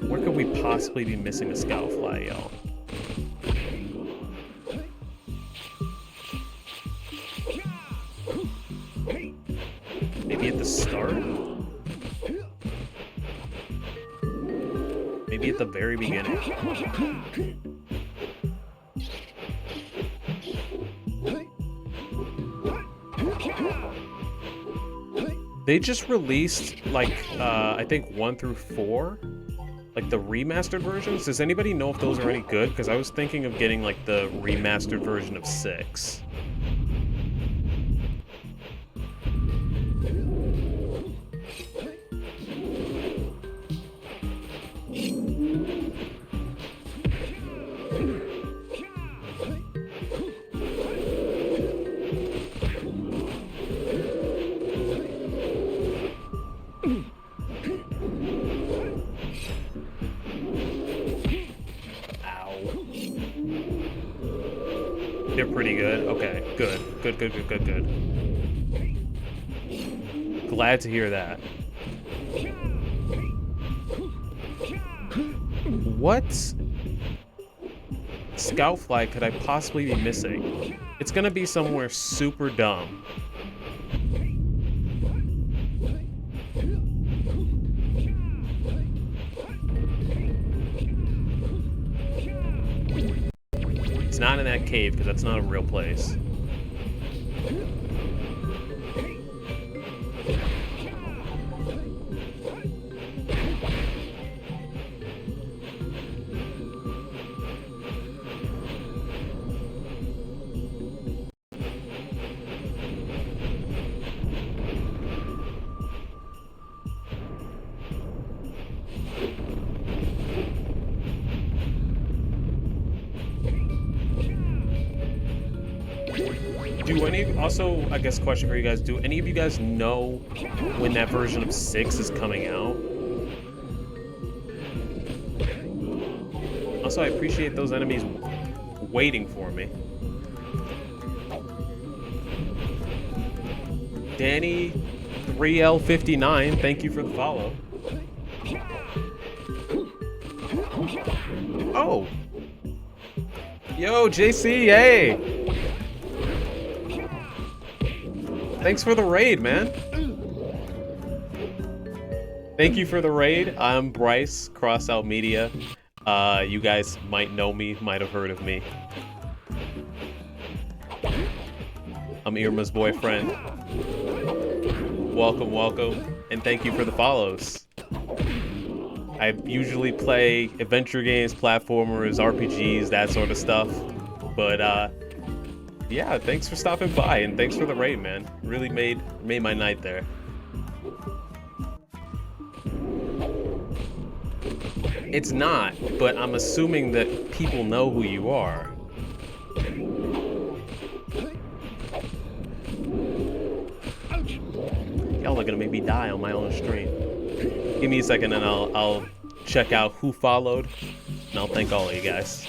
Where could we possibly be missing a scout fly, y'all? the start? Maybe at the very beginning. They just released, like, I think 1 through 4, like the remastered versions. Does anybody know if those are any good? Because I was thinking of getting, like, the remastered version of 6. They're pretty good. Okay, good. Good. Glad to hear that. What scout flag could I possibly be missing? It's gonna be somewhere super dumb. It's not in that cave, because that's not a real place. Do any, also, I guess question for you guys, do any of you guys know when that version of 6 is coming out? Also, I appreciate those enemies waiting for me. Danny 3L59, thank you for the follow. Oh! Yo, JC, hey! Thanks for the raid, man. Thank you for the raid. I'm Bryce, Crossout Media. You guys might know me, might have heard of me. I'm Irma's boyfriend. Welcome, and thank you for the follows. I usually play adventure games, platformers, RPGs, that sort of stuff. But, yeah, thanks for stopping by, and thanks for the raid, man. Really made my night there. It's not, but I'm assuming that people know who you are. Y'all are gonna make me die on my own stream. Give me a second and I'll check out who followed, and I'll thank all of you guys.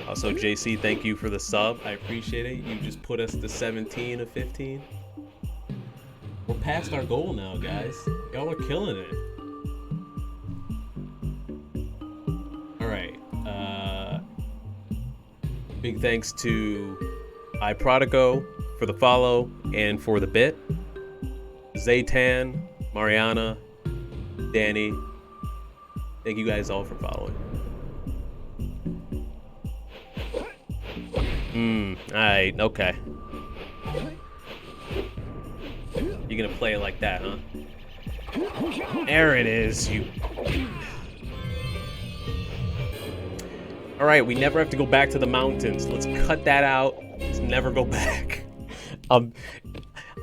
Also, JC, thank you for the sub. I appreciate it. You just put us to 17 of 15. We're past our goal now, guys. Y'all are killing it. Alright. Big thanks to iProdigo for the follow and for the bit. Zaytan, Mariana, Danny. Thank you guys all for following. Alright, okay. You're gonna play it like that, huh? There it is, you... Alright, we never have to go back to the mountains. Let's cut that out. Let's never go back.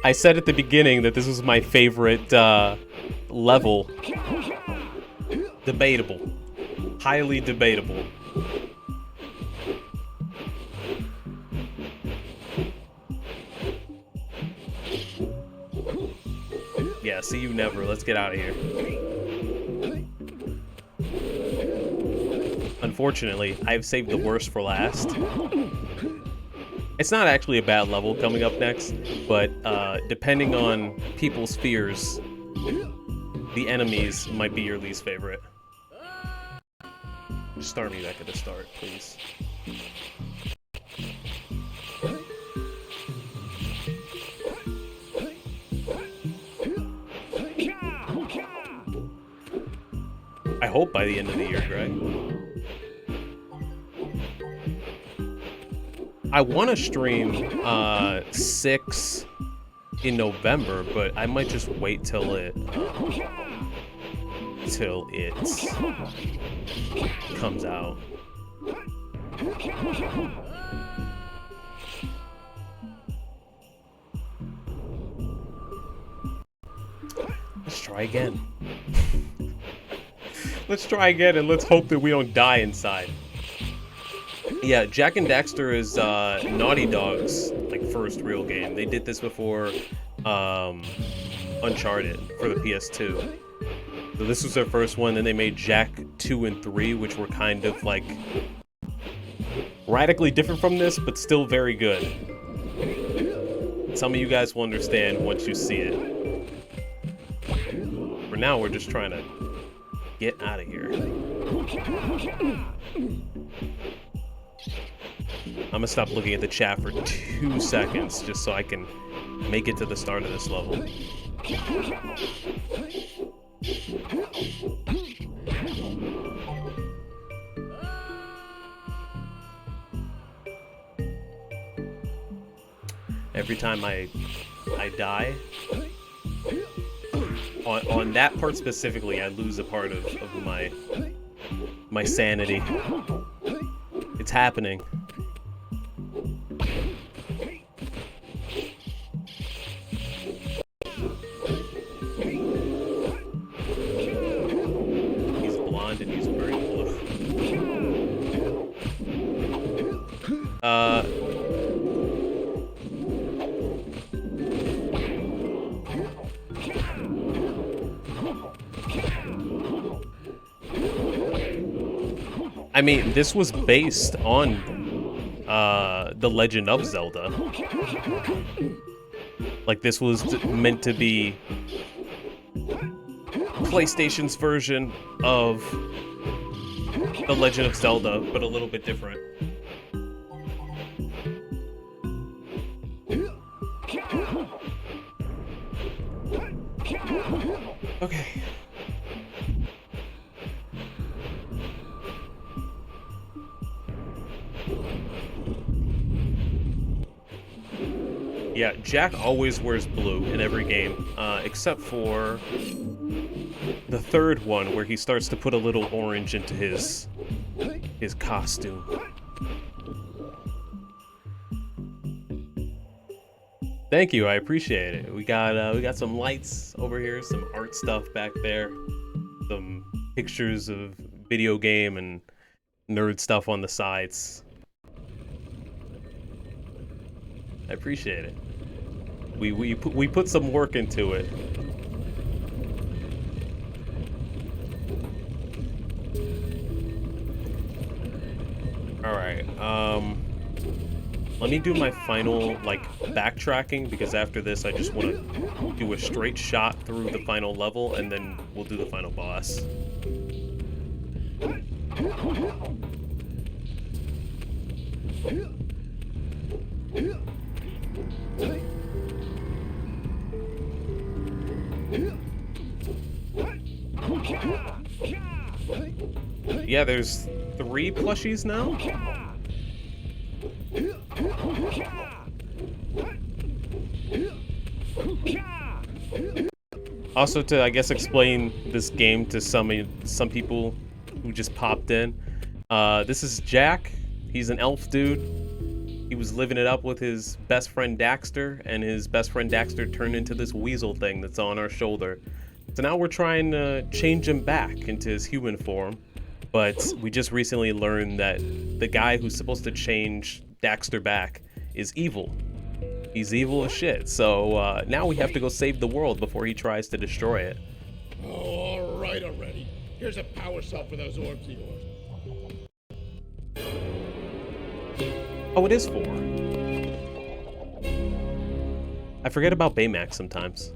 I said at the beginning that this was my favorite level. Debatable. Highly debatable. Yeah, see you never. Let's get out of here. Unfortunately, I've saved the worst for last. It's not actually a bad level coming up next, but depending on people's fears, the enemies might be your least favorite. Start me back at the start, please. hope by the end of the year, Greg. I want to stream 6 in November, but I might just wait till it comes out. Let's try again. Let's try again, and let's hope that we don't die inside. Yeah, Jack and Daxter is Naughty Dog's like first real game. They did this before Uncharted for the PS2. So this was their first one. Then they made Jack 2 and 3, which were kind of like radically different from this, but still very good. Some of you guys will understand once you see it. For now, we're just trying to get out of here. I'm gonna stop looking at the chat for 2 seconds just so I can make it to the start of this level. Every time I die, on that part specifically, I lose a part of my sanity. It's happening. He's blonde and he's wearing blue. I mean, this was based on The Legend of Zelda. Like, this was meant to be PlayStation's version of The Legend of Zelda, but a little bit different. Okay. Yeah, Jack always wears blue in every game, except for the third one where he starts to put a little orange into his costume. Thank you, I appreciate it. We got some lights over here, some art stuff back there, some pictures of video game and nerd stuff on the sides. I appreciate it. We put some work into it. All right. Let me do my final like backtracking, because after this I just want to do a straight shot through the final level and then we'll do the final boss. Yeah, there's 3 plushies now? Also, to, I guess, explain this game to some people who just popped in. This is Jack. He's an elf dude. He was living it up with his best friend Daxter, and his best friend Daxter turned into this weasel thing that's on our shoulder. So now we're trying to change him back into his human form, but we just recently learned that the guy who's supposed to change Daxter back is evil. He's evil as shit, so now we have to go save the world before he tries to destroy it. Oh, all right already. Here's a power cell for those orbs of yours. Oh, it is 4. I forget about Baymax sometimes.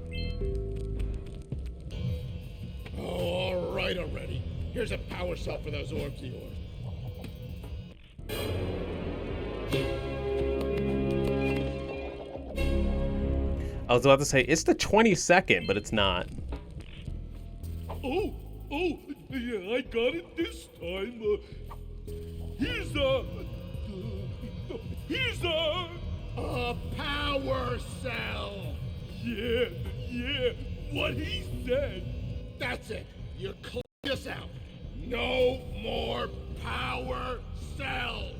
Oh, all right already. Here's a power cell for those orbs of yours. I was about to say, it's the 22nd, but it's not. Oh, Yeah, I got it this time. Here's a power cell. Yeah, what he said. That's it. You clear this out. No more power cells.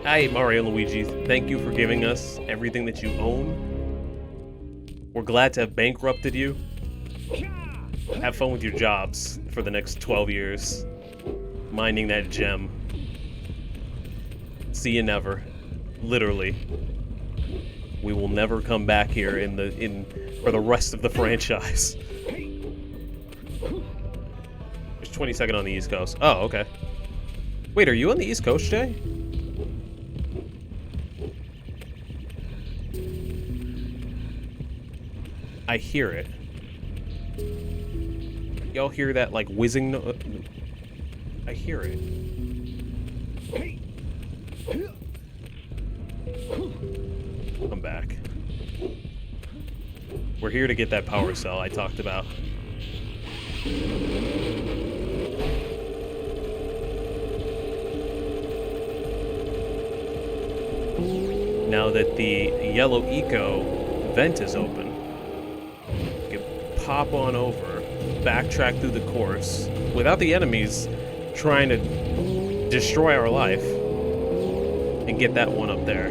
Hi, Mario and Luigi. Thank you for giving us everything that you own. We're glad to have bankrupted you. Have fun with your jobs for the next 12 years. Mining that gem. See you never. Literally. We will never come back here for the rest of the franchise. There's 22nd on the East Coast. Oh, okay. Wait, are you on the East Coast, Jay? I hear it. Y'all hear that, like, whizzing I hear it. I'm back. We're here to get that power cell I talked about. Now that the yellow eco vent is open, you can pop on over, backtrack through the course without the enemies trying to destroy our life, and get that one up there.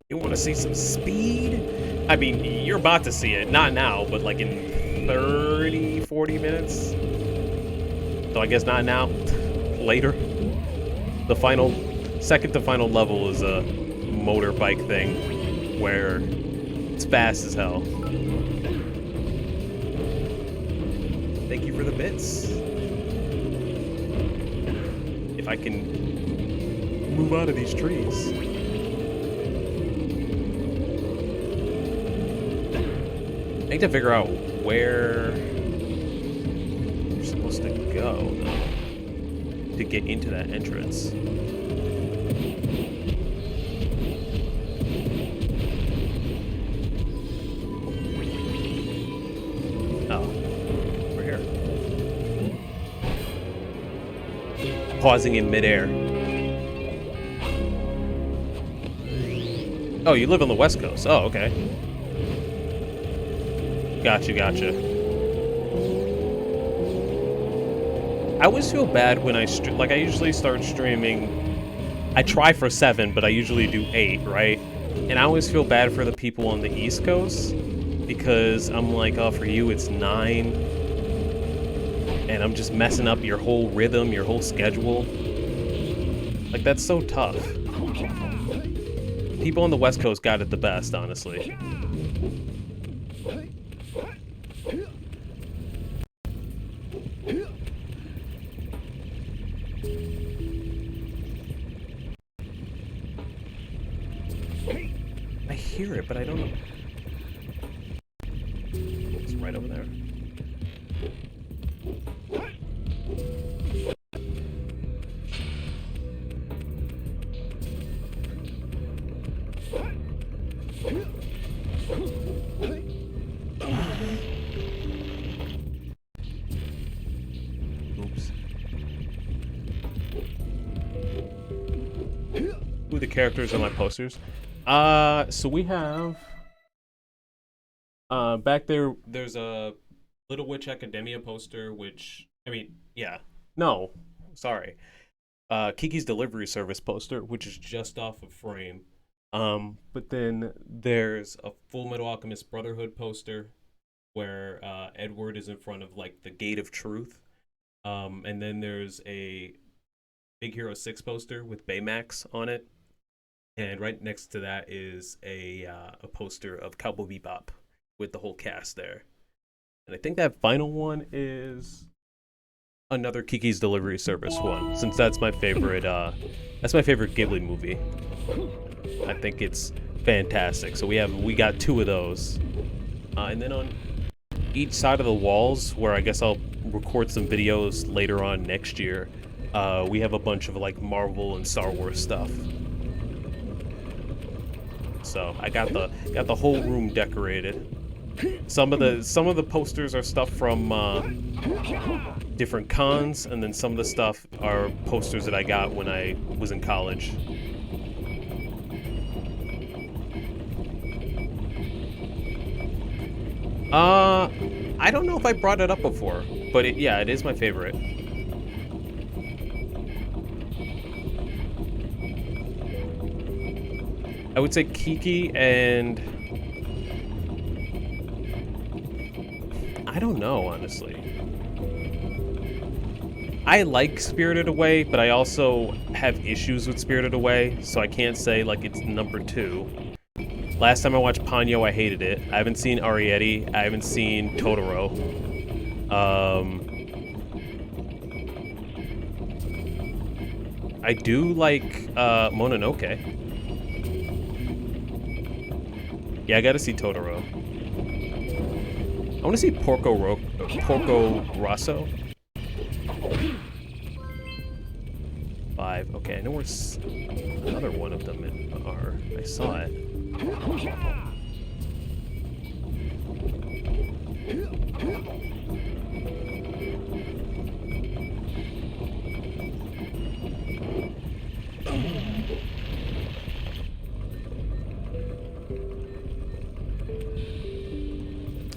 You want to see some speed? I mean, you're about to see it. Not now, but like in 30, 40 minutes. So I guess not now. Later. The second to final level is a motorbike thing where it's fast as hell. Thank you for the bits. If I can move out of these trees. I need to figure out where you're supposed to go to get into that entrance. Oh, we're here. Pausing in midair. Oh, you live on the West Coast. Oh, okay. Gotcha. I always feel bad when I usually start streaming. I try for 7, but I usually do 8, right? And I always feel bad for the people on the East Coast because I'm like, oh, for you it's 9, and I'm just messing up your whole rhythm, your whole schedule. Like, that's so tough. People on the West Coast got it the best, honestly. I hear it, but I don't know. It's right over there. Oops. Who are the characters on my posters? So we have back there, there's a Little Witch Academia poster, which, I mean, yeah. No, sorry. Kiki's Delivery Service poster, which is just off of frame. But then there's a Full Metal Alchemist Brotherhood poster where Edward is in front of, like, the Gate of Truth. And then there's a Big Hero 6 poster with Baymax on it. And right next to that is a poster of Cowboy Bebop with the whole cast there. And I think that final one is another Kiki's Delivery Service one, since that's my favorite Ghibli movie. I think it's fantastic. So we got 2 of those. And then on each side of the walls, where I guess I'll record some videos later on next year, we have a bunch of like Marvel and Star Wars stuff. so I got the whole room decorated. Some of the posters are stuff from different cons, and then some of the stuff are posters that I got when I was in college. I don't know if I brought it up before, but yeah, it is my favorite. I would say Kiki and... I don't know, honestly. I like Spirited Away, but I also have issues with Spirited Away, so I can't say, like, it's number 2. Last time I watched Ponyo, I hated it. I haven't seen Arrietty. I haven't seen Totoro. I do like Mononoke. Yeah, I gotta see Totoro. I want to see Porco Rosso. 5. Okay, I know where another one of them are. I saw it.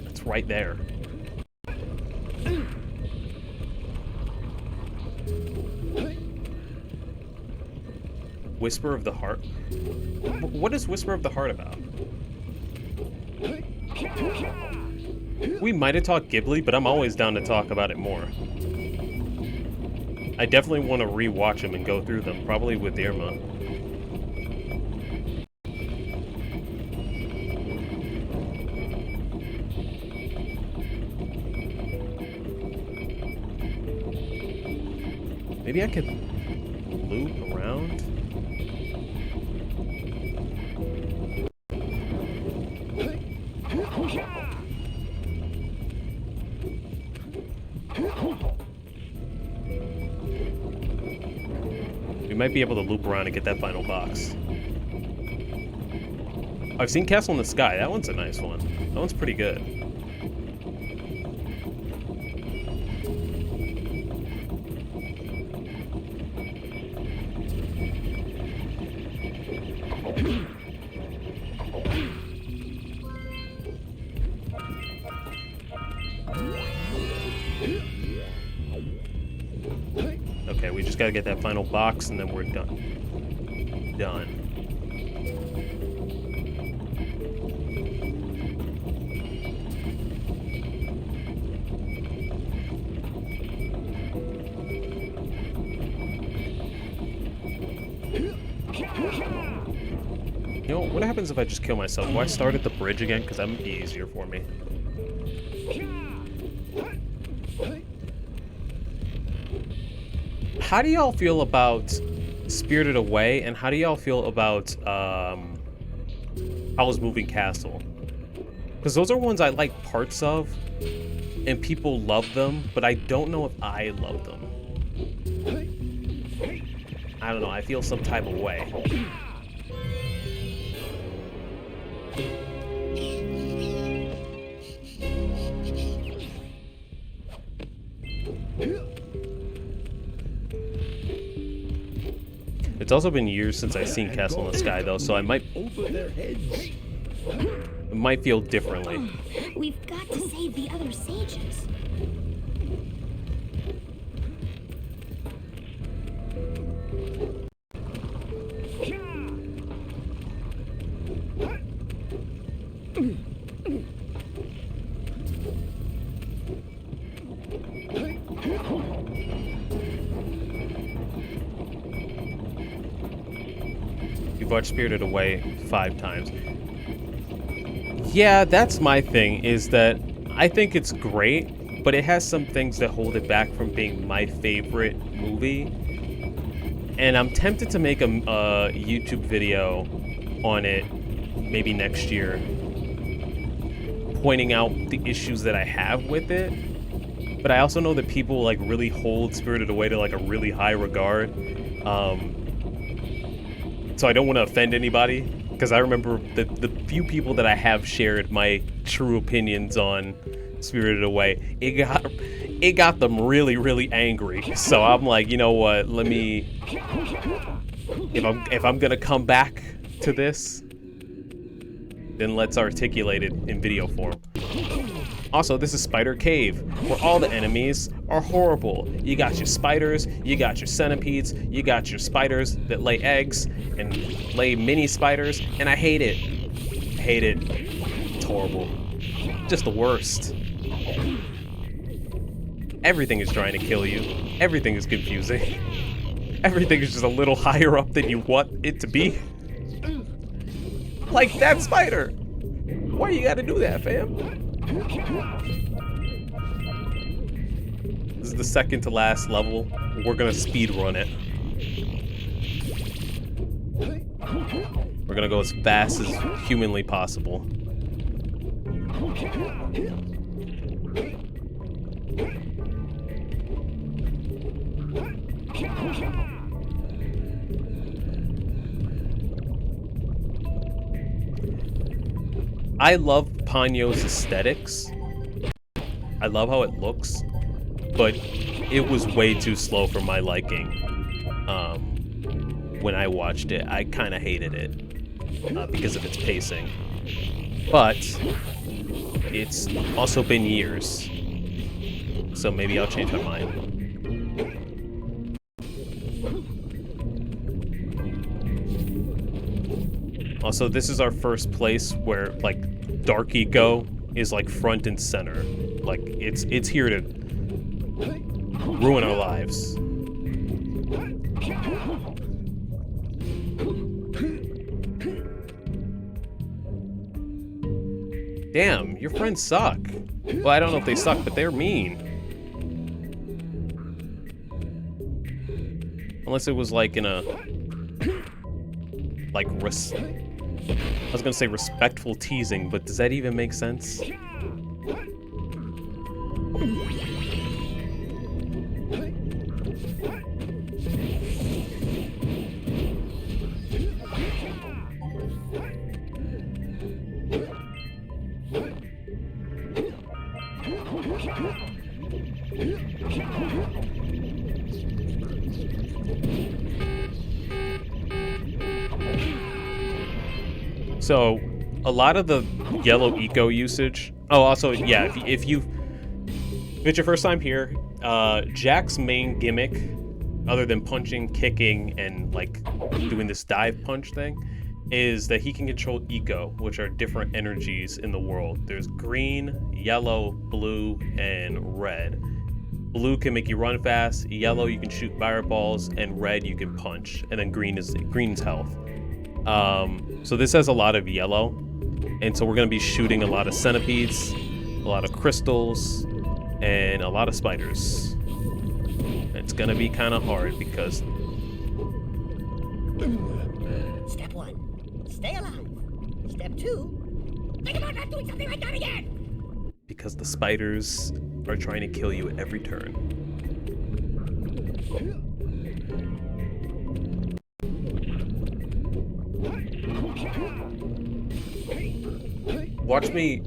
It's right there. Whisper of the Heart? What is Whisper of the Heart about? We might have talked Ghibli, but I'm always down to talk about it more. I definitely want to rewatch them and go through them, probably with Irma. Maybe I could loop around? We might be able to loop around and get that final box. I've seen Castle in the Sky. That one's a nice one. That one's pretty good. Okay, we just gotta get that final box and then we're done. Done. You know, what happens if I just kill myself? Do I start at the bridge again? Because that would be easier for me. How do y'all feel about Spirited Away, and how do y'all feel about Howl's Moving Castle? Because those are ones I like parts of, and people love them, but I don't know if I love them. I don't know, I feel some type of way. It's also been years since I've seen Castle in the Sky, though, so I might... It might feel differently. We've got to save the other sages. You've watched Spirited Away 5 times. Yeah, that's my thing, is that I think it's great, but it has some things that hold it back from being my favorite movie. And I'm tempted to make a YouTube video on it maybe next year, pointing out the issues that I have with it. But I also know that people like really hold Spirited Away to like a really high regard. So I don't want to offend anybody. because I remember the few people that I have shared my true opinions on Spirited Away, it got them really, really angry. So I'm like, you know what? Let me, if I'm gonna come back to this, then let's articulate it in video form. Also, this is Spider Cave, where all the enemies are horrible. You got your spiders, you got your centipedes, you got your spiders that lay eggs and lay mini spiders, and I hate it. I hate it. It's horrible. Just the worst. Everything is trying to kill you. Everything is confusing. Everything is just a little higher up than you want it to be. Like that spider. Why you gotta do that, fam? This is the second to last level. We're gonna speed run it. We're gonna go as fast as humanly possible. I love Ponyo's aesthetics. I love how it looks, but it was way too slow for my liking. When I watched it, I kind of hated it because of its pacing. But it's also been years, so maybe I'll change my mind. Also, this is our first place where, like, Dark Eco is, like, front and center. Like, it's here to ruin our lives. Damn, your friends suck. Well, I don't know if they suck, but they're mean. Unless it was, like, in a... like, I was gonna say respectful teasing, but does that even make sense? So, a lot of the yellow eco usage... Oh, also, yeah, if it's your first time here, Jack's main gimmick, other than punching, kicking, and, like, doing this dive punch thing, is that he can control eco, which are different energies in the world. There's green, yellow, blue, and red. Blue can make you run fast, yellow you can shoot fireballs, and red you can punch, and then green's health. So this has a lot of yellow, and so we're going to be shooting a lot of centipedes, a lot of crystals, and a lot of spiders. It's going to be kind of hard because... Step 1, stay alive. Step 2, think about not doing something like that again. Because the spiders are trying to kill you at every turn. Watch me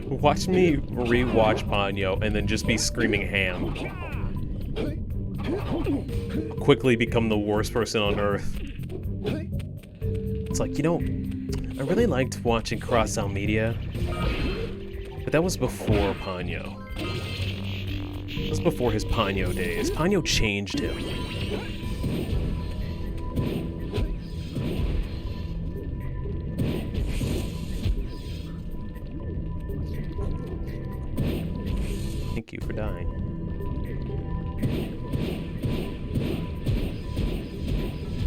rewatch Ponyo and then just be screaming ham. Quickly become the worst person on earth. It's like, you know, I really liked watching Crossout Media, but that was before Ponyo. That was before his Ponyo days. Ponyo changed him. Thank you for dying.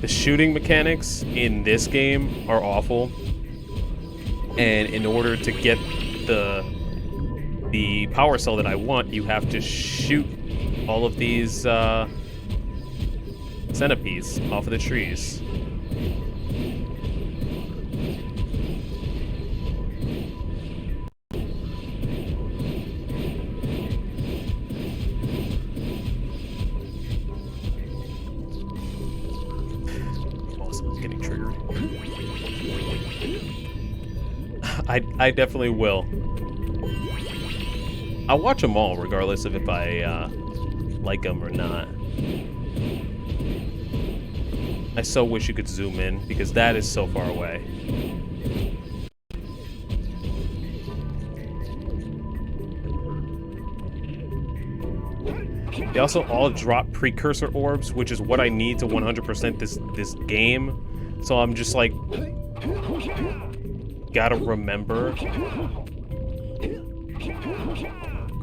The shooting mechanics in this game are awful, and in order to get the power cell that I want, you have to shoot all of these centipedes off of the trees. Getting triggered. I definitely will. I'll watch them all, regardless of if I like them or not. I so wish you could zoom in, because that is so far away. They also all drop Precursor orbs, which is what I need to 100% this game. So I'm just like, gotta remember.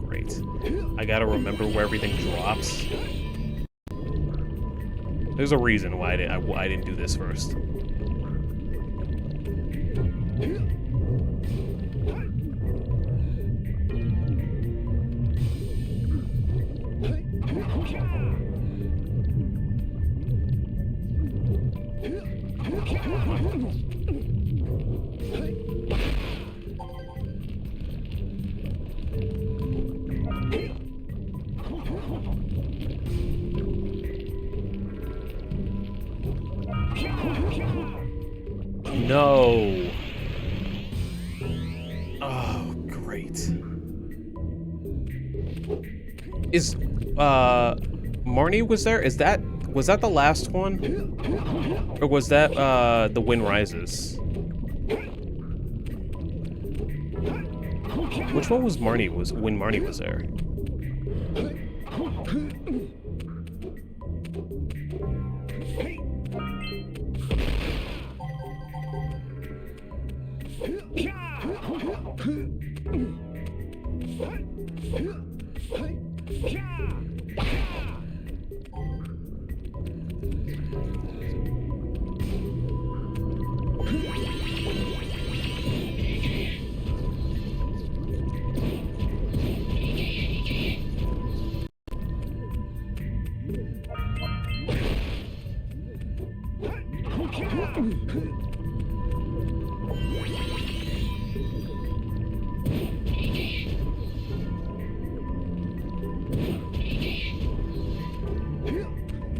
Great. I gotta remember where everything drops. There's a reason why I didn't do this first. No. Oh, great. Is Marnie was there? Was that the last one? Or was that The Wind Rises? Which one was Marnie when Marnie was there?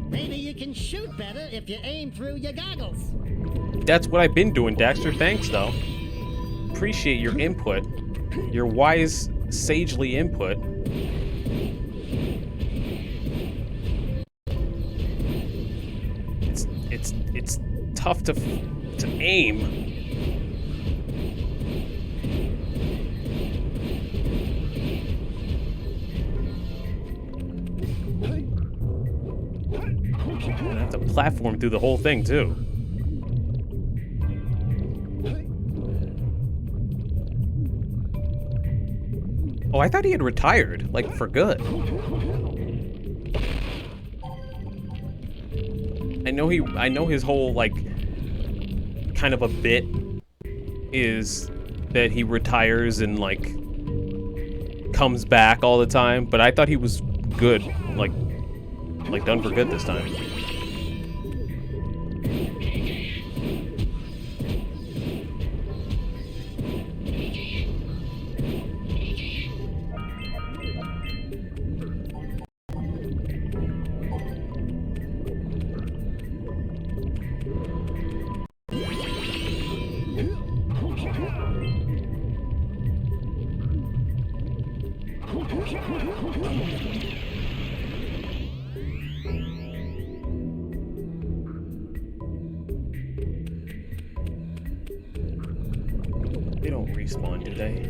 Maybe you can shoot better if you aim through your goggles. That's what I've been doing, Daxter. Thanks, though. Appreciate your input. Your wise, sagely input. It's tough to aim. I have to platform through the whole thing, too. Oh, I thought he had retired, like, for good. I know his whole, like, kind of a bit is that he retires and, like, comes back all the time, but I thought he was good, like done for good this time. They don't respawn, do they?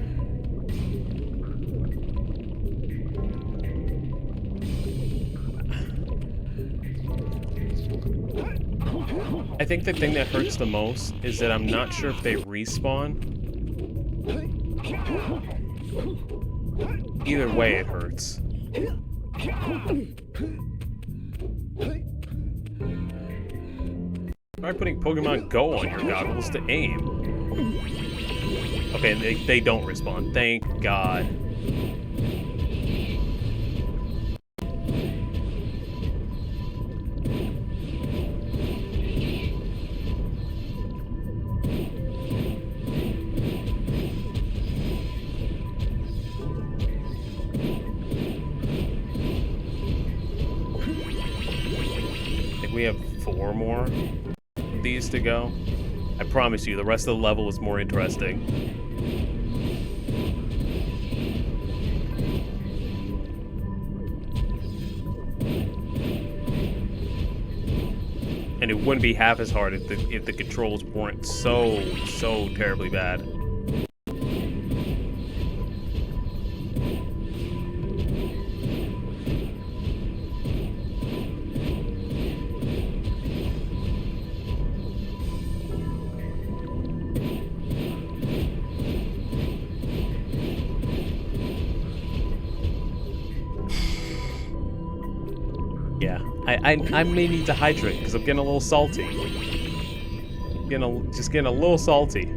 I think the thing that hurts the most is that I'm not sure if they respawn. Either way, it hurts. Try putting Pokemon Go on your goggles to aim. Okay, they don't respawn. Thank God. I think we have 4 more of these to go. I promise you, the rest of the level is more interesting. And it wouldn't be half as hard if the controls weren't so terribly bad. Yeah, I may need to hydrate because I'm getting a little salty. Just getting a little salty.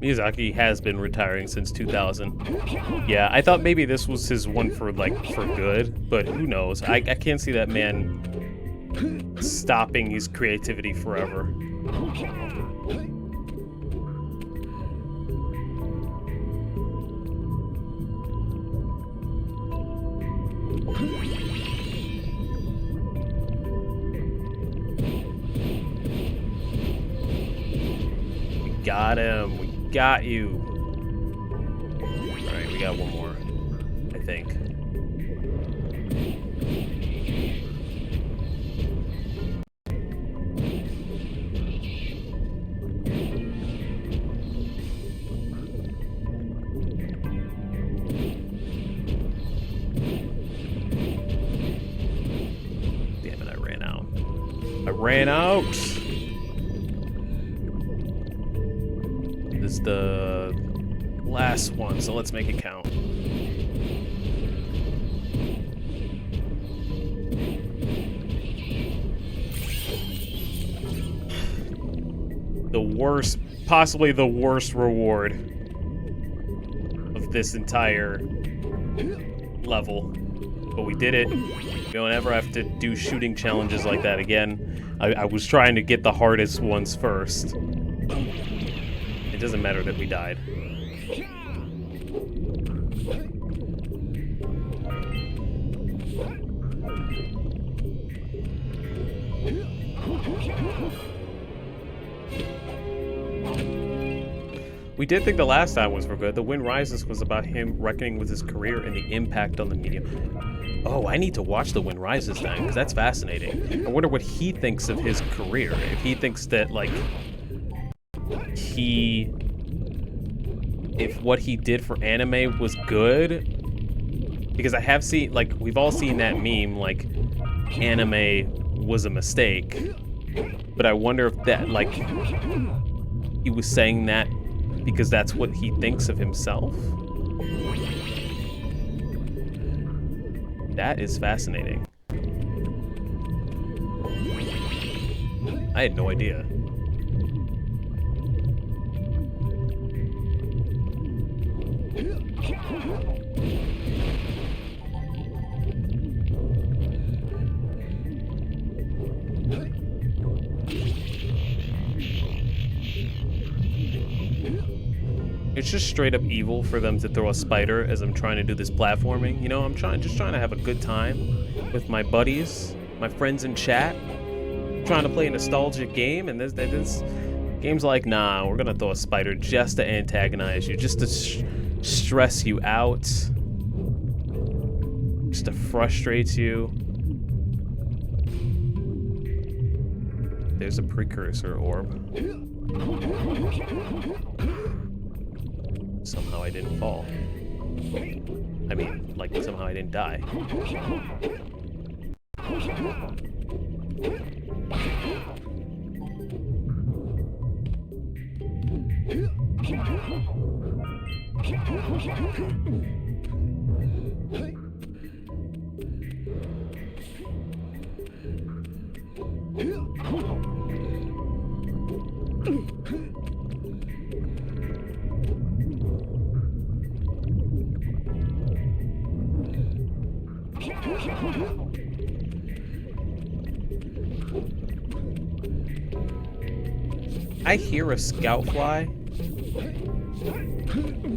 Miyazaki has been retiring since 2000. Yeah, I thought maybe this was his one for good, but who knows? I can't see that man stopping his creativity forever. We got him. We got you. Alright, we got one more, I think. Damn it, I ran out. I ran out! This is the last one, so let's make it count. The worst, possibly the worst reward of this entire level. But we did it. We don't ever have to do shooting challenges like that again. I was trying to get the hardest ones first. It doesn't matter that we died. We did think the last time was for good. The Wind Rises was about him reckoning with his career and the impact on the medium. Oh, I need to watch The Wind Rises then, because that's fascinating. I wonder what he thinks of his career. If he thinks that, like, if what he did for anime was good, because I have seen, like, we've all seen that meme, like, anime was a mistake, but I wonder if that, like, he was saying that because that's what he thinks of himself. That is fascinating. I had no idea. It's just straight up evil for them to throw a spider as I'm trying to do this platforming. You know, I'm just trying to have a good time with my buddies, my friends in chat. I'm trying to play a nostalgic game, and this game's like, nah, we're gonna throw a spider just to antagonize you, just to stress you out, just to frustrate you. There's a Precursor orb. Somehow I didn't fall. I mean, like, somehow I didn't die. I hear a scout fly,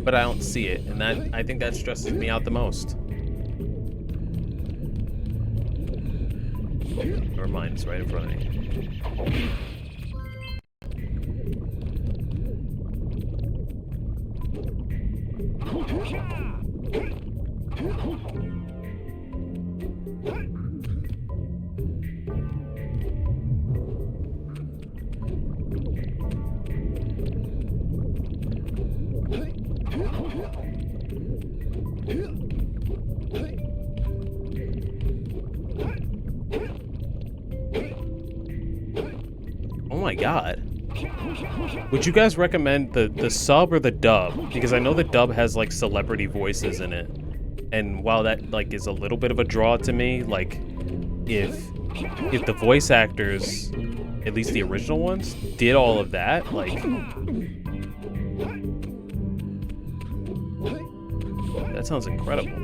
but I don't see it, and I think that stresses me out the most. Or mine's right in front of me. Oh my god. Would you guys recommend the sub or the dub? Because I know the dub has like celebrity voices in it. And while that like is a little bit of a draw to me, like if the voice actors, at least the original ones, did all of that, like that sounds incredible.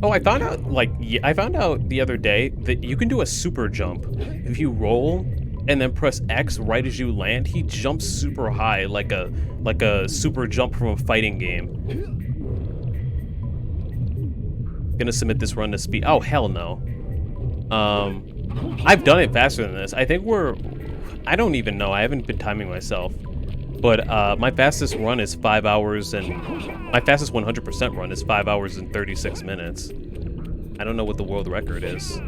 Oh, I found out, like, I found out the other day that you can do a super jump. If you roll and then press X right as you land, he jumps super high, like a super jump from a fighting game. Gonna submit this run to speed. Oh, hell no. I've done it faster than this. I think I don't even know. I haven't been timing myself. But my fastest run is 5 hours, and my fastest 100% run is 5 hours and 36 minutes. I don't know what the world record is.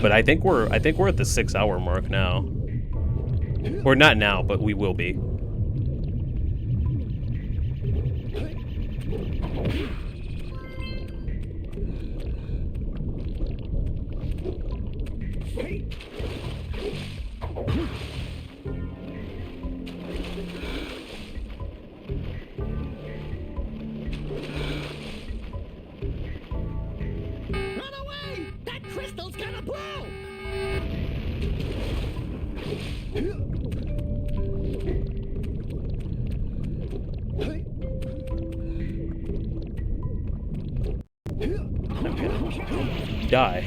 But I think we're at the 6 hour mark now. Or not now, but we will be. Die.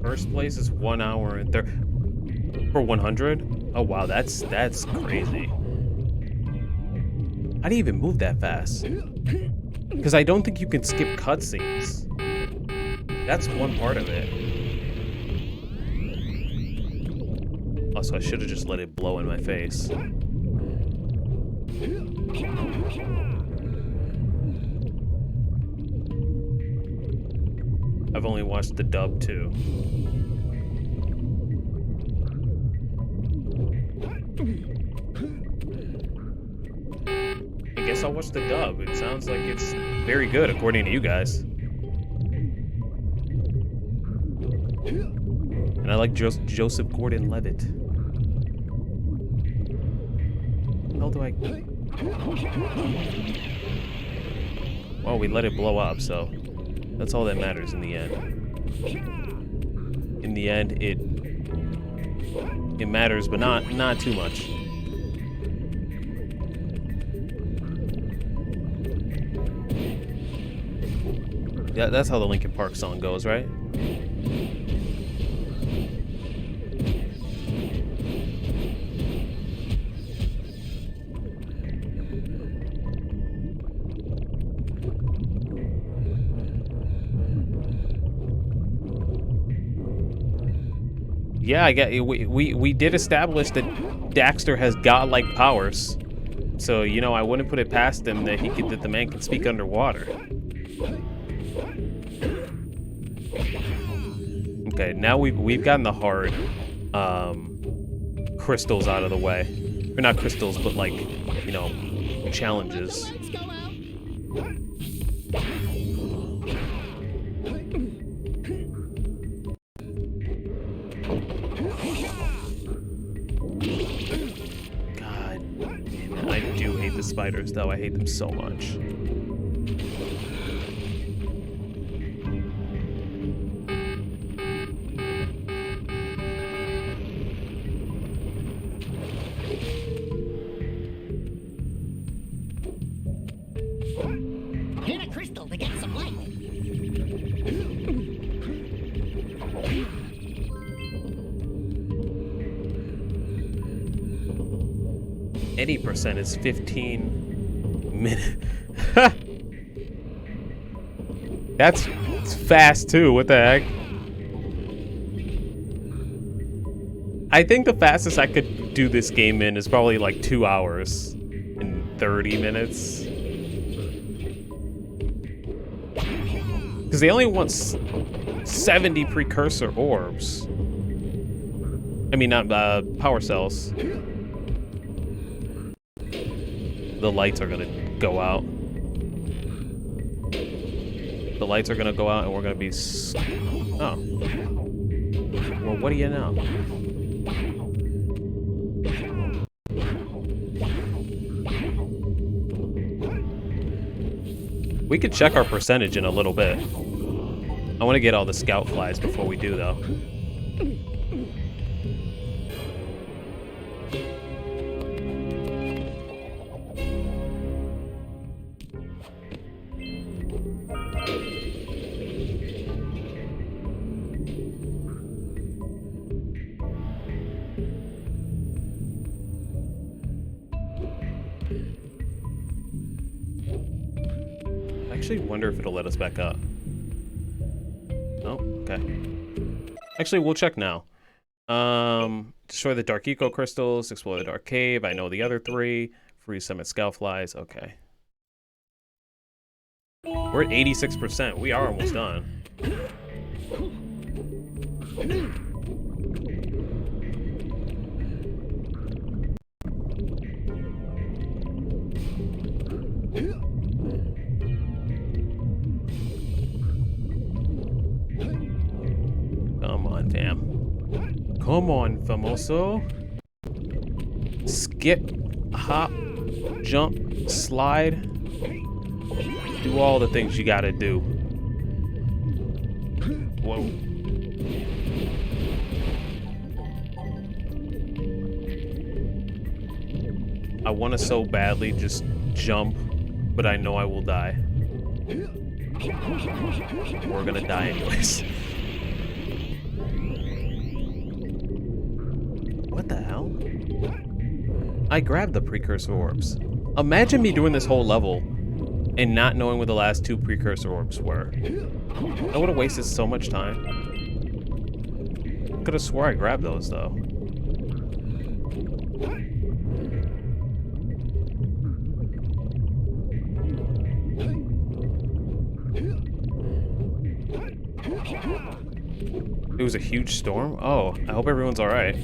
First place is 1 hour and for 100. Oh wow, that's crazy. How do you even move that fast? Because I don't think you can skip cutscenes. That's one part of it. Also, I should have just let it blow in my face. I've only watched the dub too. I guess I'll watch the dub. It sounds like it's very good according to you guys. And I like Joseph Gordon-Levitt. How do I... Well, we let it blow up, so that's all that matters in the end. In the end, it matters, but not too much. Yeah, that's how the Linkin Park song goes, right? Yeah, we did establish that Daxter has godlike powers, so you know I wouldn't put it past him that that the man can speak underwater. Okay, now we've gotten the hard crystals out of the way, or not crystals, but like you know challenges. spiders, though. I hate them so much. Hit a crystal to get some light. 80% is 15 minutes. That's fast too. What the heck? I think the fastest I could do this game in is probably like 2 hours and 30 minutes. Because they only want 70 precursor orbs. I mean, not power cells. The lights are gonna go out. The lights are gonna go out and we're gonna be oh. Well, what do you know? We could check our percentage in a little bit. I want to get all the scout flies before we do, though. I actually wonder if it'll let us back up. Oh, okay. Actually, we'll check now. Destroy the dark eco crystals, explore the dark cave. I know the other 3. Freeze summit scout flies. Okay. We're at 86%. We are almost done. Come on, fam. Come on, famoso. Skip, hop, jump, slide. Do all the things you gotta do. Whoa. I want to so badly just jump, but I know I will die. We're gonna die anyways. What the hell? I grabbed the precursor orbs. Imagine me doing this whole level and not knowing what the last 2 precursor orbs were. I would have wasted so much time. Could have swore I grabbed those though. It was a huge storm? Oh, I hope everyone's alright.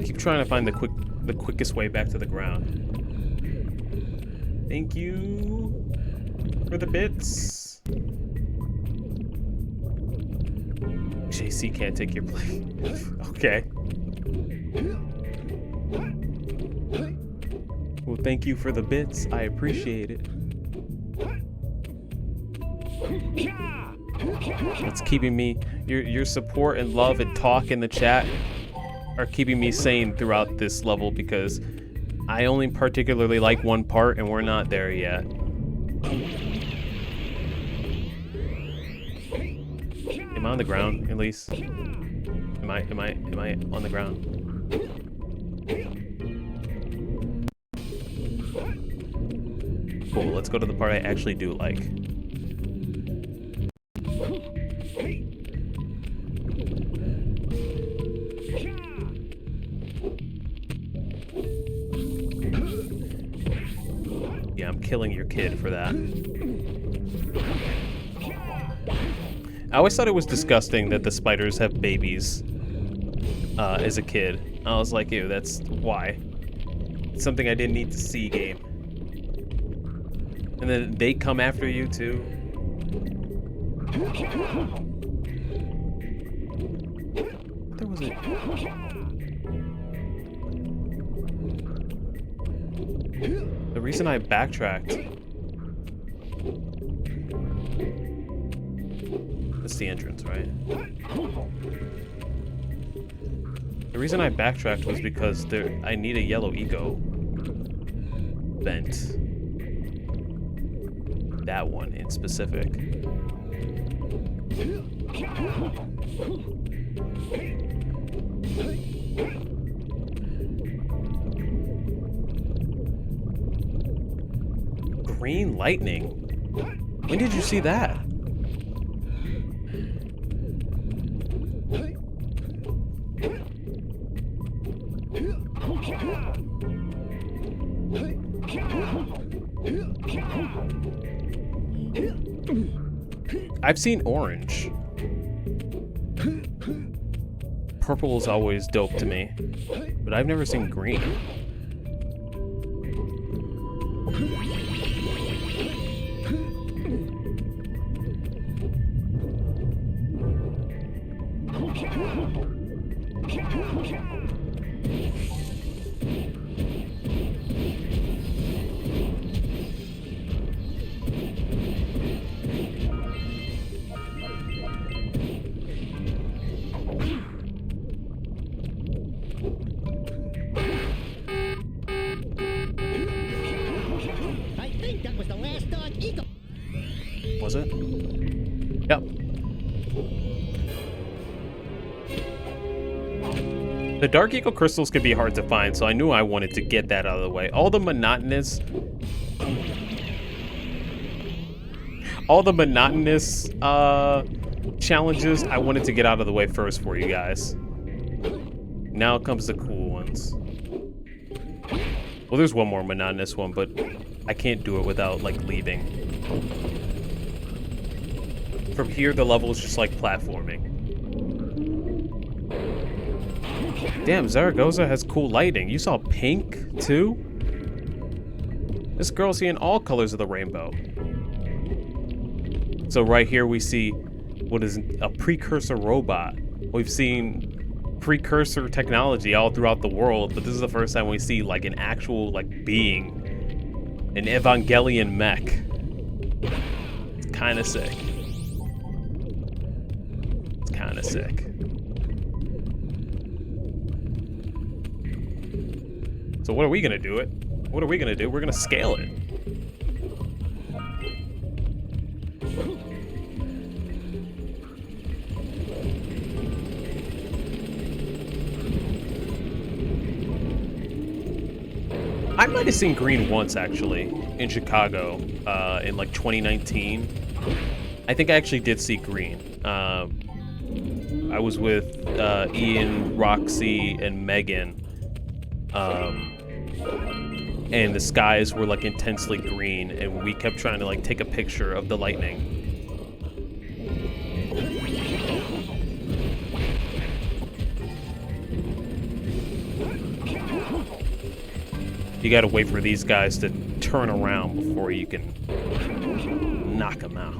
Keep trying to find the quickest way back to the ground. Thank you for the bits. JC can't take your place. Okay. Well, thank you for the bits. I appreciate it. That's keeping me, your support and love and talk in the chat are keeping me sane throughout this level because I only particularly like one part and we're not there yet. Am I on the ground at least? Am I on the ground? Cool, let's go to the part I actually do like. Yeah, I'm killing your kid for that. I always thought it was disgusting that the spiders have babies as a kid. I was like, ew, that's why. It's something I didn't need to see, game. And then they come after you too. There was a... The reason I backtracked... That's the entrance, right? The reason I backtracked was because I need a yellow eco vent. That one in specific. Green lightning? When did you see that? I've seen orange. Purple is always dope to me, but I've never seen green. Was it? Yep. The Dark Eagle crystals can be hard to find, so I knew I wanted to get that out of the way. All the monotonous challenges I wanted to get out of the way first for you guys. Now comes the cool ones. Well, there's one more monotonous one, but I can't do it without, like, leaving. From here, the level is just like platforming. Damn, Zaragoza has cool lighting. You saw pink, too? This girl's seeing all colors of the rainbow. So right here we see what is a Precursor robot. We've seen Precursor technology all throughout the world, but this is the first time we see, like, an actual, like, being. An Evangelion mech. It's kind of sick. Kind of sick. So what are we gonna do it? What are we gonna do? We're gonna scale it. I might have seen green once, actually, in Chicago, in like 2019. I think I actually did see green. I was with Ian, Roxy, and Megan, and the skies were like intensely green, and we kept trying to like take a picture of the lightning. You gotta wait for these guys to turn around before you can knock them out.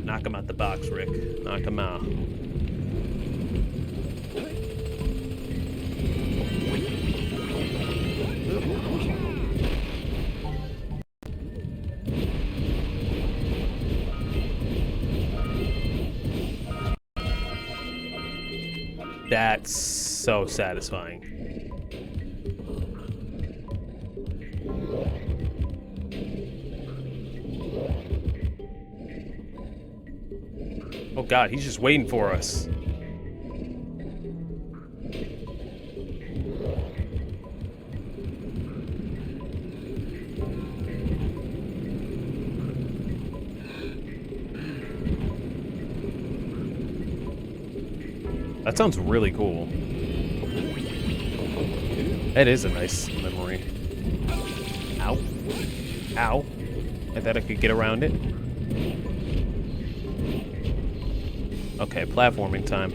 Knock them out the box, Rick. Knock them out. That's so satisfying. Oh God, he's just waiting for us. That sounds really cool. That is a nice memory. Ow. Ow. I thought I could get around it. Okay, platforming time.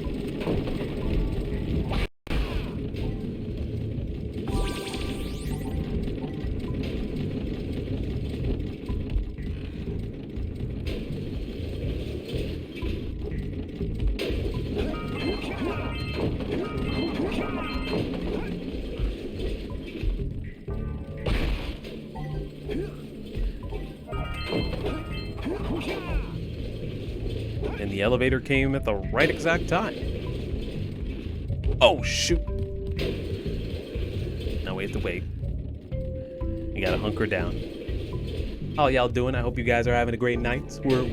And the elevator came at the right exact time. Oh, shoot. Now we have to wait. You gotta hunker down. How y'all doing? I hope you guys are having a great night. We're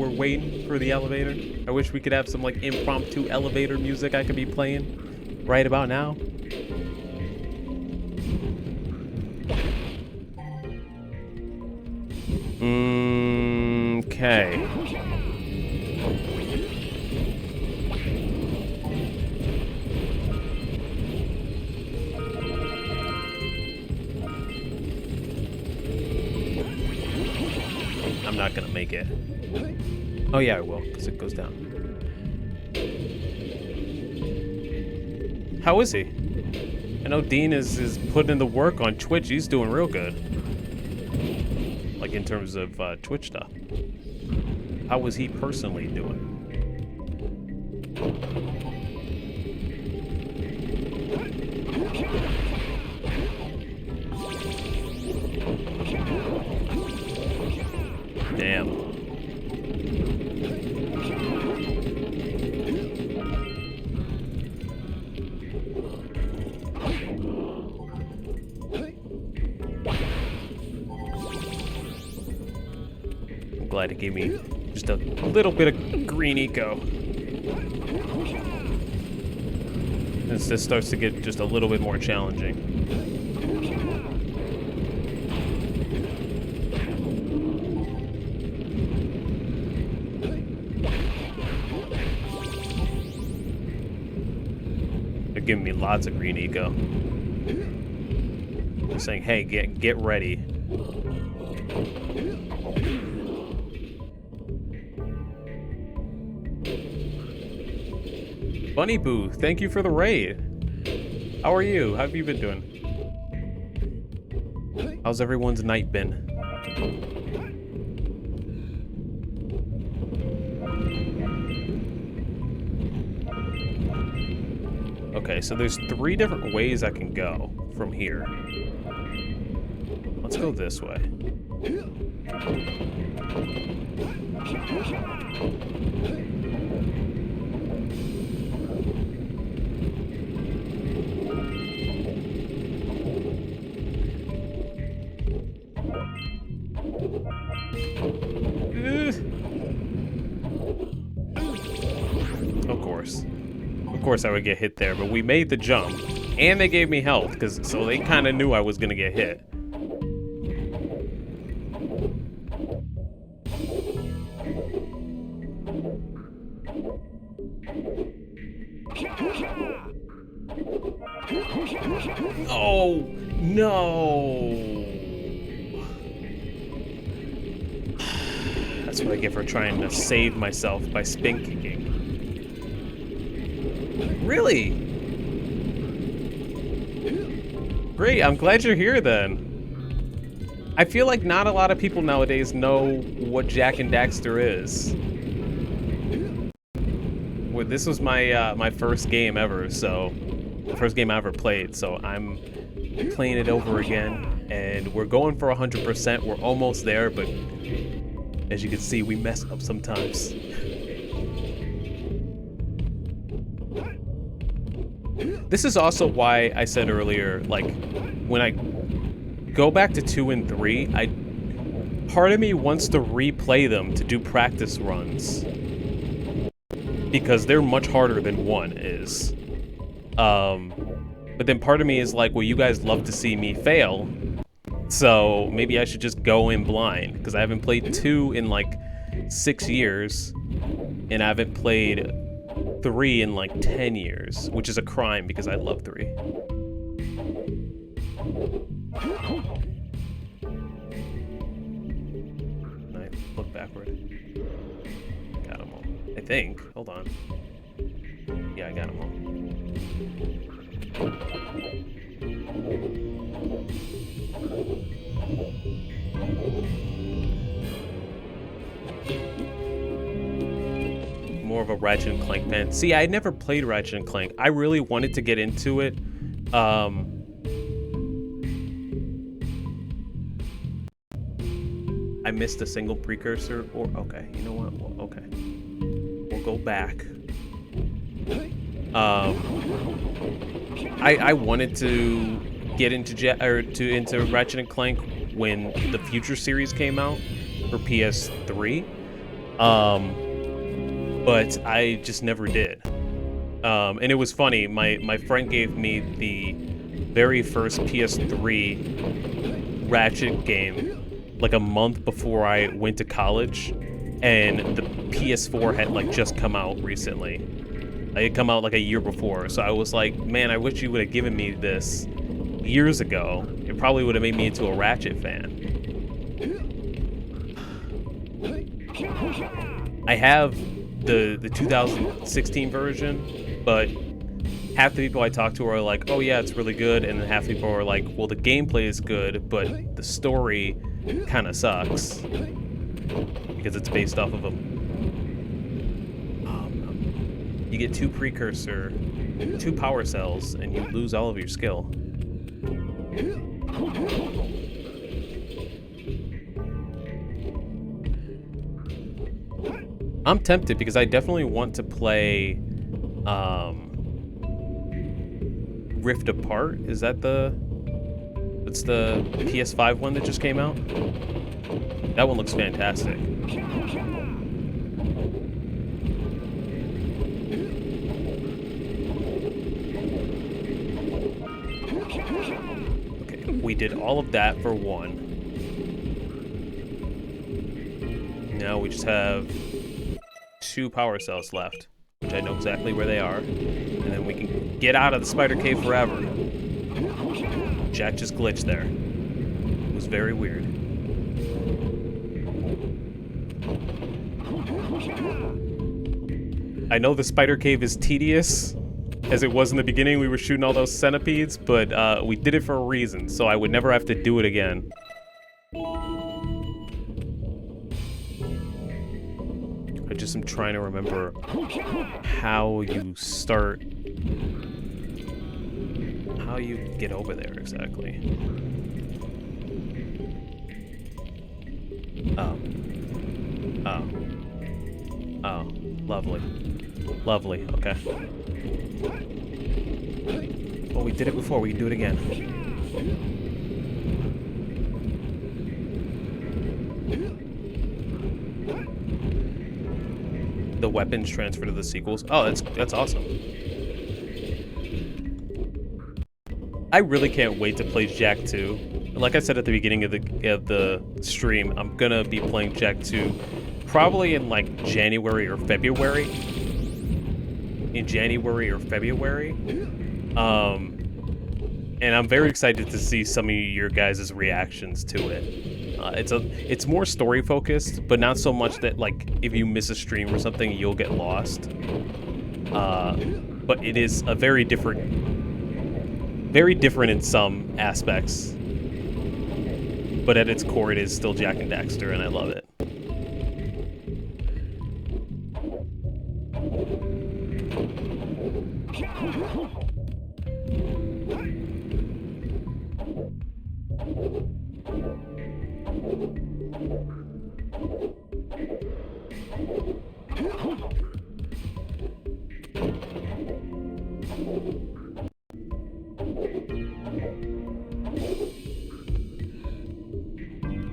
waiting for the elevator. I wish we could have some like impromptu elevator music I could be playing right about now. Okay. I'm not gonna make it. Oh yeah, I will, because it goes down. How is he? I know Dean is putting in the work on Twitch. He's doing real good. Like in terms of Twitch stuff. How was he personally doing? Damn. I'm glad it gave me just a little bit of green eco. As this starts to get just a little bit more challenging. They're giving me lots of green eco. They're saying, hey, get ready. Bunny Boo, thank you for the raid. How are you? How have you been doing? How's everyone's night been? Okay, so there's 3 different ways I can go from here. Let's go this way. Of course I would get hit there, but we made the jump. And they gave me health, so they kind of knew I was going to get hit. Oh, no. That's what I get for trying to save myself by spin kicking. Really? Great, I'm glad you're here then. I feel like not a lot of people nowadays know what Jak and Daxter is. Well, this was my my first game ever, so the first game I ever played, so I'm playing it over again, and we're going for 100%. We're almost there, but as you can see, we mess up sometimes. This is also why I said earlier, like, when I go back to 2 and 3, part of me wants to replay them to do practice runs. Because they're much harder than 1 is. But then part of me is like, well, you guys love to see me fail. So maybe I should just go in blind. Because I haven't played 2 in like 6 years. And I haven't played 3 in like 10 years, which is a crime because I love 3. Nice. Look backward. Got them all. I think. Hold on. Yeah, I got them all. More of a Ratchet and Clank fan. See, I had never played Ratchet and Clank. I really wanted to get into it. I missed a single Precursor. Or okay, you know what? Well, okay. Don't go back. I wanted to get into Ratchet and Clank when the Future series came out for PS3, but I just never did. And it was funny. My friend gave me the very first PS3 Ratchet game like a month before I went to college, and the PS4 had like just come out recently. It had come out like a year before, so I was like, man, I wish you would have given me this years ago. It probably would have made me into a Ratchet fan. I have the 2016 version, but half the people I talk to are like, oh yeah, it's really good, and then half the people are like, well, the gameplay is good, but the story kind of sucks because it's based off of a... you get 2 Precursor, 2 power cells, and you lose all of your skill. I'm tempted because I definitely want to play Rift Apart. Is that it's the PS5 one that just came out? That one looks fantastic. Okay, we did all of that for 1. Now we just have 2 power cells left, which I know exactly where they are, and then we can get out of the spider cave forever. Jack just glitched there. It was very weird. I know the spider cave is tedious, as it was in the beginning. We were shooting all those centipedes, but we did it for a reason, so I would never have to do it again. I just am trying to remember how you start, how you get over there exactly. Oh, lovely. Lovely, okay. Oh, we did it before, we can do it again. The weapons transfer to the sequels. Oh, that's awesome. I really can't wait to play Jak 2. Like I said at the beginning of the stream, I'm gonna be playing Jak 2 probably in like January or February. And I'm very excited to see some of your guys' reactions to it. It's more story focused, but not so much that like if you miss a stream or something you'll get lost. But it is a very different in some aspects. But at its core, it is still Jak and Daxter, and I love it.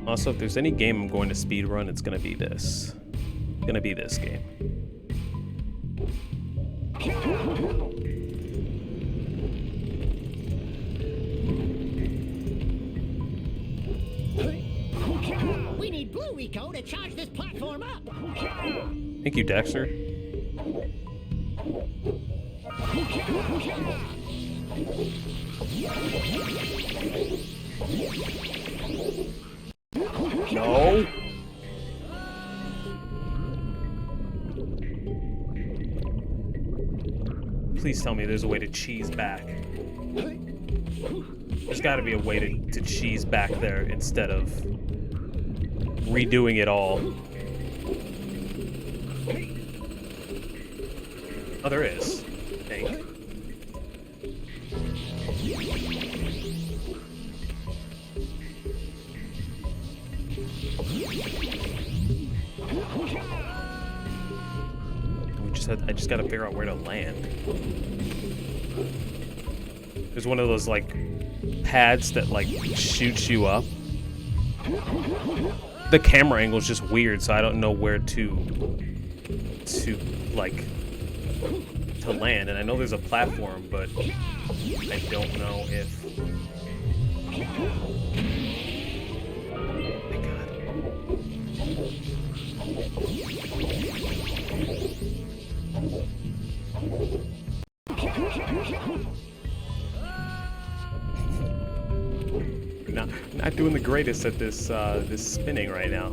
Also, if there's any game I'm going to speedrun, it's gonna be this. It's gonna be this game. We need Blue Eco to charge this platform up. Thank you, Daxter. No. Please tell me there's a way to cheese back. There's got to be a way to cheese back there instead of redoing it all. Oh, there is. I think. just gotta figure out where to land. There's one of those like pads that like shoots you up. The camera angle is just weird, so I don't know where to land. And I know there's a platform, but I don't know if. Oh my God. Not doing the greatest at this this spinning right now.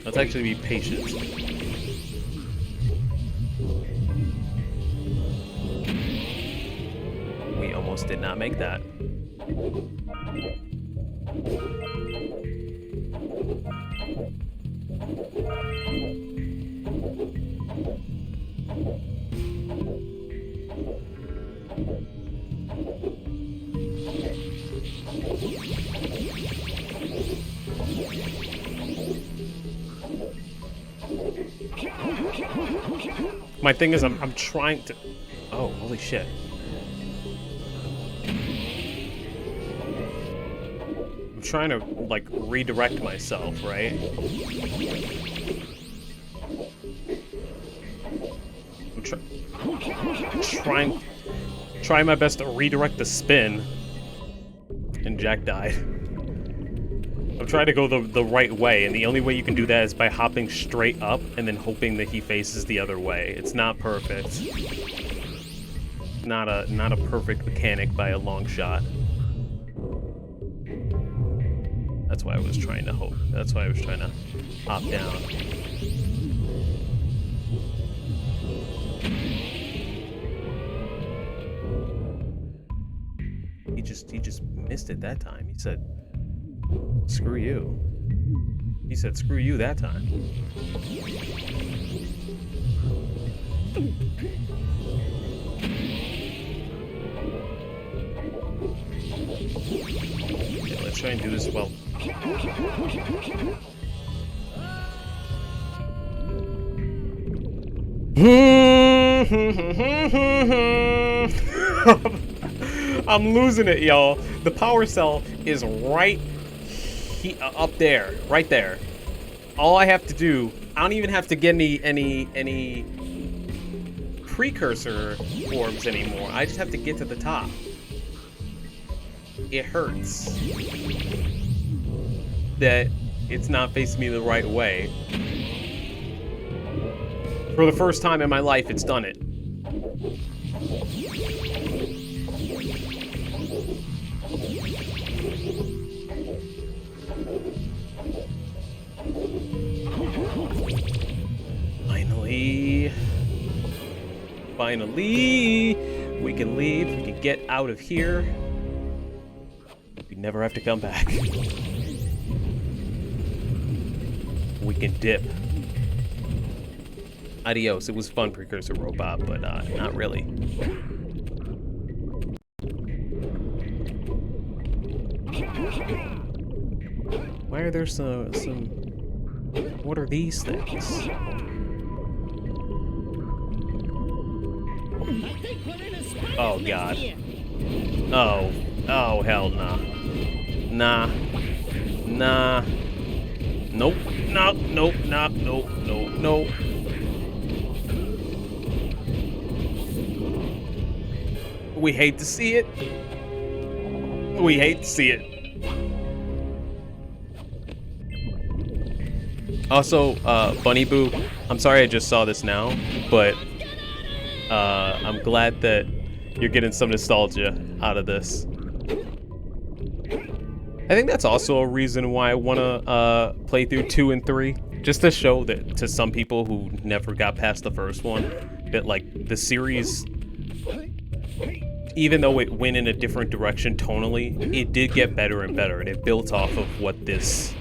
Let's actually be patient. We almost did not make that. My thing is, I'm trying to. Oh, holy shit! I'm trying to like redirect myself, right? I'm trying my best to redirect the spin, and Jack died. I'm trying to go the right way, and the only way you can do that is by hopping straight up and then hoping that he faces the other way. It's not perfect. Not a perfect mechanic by a long shot. That's why I was trying to hope. That's why I was trying to hop down. He just missed it that time. He said, "Screw you." He said, "Screw you" that time. Okay, let's try and do this well. I'm losing it, y'all. The power cell is right up there, right there. All I have to do, I don't even have to get any precursor orbs anymore. I just have to get to the top. It hurts that it's not facing me the right way. For the first time in my life, it's done it. Finally, we can leave. We can get out of here. We never have to come back. We can dip. Adios. It was fun, Precursor Robot, but not really. Why are there some... What are these things? Oh, God. Oh, hell nah. Nah. Nope. Nope. We hate to see it. Also, Bunny Boo, I'm sorry I just saw this now, but I'm glad that you're getting some nostalgia out of this. I think that's also a reason why I want to play through 2 and 3, just to show that to some people who never got past the first one, that like the series, even though it went in a different direction tonally, it did get better and better, and it built off of what this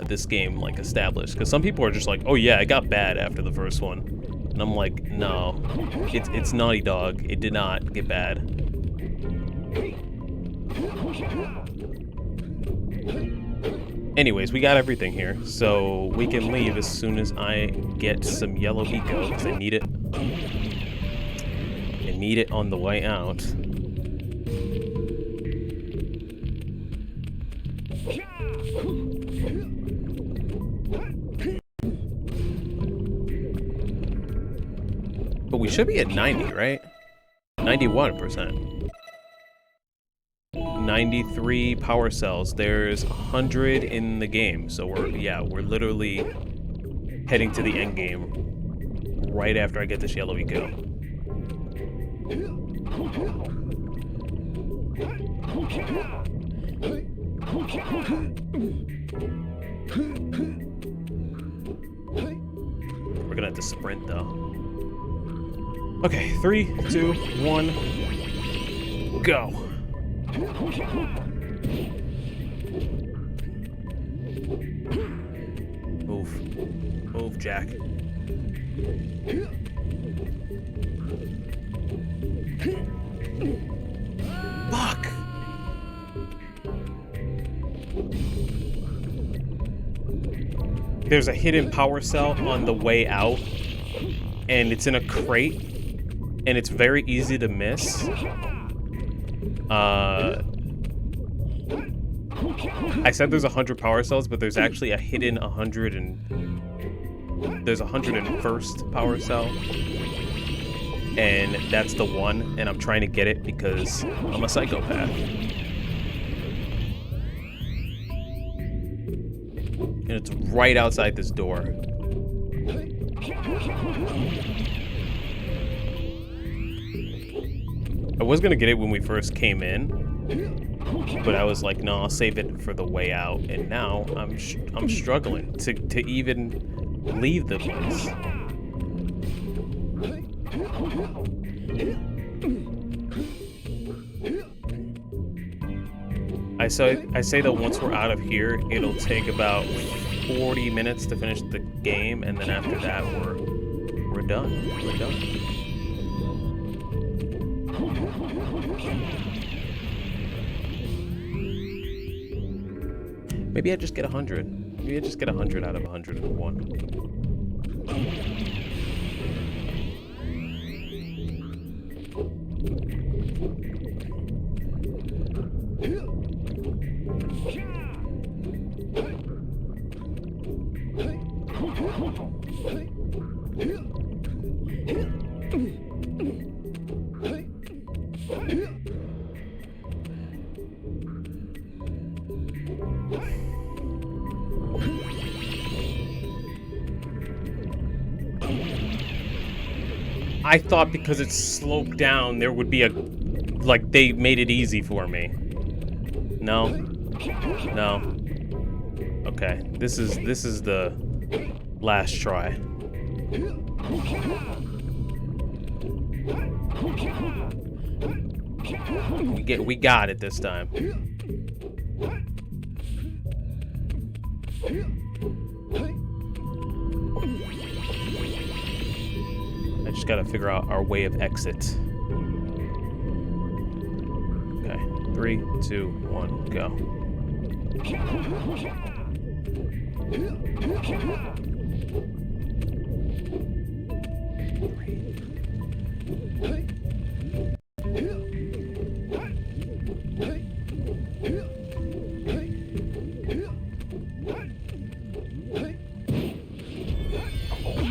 this game like established. Because some people are just like, oh yeah, it got bad after the first one. And I'm like, no, it's Naughty Dog. It did not get bad. Anyways, we got everything here, so we can leave as soon as I get some yellow eco, because I need it. I need it on the way out. But we should be at 90, right? 91%. 93 power cells. There's 100 in the game, so we're literally heading to the end game right after I get this yellow eco. We're gonna have to sprint though. Okay, 3, 2, 1, go. Move, Jack. Fuck! There's a hidden power cell on the way out, and it's in a crate, and it's very easy to miss. I said there's 100 power cells, but there's actually a hidden 100 and there's a 101st power cell, and that's the one, and I'm trying to get it because I'm a psychopath. And it's right outside this door. I was gonna get it when we first came in, but I was like, no, I'll save it for the way out. And now I'm struggling to even leave the place. I say that once we're out of here, it'll take about 40 minutes to finish the game, and then after that, we're done. We're done. Maybe I just get 100. Maybe I just get 100 out of 101. I thought because it's sloped down, there would be a, like, they made it easy for me. No? No. Okay, this is the last try. We got it this time. I just gotta figure out our way of exit. Okay, 3, 2, 1, go.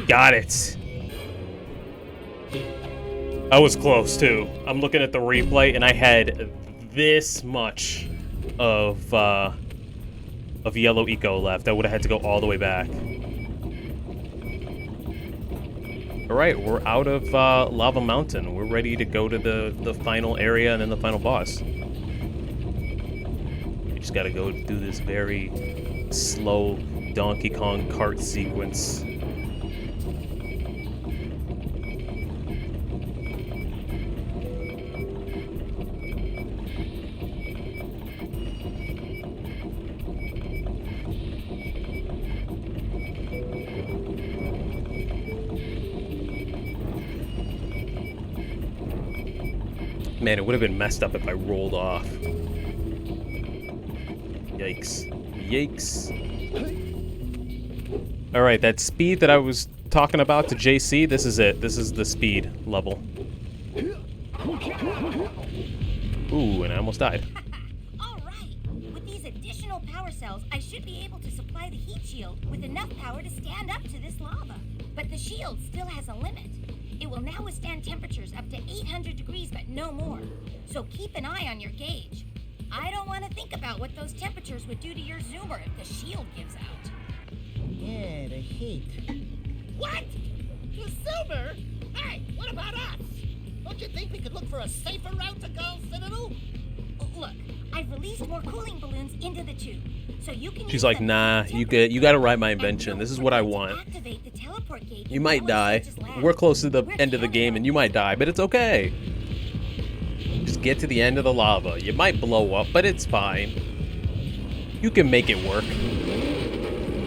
Got it. I was close too. I'm looking at the replay, and I had this much of yellow eco left. I would have had to go all the way back. All right, we're out of Lava Mountain. We're ready to go to the final area and then the final boss. We just gotta go through this very slow Donkey Kong kart sequence. Man, it would have been messed up if I rolled off. Yikes. Yikes. Alright, that speed that I was talking about to JC, this is it. This is the speed level. Ooh, and I almost died. All right. With these additional power cells, I should be able to supply the heat shield with enough power to stand up to this lava. But the shield still has a limit. It will now withstand temperatures up to 800 degrees, but no more. So keep an eye on your gauge. I don't want to think about what those temperatures would do to your zoomer if the shield gives out. Yeah, the heat. What? The silver? Hey, what about us? Don't you think we could look for a safer route to Gull Citadel? Look, I've released more cooling balloons into the tube, so you can. She's like, nah, you gotta ride my invention. This is what I want. You might die. We're close to the end of the game and you might die, but it's okay. Just get to the end of the lava. You might blow up, but it's fine. You can make it work.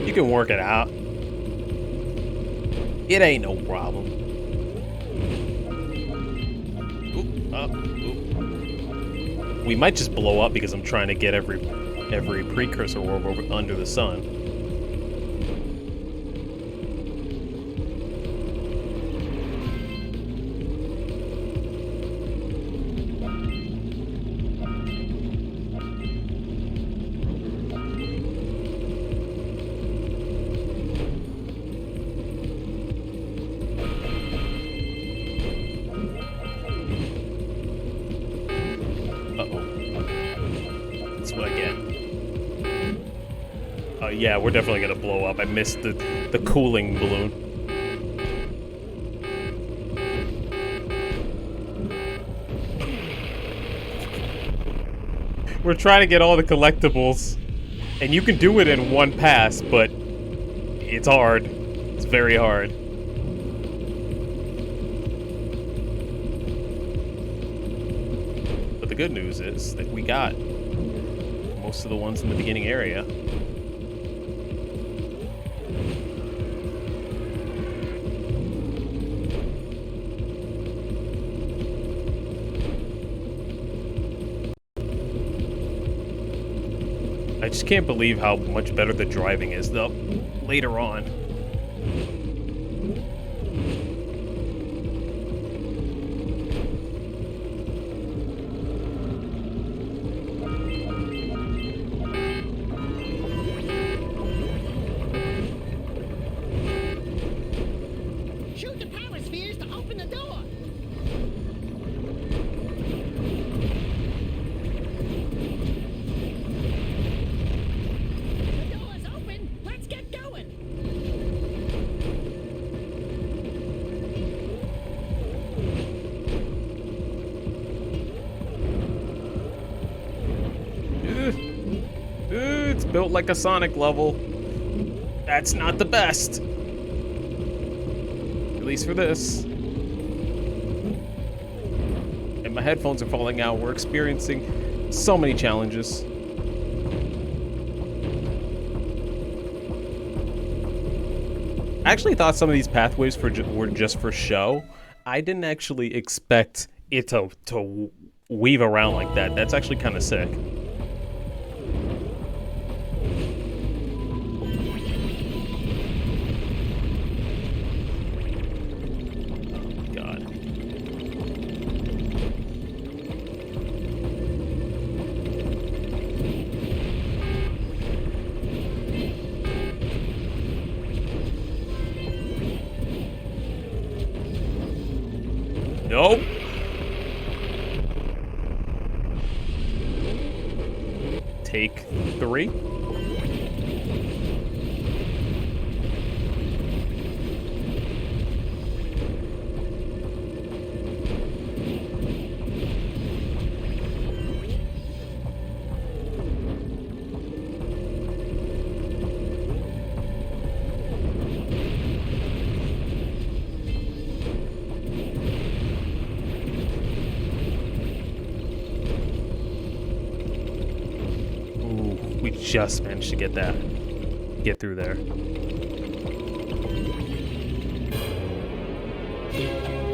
You can work it out. It ain't no problem. Oop. We might just blow up because I'm trying to get every precursor orb over under the sun. Yeah, we're definitely gonna blow up. I missed the cooling balloon. We're trying to get all the collectibles, and you can do it in one pass, but it's hard. It's very hard. But the good news is that we got most of the ones in the beginning area. I just can't believe how much better the driving is, though, later on. Shoot the power spheres to open the door. It's built like a Sonic level. That's not the best. At least for this. And my headphones are falling out. We're experiencing so many challenges. I actually thought some of these pathways were just for show. I didn't actually expect it to weave around like that. That's actually kind of sick. Nope. Take 3. We just managed to get through there.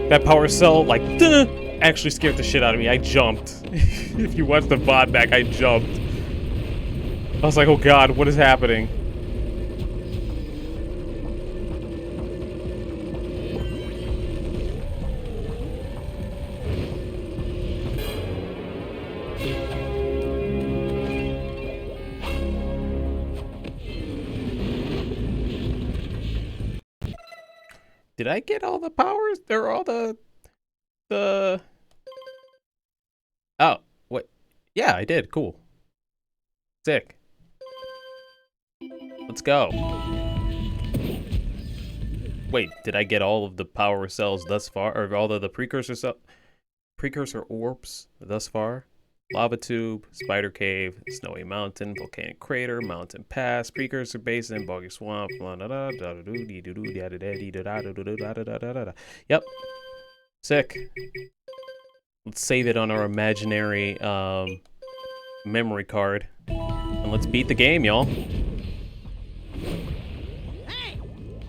That power cell, like, duh! actually scared the shit out of me. I jumped. If you watch the VOD back, I jumped. I was like, oh god, what is happening? Did I get all the powers? They're all the... Oh, what? Yeah, I did. Cool. Sick. Let's go. Wait, did I get all of the power cells thus far? Or all of the precursor orbs thus far? Lava tube, spider cave, snowy mountain, volcanic crater, mountain pass, precursor basin, boggy swamp. Yep. Sick. Let's save it on our imaginary memory card. And let's beat the game, y'all. Hey!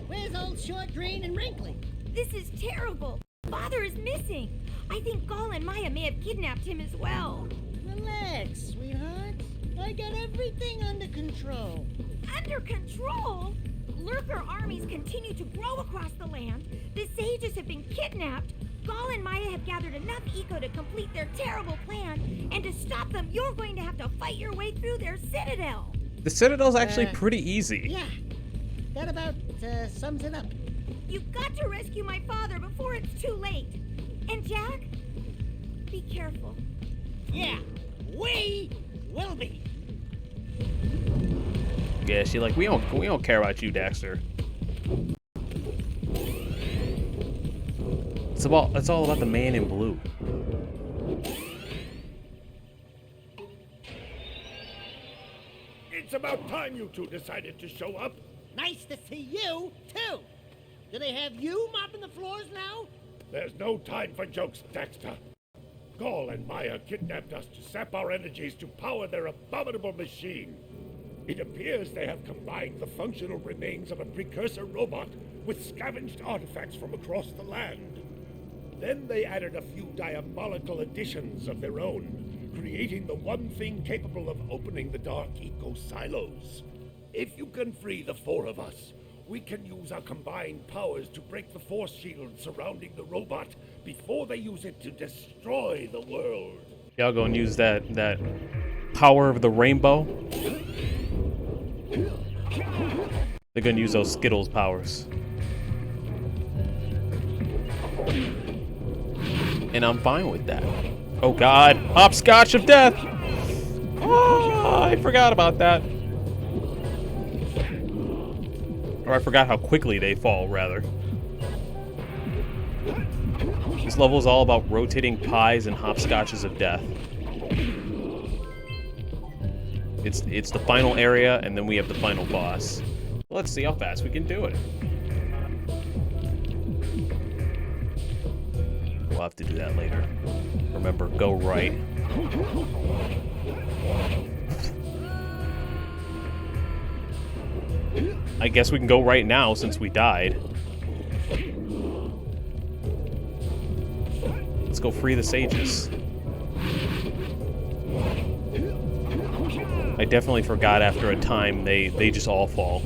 Where's old short, green, and wrinkly? This is terrible. Father is missing. I think Gall and Maya may have kidnapped him as well. Relax, sweetheart. I got everything under control. Under control? Lurker armies continue to grow across the land. The sages have been kidnapped. Gall and Maya have gathered enough eco to complete their terrible plan. And to stop them, you're going to have to fight your way through their citadel. The citadel's actually pretty easy. Yeah, that about sums it up. You've got to rescue my father before it's too late. And Jack, be careful. Yeah, we will be. Yeah, she like, we don't care about you, Daxter. It's all about the man in blue. It's about time you two decided to show up. Nice to see you, too. Do they have you mopping the floors now? There's no time for jokes, Daxter. Gall and Maya kidnapped us to sap our energies to power their abominable machine. It appears they have combined the functional remains of a precursor robot with scavenged artifacts from across the land. Then they added a few diabolical additions of their own, creating the one thing capable of opening the dark eco silos. If you can free the four of us, we can use our combined powers to break the force shield surrounding the robot before they use it to destroy the world. Y'all gonna use that power of the rainbow? They're gonna use those Skittles powers. And I'm fine with that. Oh god, hopscotch of death! Oh, I forgot about that. Or I forgot how quickly they fall, rather. This level is all about rotating pies and hopscotches of death. It's the final area, and then we have the final boss. Let's see how fast we can do it. We'll have to do that later. Remember, go right. I guess we can go right now since we died. Let's go free the sages. I definitely forgot after a time they just all fall.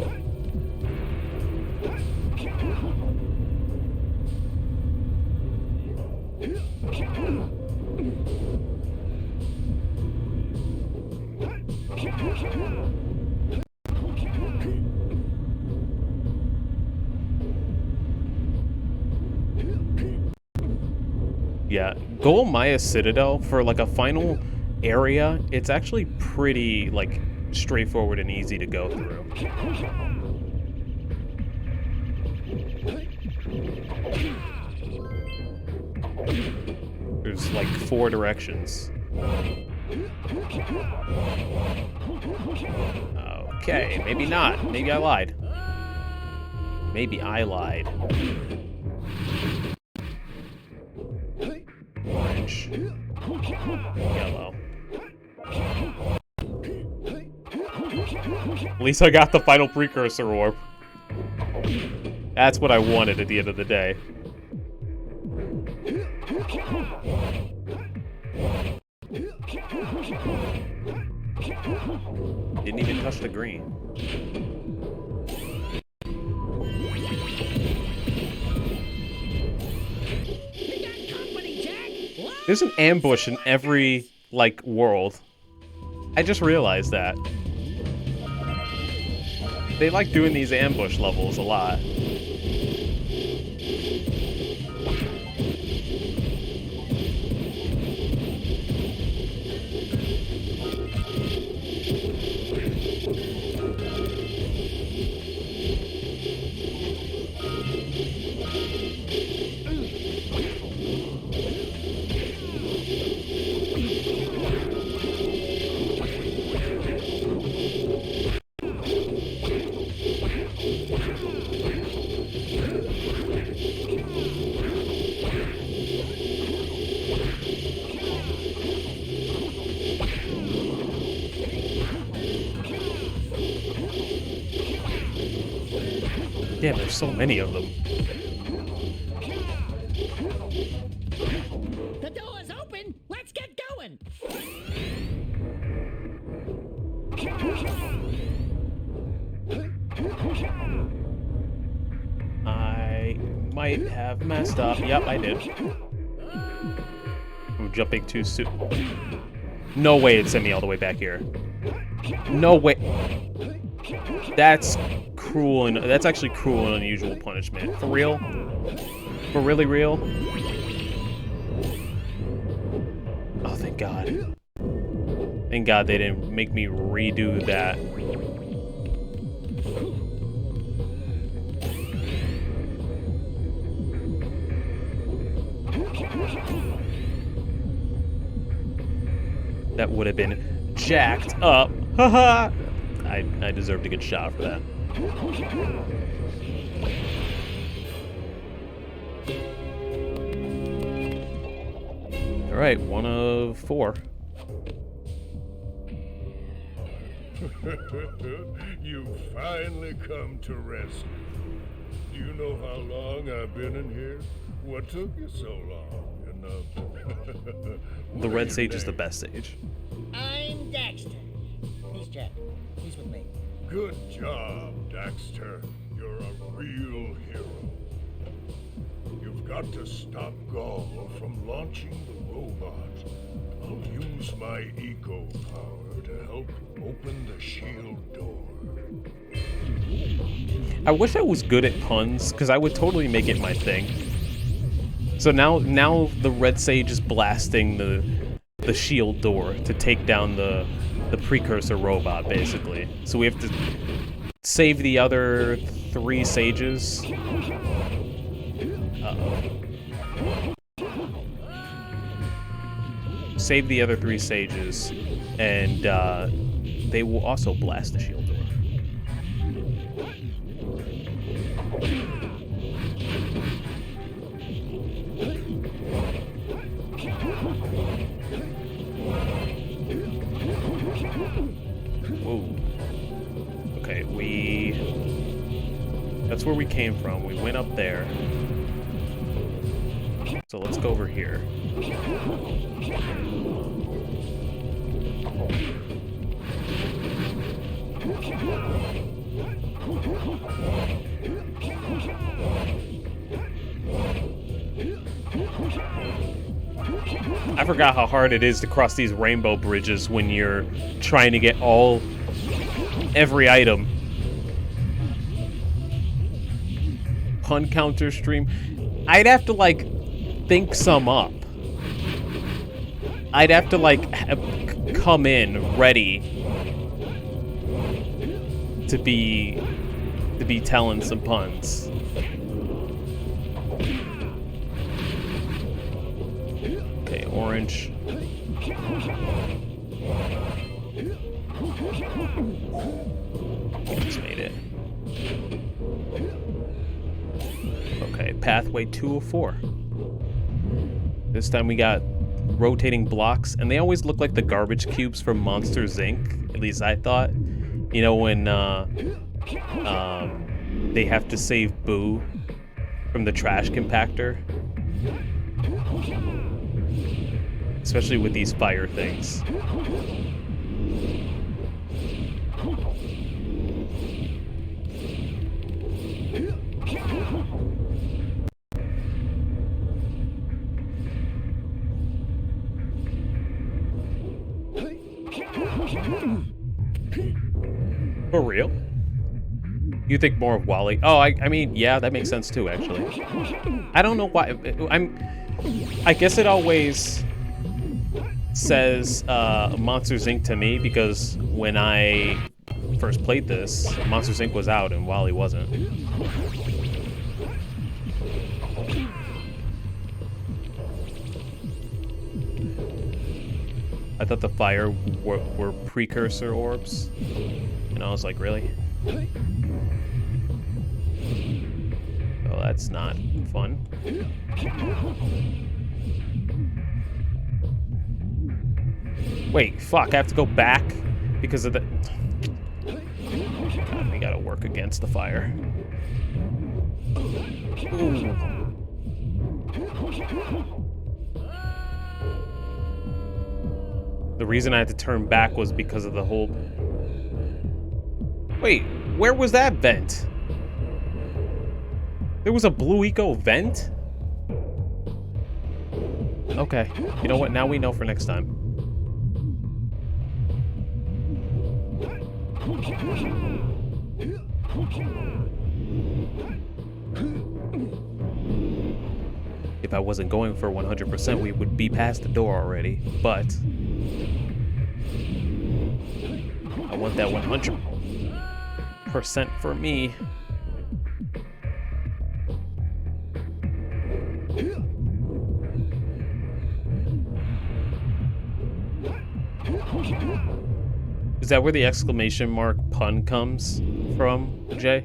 Yeah, Gol Maya Citadel, for like a final area, it's actually pretty like straightforward and easy to go through. There's like 4 directions. Okay, maybe not. Maybe I lied. Maybe I lied. Orange. Yellow. At least I got the final precursor orb. That's what I wanted at the end of the day. Didn't even touch the green. There's an ambush in every, like, world. I just realized that. They like doing these ambush levels a lot. Damn, there's so many of them. The door's open. Let's get going. I might have messed up. Yep, I did. I'm jumping too soon. No way it sent me all the way back here. No way. That's cruel, and that's actually cruel and unusual punishment. For real? For really real? Oh, thank God. Thank God they didn't make me redo that. That would have been jacked up. Haha! I deserved a good shot for that. Alright, 1 of 4. You've finally come to rescue. Do you know how long I've been in here? What took you so long? The red sage is the best sage. I'm Daxter. He's Jack. He's with me. Good job, Daxter. You're a real hero. You've got to stop Gaul from launching the robot. I'll use my eco power to help open the shield door. I wish I was good at puns, because I would totally make it my thing. So now the red sage is blasting the shield door to take down the precursor robot, basically. So we have to save the other 3 sages. Save the other 3 sages, and they will also blast the shield door. Whoa. Okay, that's where we came from. We went up there. So let's go over here. I forgot how hard it is to cross these rainbow bridges when you're trying to get every item. Pun counter stream. I'd have to, like, think some up. I'd have to, like, come in ready to be telling some puns. Okay, orange. Just made it. Okay, pathway 204. This time we got rotating blocks, and they always look like the garbage cubes from Monsters Inc. At least I thought. You know, when they have to save Boo from the trash compactor. Especially with these fire things. For real? You think more of Wally? Oh, I mean, yeah, that makes sense too, actually. I don't know why. I guess it always says Monsters Inc. to me because when I first played this, Monsters Inc. was out and Wally wasn't. I thought the fire were precursor orbs. And I was like, really? Oh, that's not fun. Wait, fuck, I have to go back because of the... God, we gotta work against the fire. Ooh. The reason I had to turn back was because of the whole... Wait, where was that vent? There was a Blue Eco vent? Okay, you know what? Now we know for next time. If I wasn't going for 100%, we would be past the door already, but I want that 100% for me. Is that where the exclamation mark pun comes from, Jay?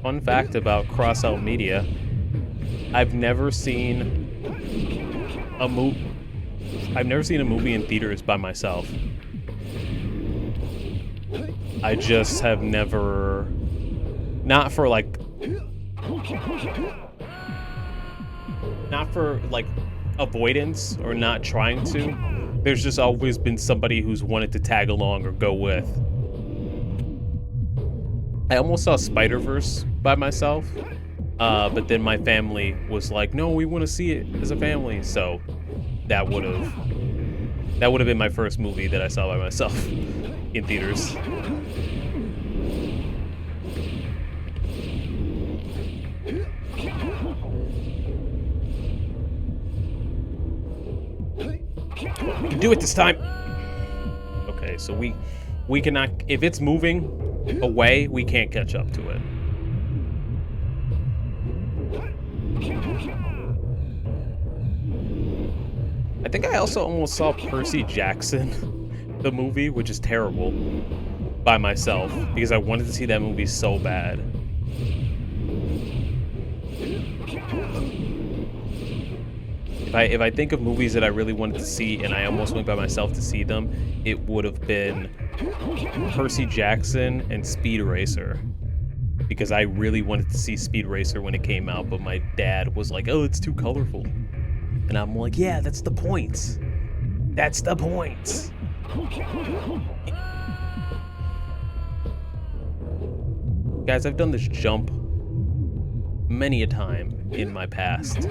Fun fact about CrossOut Media, I've never seen a movie in theaters by myself. I just have never, not for like avoidance or not trying to. There's just always been somebody who's wanted to tag along or go with. I almost saw Spider-Verse by myself, but then my family was like, no, we want to see it as a family. So that would have been my first movie that I saw by myself in theaters. We can do it this time. Okay, so we cannot, if it's moving away, we can't catch up to it. I think I also almost saw Percy Jackson, the movie, which is terrible, by myself, because I wanted to see that movie so bad. If I think of movies that I really wanted to see and I almost went by myself to see them, it would have been Percy Jackson and Speed Racer. Because I really wanted to see Speed Racer when it came out, but my dad was like, oh, it's too colorful. And I'm like, yeah, that's the point. That's the point. Guys, I've done this jump many a time in my past.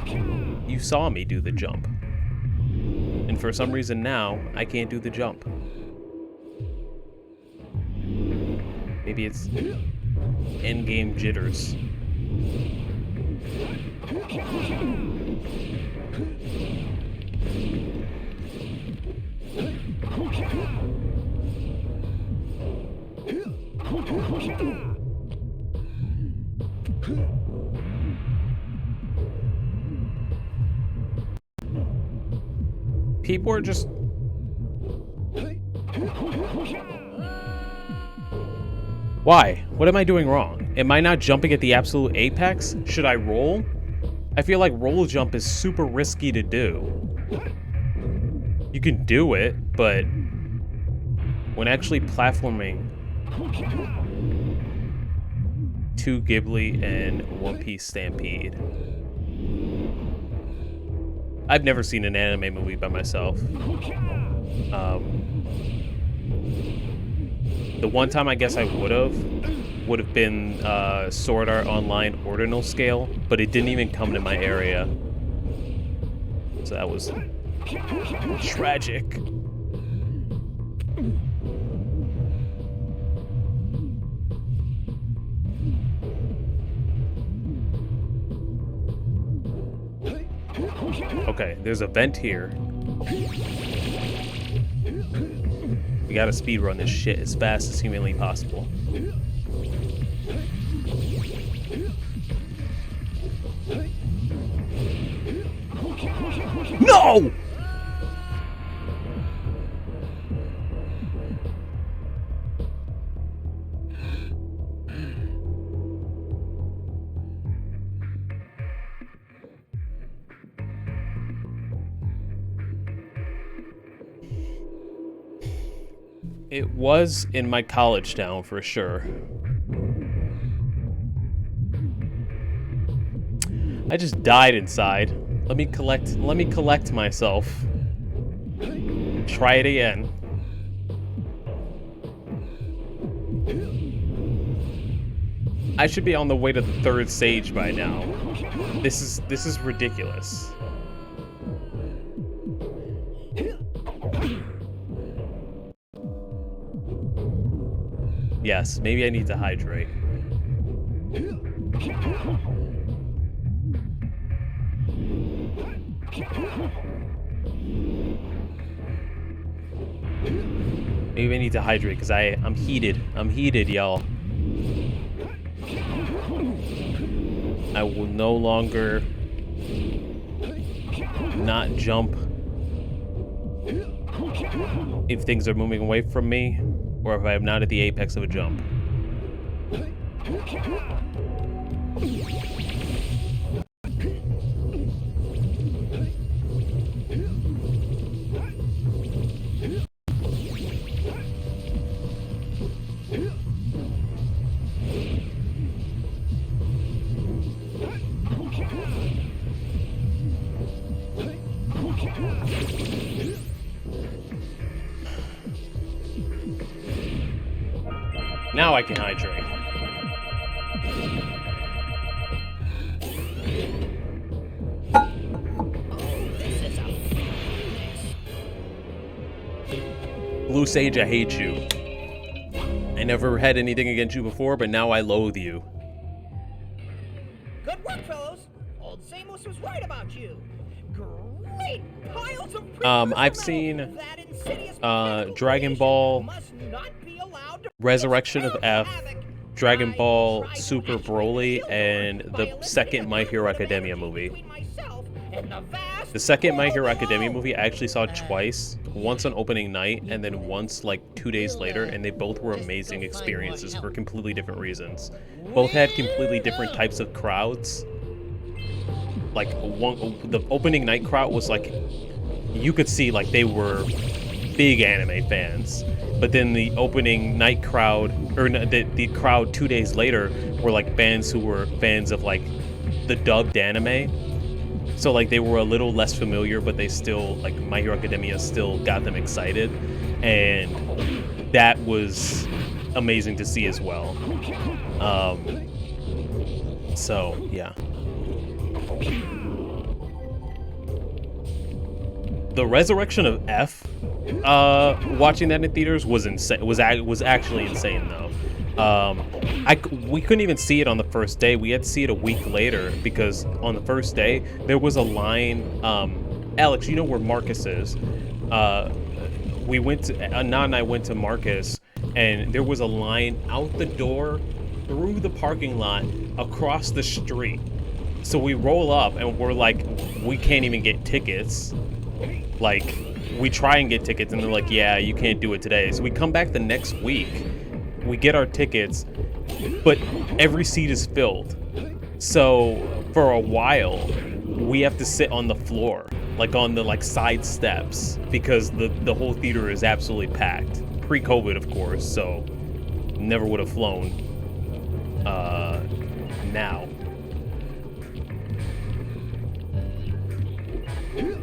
You saw me do the jump. And for some reason now, I can't do the jump. Maybe it's endgame jitters. People are just... Why? What am I doing wrong? Am I not jumping at the absolute apex? Should I roll? I feel like roll jump is super risky to do. You can do it, but when actually platforming 2 Ghibli and One Piece Stampede. I've never seen an anime movie by myself. The one time I guess I would have would have been Sword Art Online Ordinal Scale, but it didn't even come to my area. So that was tragic. Okay, there's a vent here. We gotta speedrun this shit as fast as humanly possible. No! It was in my college town for sure. I just died inside. Let me collect myself. Try it again. I should be on the way to the 3rd stage by now. This is ridiculous. Yes, maybe I need to hydrate. Maybe I need to hydrate because I'm heated. I'm heated, y'all. I will no longer not jump if things are moving away from me, or if I am not at the apex of a jump. Now I can hydrate. Blue Sage, I hate you. I never had anything against you before, but now I loathe you. Good work, fellows. Old Samos was right about you. Great piles of I've seen Dragon Ball Resurrection of F, Dragon Ball Super Broly, and the second My Hero Academia movie. The second My Hero Academia movie I actually saw twice, once on opening night and then once like 2 days later, and they both were amazing experiences for completely different reasons. Both had completely different types of crowds. Like the opening night crowd was like, you could see like they were big anime fans, but then the opening night crowd, or the crowd 2 days later, were like fans who were fans of like the dubbed anime. So like they were a little less familiar, but they still, like, My Hero Academia still got them excited, and that was amazing to see as well. So yeah. The Resurrection of F, watching that in theaters was insane. Was actually insane though. We couldn't even see it on the first day. We had to see it a week later because on the first day there was a line. Alex, you know where Marcus is? We went to Anand and I went to Marcus, and there was a line out the door, through the parking lot, across the street. So we roll up and we're like, we can't even get tickets. Like, we try and get tickets and they're like, yeah, you can't do it today. So we come back the next week, we get our tickets, but every seat is filled. So for a while, we have to sit on the floor, like on the side steps, because the whole theater is absolutely packed. Pre-COVID, of course, so never would have flown now.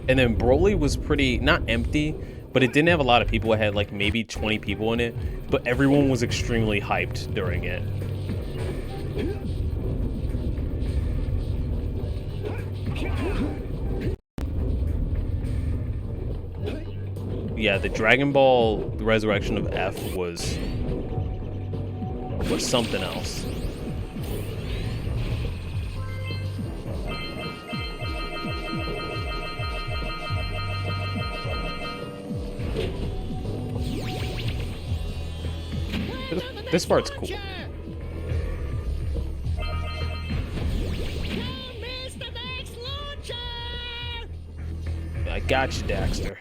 And then Broly was pretty, not empty, but it didn't have a lot of people. It had like maybe 20 people in it, but everyone was extremely hyped during it. yeah, the Dragon Ball Resurrection of F was something else. This part's cool. I got you, Daxter.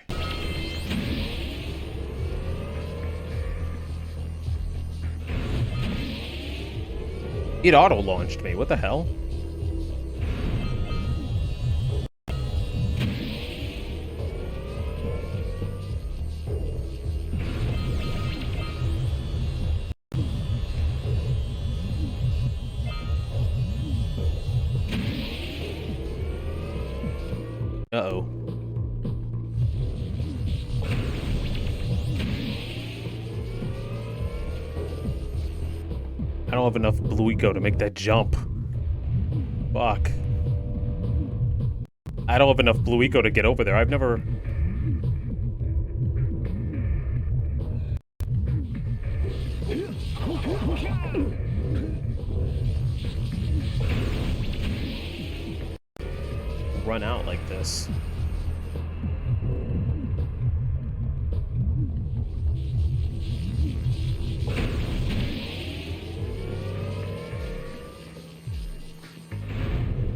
It auto-launched me. What the hell? Uh-oh. I don't have enough blue eco to make that jump. Fuck. I don't have enough blue eco to get over there. I've never... run out like this.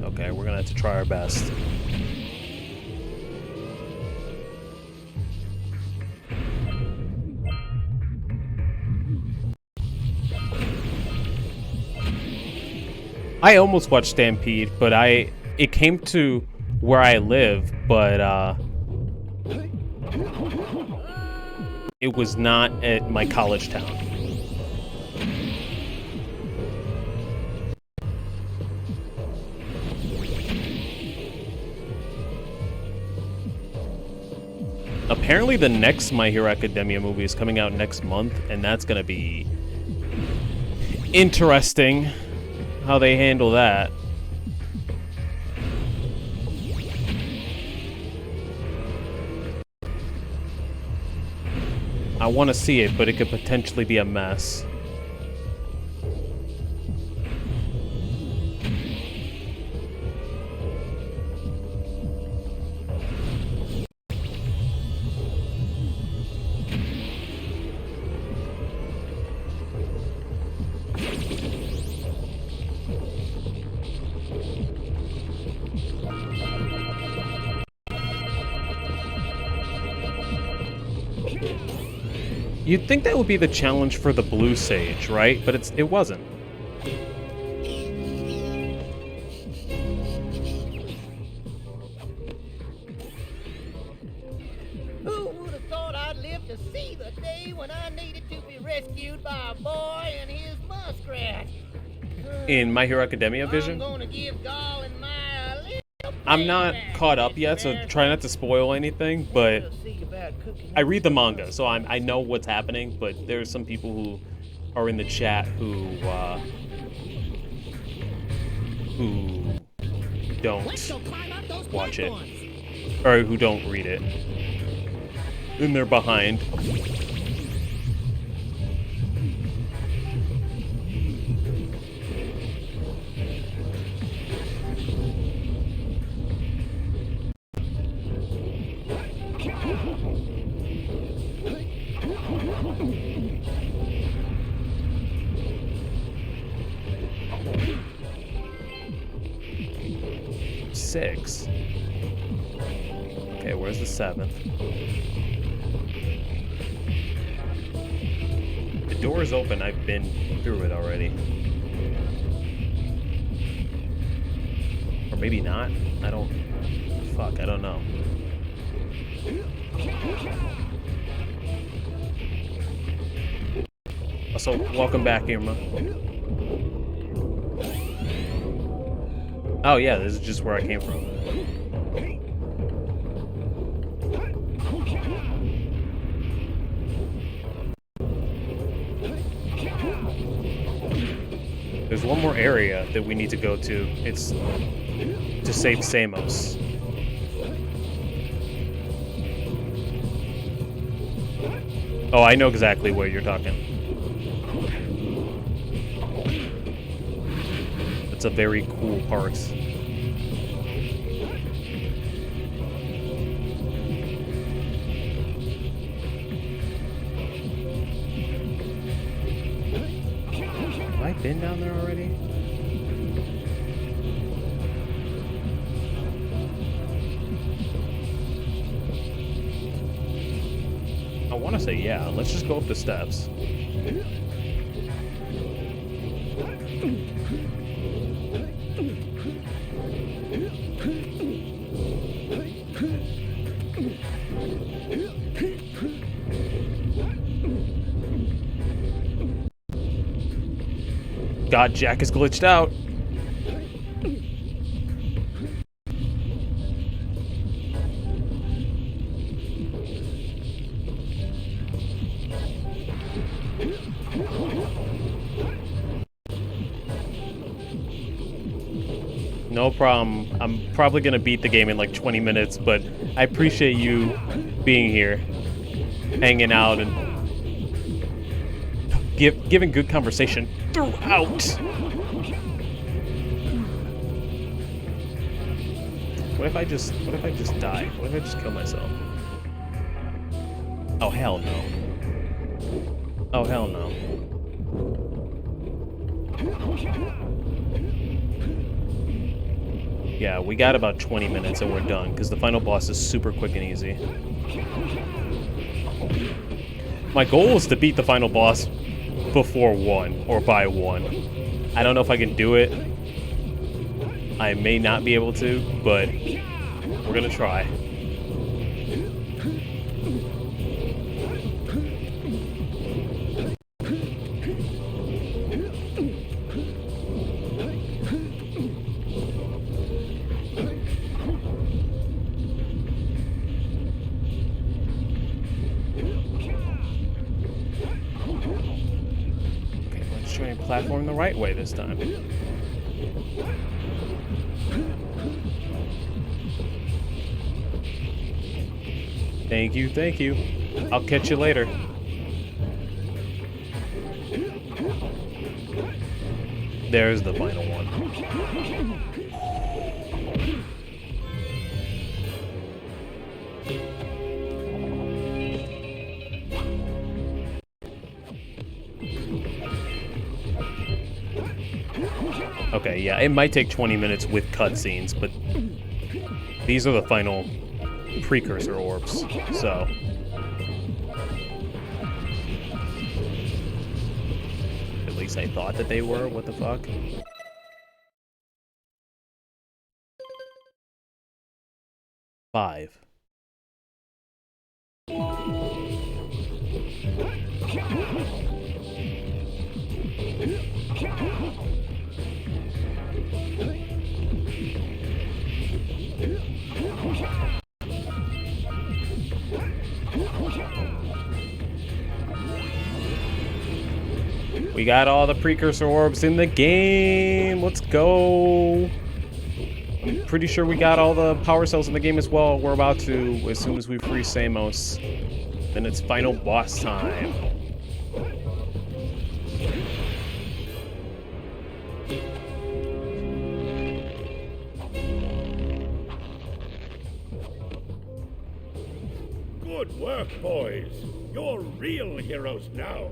Okay, we're gonna have to try our best. I almost watched Stampede, but it came to where I live, but it was not at my college town. Apparently the next My Hero Academia movie is coming out next month, and that's gonna be interesting how they handle that. I want to see it, but it could potentially be a mess. You'd think that would be the challenge for the Blue Sage, right? But it wasn't. Who would have thought I'd live to see the day when I needed to be rescued by a boy and his muskrat? In My Hero Academia Vision? I'm not caught up yet, so try not to spoil anything, but I read the manga, so I know what's happening, but there's some people who are in the chat who don't watch it, or who don't read it, and they're behind. Six. Okay, where's the seventh? The door is open. I've been through it already. Or maybe not. I don't... Fuck, I don't know. Also, welcome back, Irma. Oh yeah, this is just where I came from. There's one more area that we need to go to. It's to save Samos. Oh, I know exactly where you're talking. It's a very cool part. Have I been down there already? I want to say yeah. Let's just go up the steps. God, Jack is glitched out. No problem. I'm probably gonna beat the game in like 20 minutes, but I appreciate you being here, hanging out, and giving good conversation throughout. What if I just die? What if I just kill myself? Oh hell no. Oh hell no. Yeah, we got about 20 minutes and we're done, because the final boss is super quick and easy. My goal is to beat the final boss before 1, or by 1. I don't know if I can do it. I may not be able to, but we're gonna try. Try and platform the right way this time. Thank you, thank you. I'll catch you later. There's the final one. Okay, yeah, it might take 20 minutes with cutscenes, but these are the final Precursor orbs, so... At least I thought that they were, what the fuck? Five. We got all the Precursor orbs in the game. Let's go. I'm pretty sure we got all the power cells in the game as well. We're about to, as soon as we free Samos. Then it's final boss time. Good work, boys. You're real heroes now.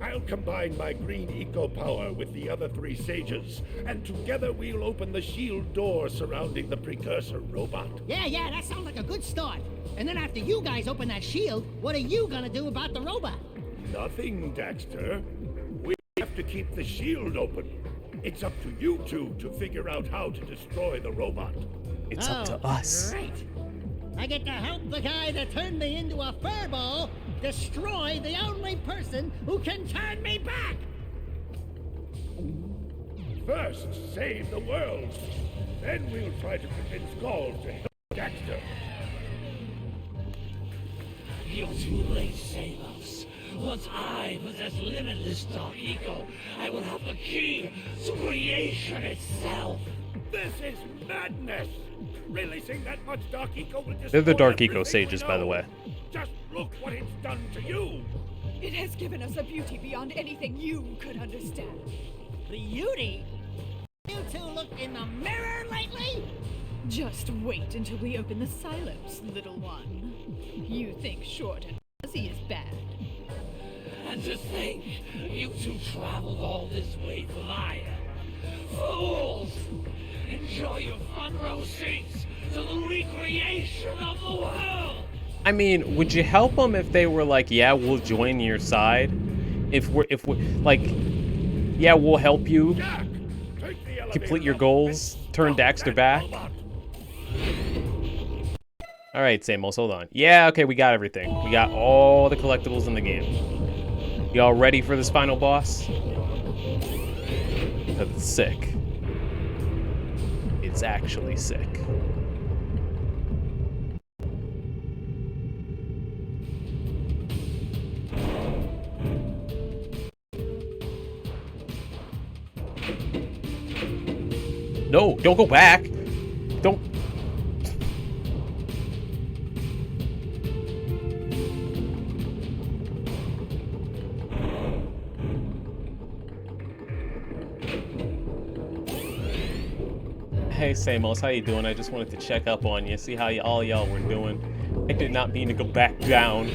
I'll combine my green eco power with the other 3 sages, and together we'll open the shield door surrounding the Precursor robot. Yeah, that sounds like a good start. And then after you guys open that shield, what are you gonna do about the robot? Nothing, Daxter. We have to keep the shield open. It's up to you two to figure out how to destroy the robot. It's up to us. Right. I get to help the guy that turned me into a furball destroy the only person who can turn me back! First, save the world. Then we'll try to convince Gaul to help Daxter. You're too late, Samos. Once I possess limitless dark eco, I will have the key to creation itself. This is madness! Releasing that much dark eco will destroy They're the dark eco everything we sages, by the know. way. Just Look what it's done to you! It has given us a beauty beyond anything you could understand. Beauty? You two looked in the mirror lately? Just wait until we open the silos, little one. You think short and fuzzy is bad. And to think you two traveled all this way for Maya. Fools! Enjoy your front row seats to the recreation of the world! I mean, would you help them if they were like, yeah, we'll join your side? If we're like, yeah, we'll help you Jack, take the elevator complete your up goals, and turn stop Daxter that back? robot. All right, Samos, hold on. Yeah, okay, we got everything. We got all the collectibles in the game. Y'all ready for this final boss? Because it's sick. It's actually sick. No, don't go back. Don't. Hey Samos, how you doing? I just wanted to check up on you, see how all y'all were doing. I did not mean to go back down.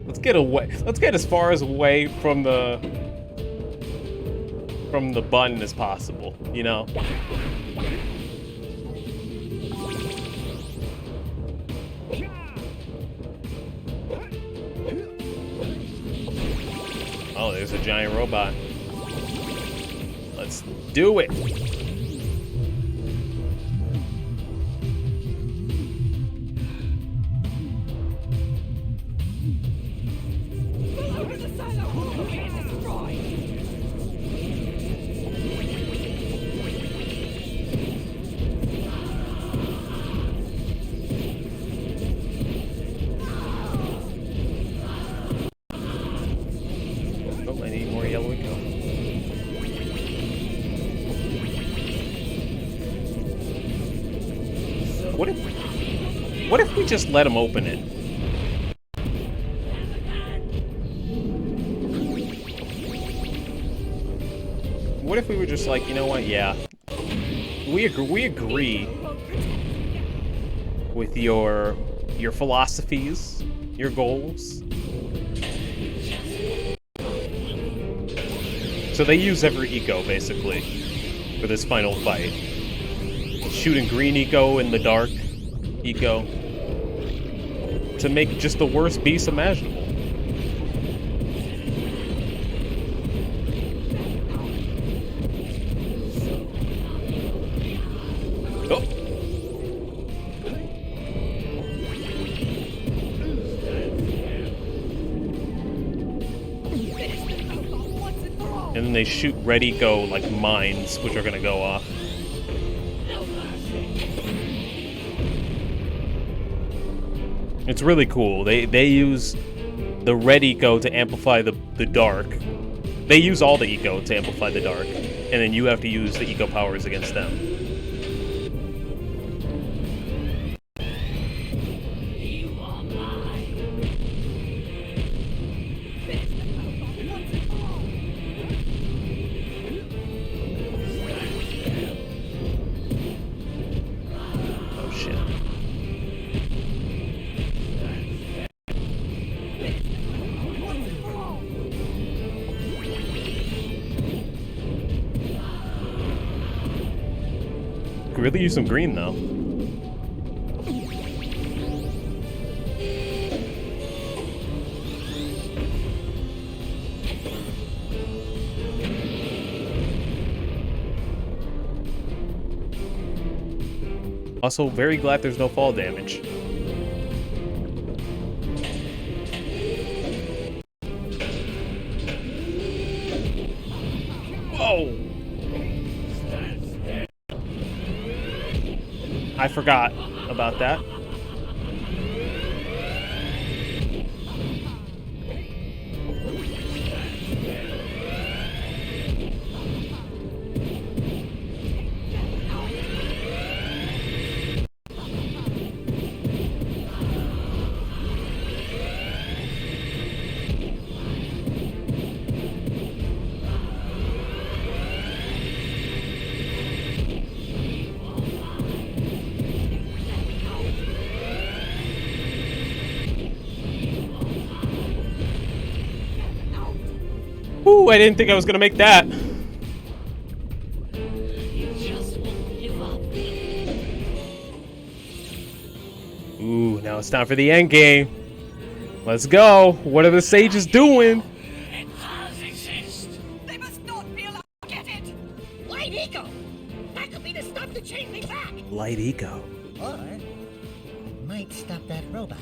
Let's get away. Let's get as far as away from the button as possible, you know? Oh, there's a giant robot. Let's do it. Oh, I need more yellow ink. What if we just let him open it? What if we were just like, you know what? Yeah, we agree with your philosophies, your goals. So they use every eco basically for this final fight. Shooting green eco in the dark eco to make just the worst beast imaginable. Oh. And then they shoot red eco like mines, which are gonna go off. It's really cool. They use the red eco to amplify the dark. They use all the eco to amplify the dark, and then you have to use the eco powers against them. Oh shit. Could really use some green though. Also, very glad there's no fall damage. Whoa! I forgot about that. Ooh, I didn't think I was gonna make that. You just won't give up. Ooh, now it's time for the end game. Let's go. What are the sages doing? It does exist. They must not be allowed to get it! Light eco! That could be the stuff to change me back! Light eco. Or might stop that robot.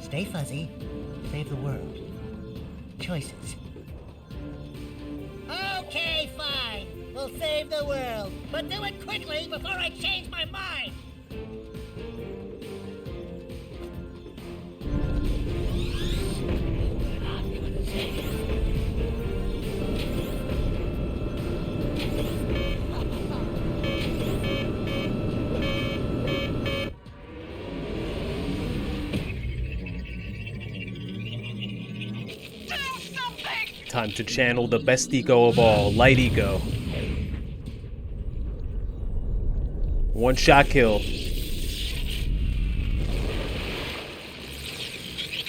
Stay fuzzy, save the world. Choices. Okay, fine. We'll save the world. But do it quickly before I change my mind! I'm gonna take it. Time to channel the best eco of all, light eco. One shot kill.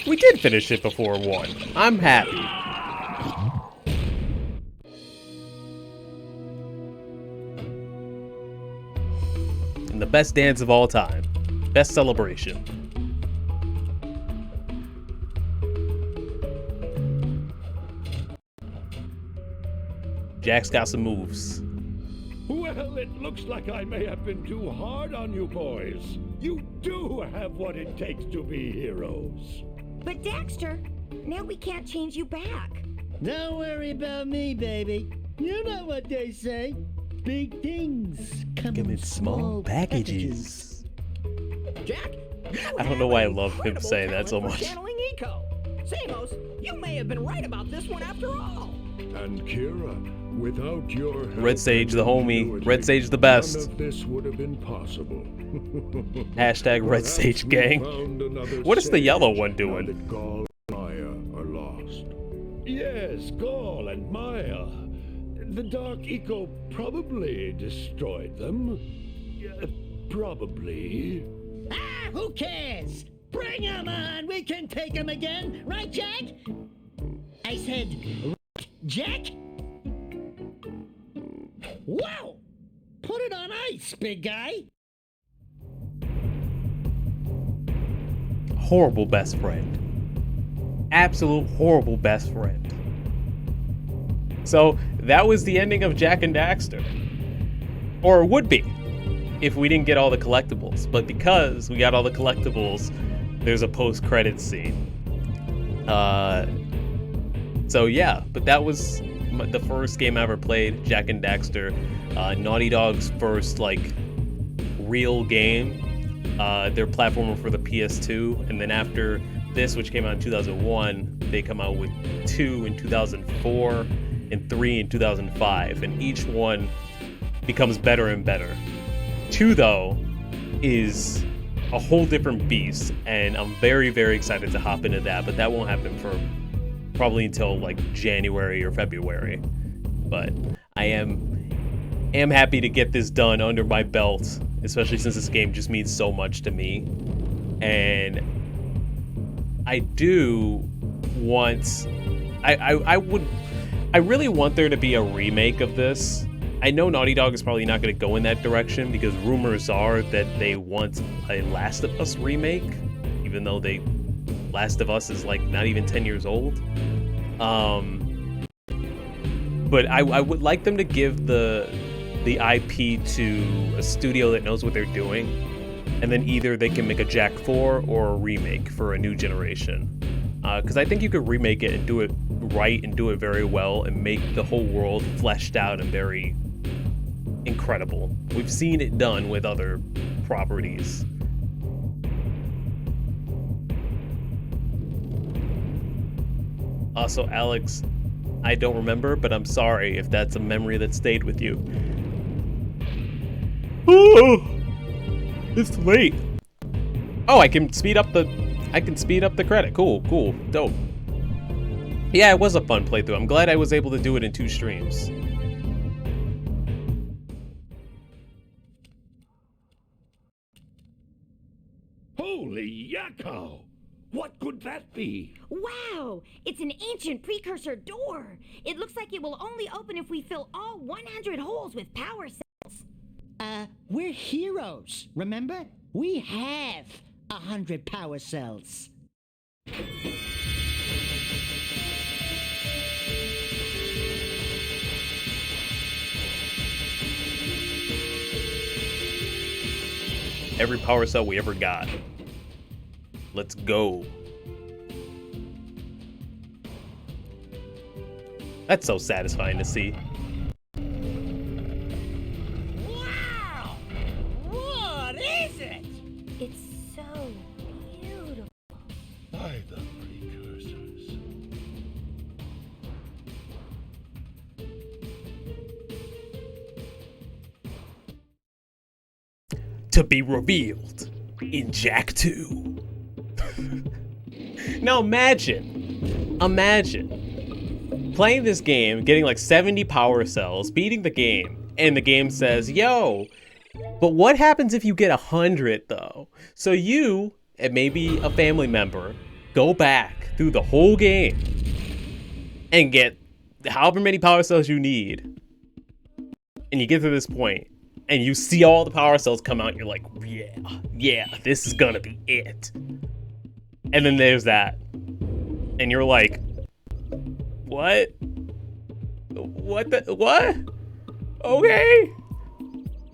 We did finish it before 1. I'm happy. And the best dance of all time. Best celebration. Jack's got some moves. Well, it looks like I may have been too hard on you boys. You do have what it takes to be heroes. But Daxter, now we can't change you back. Don't worry about me, baby. You know what they say. Big things come in small packages. Jack, I don't know why I love him saying that so much. Channeling eco. Samos, you may have been right about this one after all. And Kira, without your help Red Sage, the and homie. ingenuity, Red Sage, the best. None of this would have been possible. Hashtag Red Perhaps Sage we gang. found another What is the sage yellow one now doing? that Gaul and Maya are lost. Yes, Gaul and Maya. The Dark Eco probably destroyed them. Yeah, probably. Ah, who cares? Bring 'em on! We can take 'em again, right, Jack? I said, Jack? Wow! Put it on ice, big guy! Horrible best friend. Absolute horrible best friend. So that was the ending of Jack and Daxter. Or it would be, if we didn't get all the collectibles. But because we got all the collectibles, there's a post-credits scene. So yeah, but that was the first game I ever played, Jack and Daxter. Naughty Dog's first, like, real game. Their platformer for the PS2, and then after this, which came out in 2001, they come out with 2 in 2004 and 3 in 2005, and each one becomes better and better. 2, though, is a whole different beast, and I'm very, very excited to hop into that, but that won't happen for probably until like January or February. But I am happy to get this done under my belt, especially since this game just means so much to me. And I do want, I really want there to be a remake of this. I know Naughty Dog is probably not going to go in that direction because rumors are that they want a Last of Us remake, even though Last of Us is like not even 10 years old. But I would like them to give the IP to a studio that knows what they're doing, and then either they can make a Jack 4 or a remake for a new generation. Because I think you could remake it and do it right and do it very well and make the whole world fleshed out and very incredible. We've seen it done with other properties. Also, Alex, I don't remember, but I'm sorry if that's a memory that stayed with you. Oh, it's late. Oh, I can speed up the credit. Cool, dope. Yeah, it was a fun playthrough. I'm glad I was able to do it in 2 streams. Holy yakko! What could that be? Wow! It's an ancient precursor door. It looks like it will only open if we fill all 100 holes with power cells. We're heroes, remember? We have 100 power cells. Every power cell we ever got. Let's go. That's so satisfying to see. Wow! What is it? It's so beautiful. By the precursors. To be revealed in Jack 2. Now imagine playing this game, getting like 70 power cells, beating the game, and the game says, yo, but what happens if you get 100 though? So you, and maybe a family member, go back through the whole game and get however many power cells you need. And you get to this point, and you see all the power cells come out, and you're like, yeah, this is gonna be it. And then there's that. And you're like, what? What? Okay.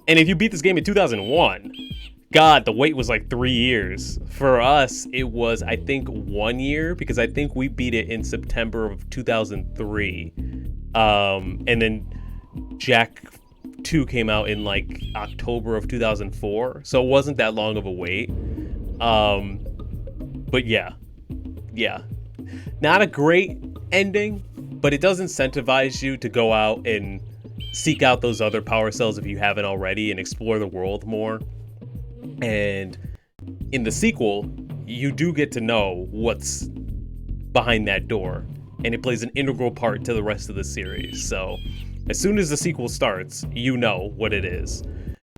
And if you beat this game in 2001, God, the wait was like 3 years. For us, it was, I think, 1 year, because I think we beat it in September of 2003. And then Jack 2 came out in like October of 2004, so it wasn't that long of a wait. But yeah, not a great ending, but it does incentivize you to go out and seek out those other power cells if you haven't already, and explore the world more. And in the sequel, you do get to know what's behind that door, and it plays an integral part to the rest of the series. So as soon as the sequel starts, you know what it is.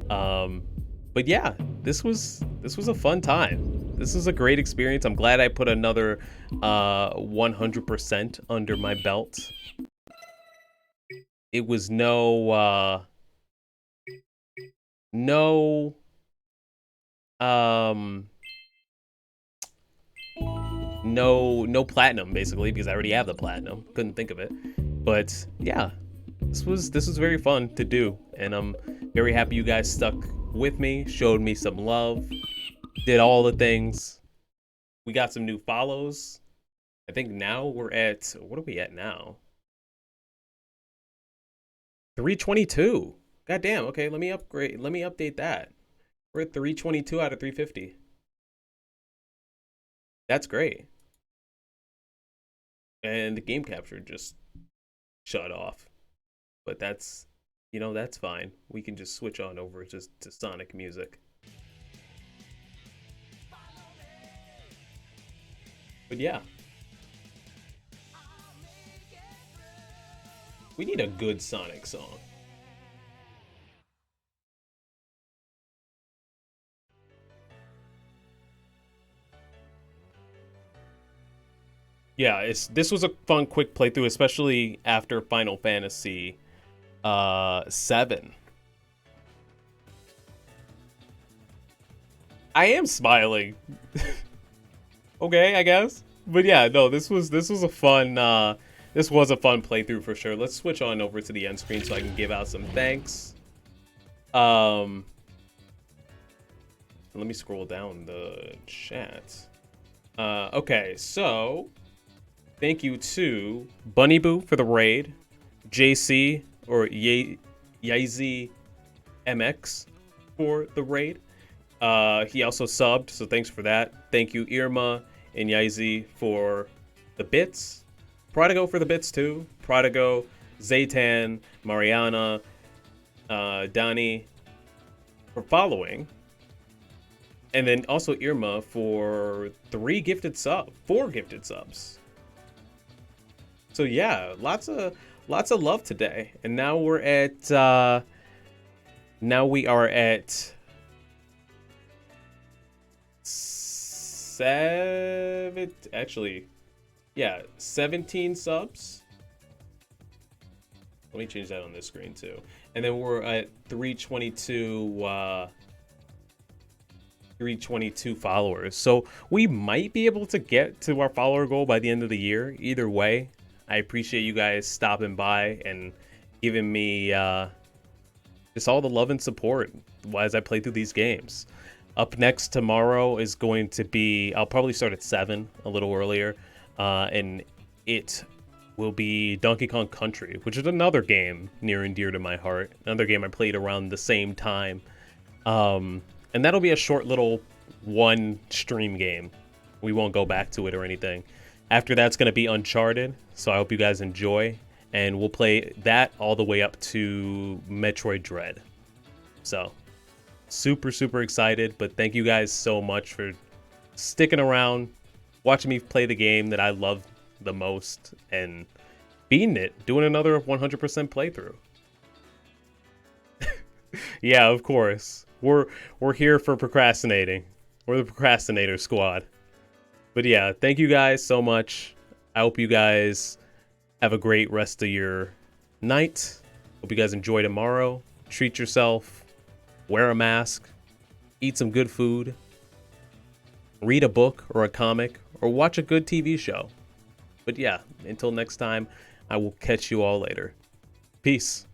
But yeah, this was a fun time. This was a great experience. I'm glad I put another 100% under my belt. It was no platinum, basically, because I already have the platinum. Couldn't think of it. But yeah, this was very fun to do, and I'm very happy you guys stuck with me, showed me some love, did all the things. We got some new follows. I think now we're at, what are we at now? 322. God damn. Okay, let me update that. We're at 322 out of 350. That's great. And the game capture just shut off. But that's, that's fine. We can just switch on over to Sonic music. But yeah. We need a good Sonic song. Yeah, this was a fun, quick playthrough, especially after Final Fantasy 7. I am smiling. Okay, I guess. But yeah, no, this was a fun playthrough for sure. Let's switch on over to the end screen so I can give out some thanks. Let me scroll down the chat. Okay, so thank you to Bunny Boo for the raid, JC or Yazy MX for the raid. He also subbed, so thanks for that. Thank you, Irma and Yazy, for the bits. Prodigo for the bits too. Prodigo, Zaytan, Mariana, Donnie for following. And then also Irma for 4 gifted subs. So yeah, lots of love today. And now we are at 17 subs. Let me change that on this screen too. And then we're at 322 followers. So we might be able to get to our follower goal by the end of the year. Either way, I appreciate you guys stopping by and giving me just all the love and support as I play through these games. Up next tomorrow is going to be, I'll probably start at 7, a little earlier, and it will be Donkey Kong Country, which is another game near and dear to my heart. Another game I played around the same time. And that'll be a short little one stream game. We won't go back to it or anything. After that's going to be Uncharted, so I hope you guys enjoy. And we'll play that all the way up to Metroid Dread. So, super, super excited. But thank you guys so much for sticking around, watching me play the game that I love the most, and beating it, doing another 100% playthrough. Yeah, of course. We're here for procrastinating. We're the procrastinator squad. But yeah, thank you guys so much. I hope you guys have a great rest of your night. Hope you guys enjoy tomorrow. Treat yourself. Wear a mask. Eat some good food. Read a book or a comic, or watch a good TV show. But yeah, until next time, I will catch you all later. Peace.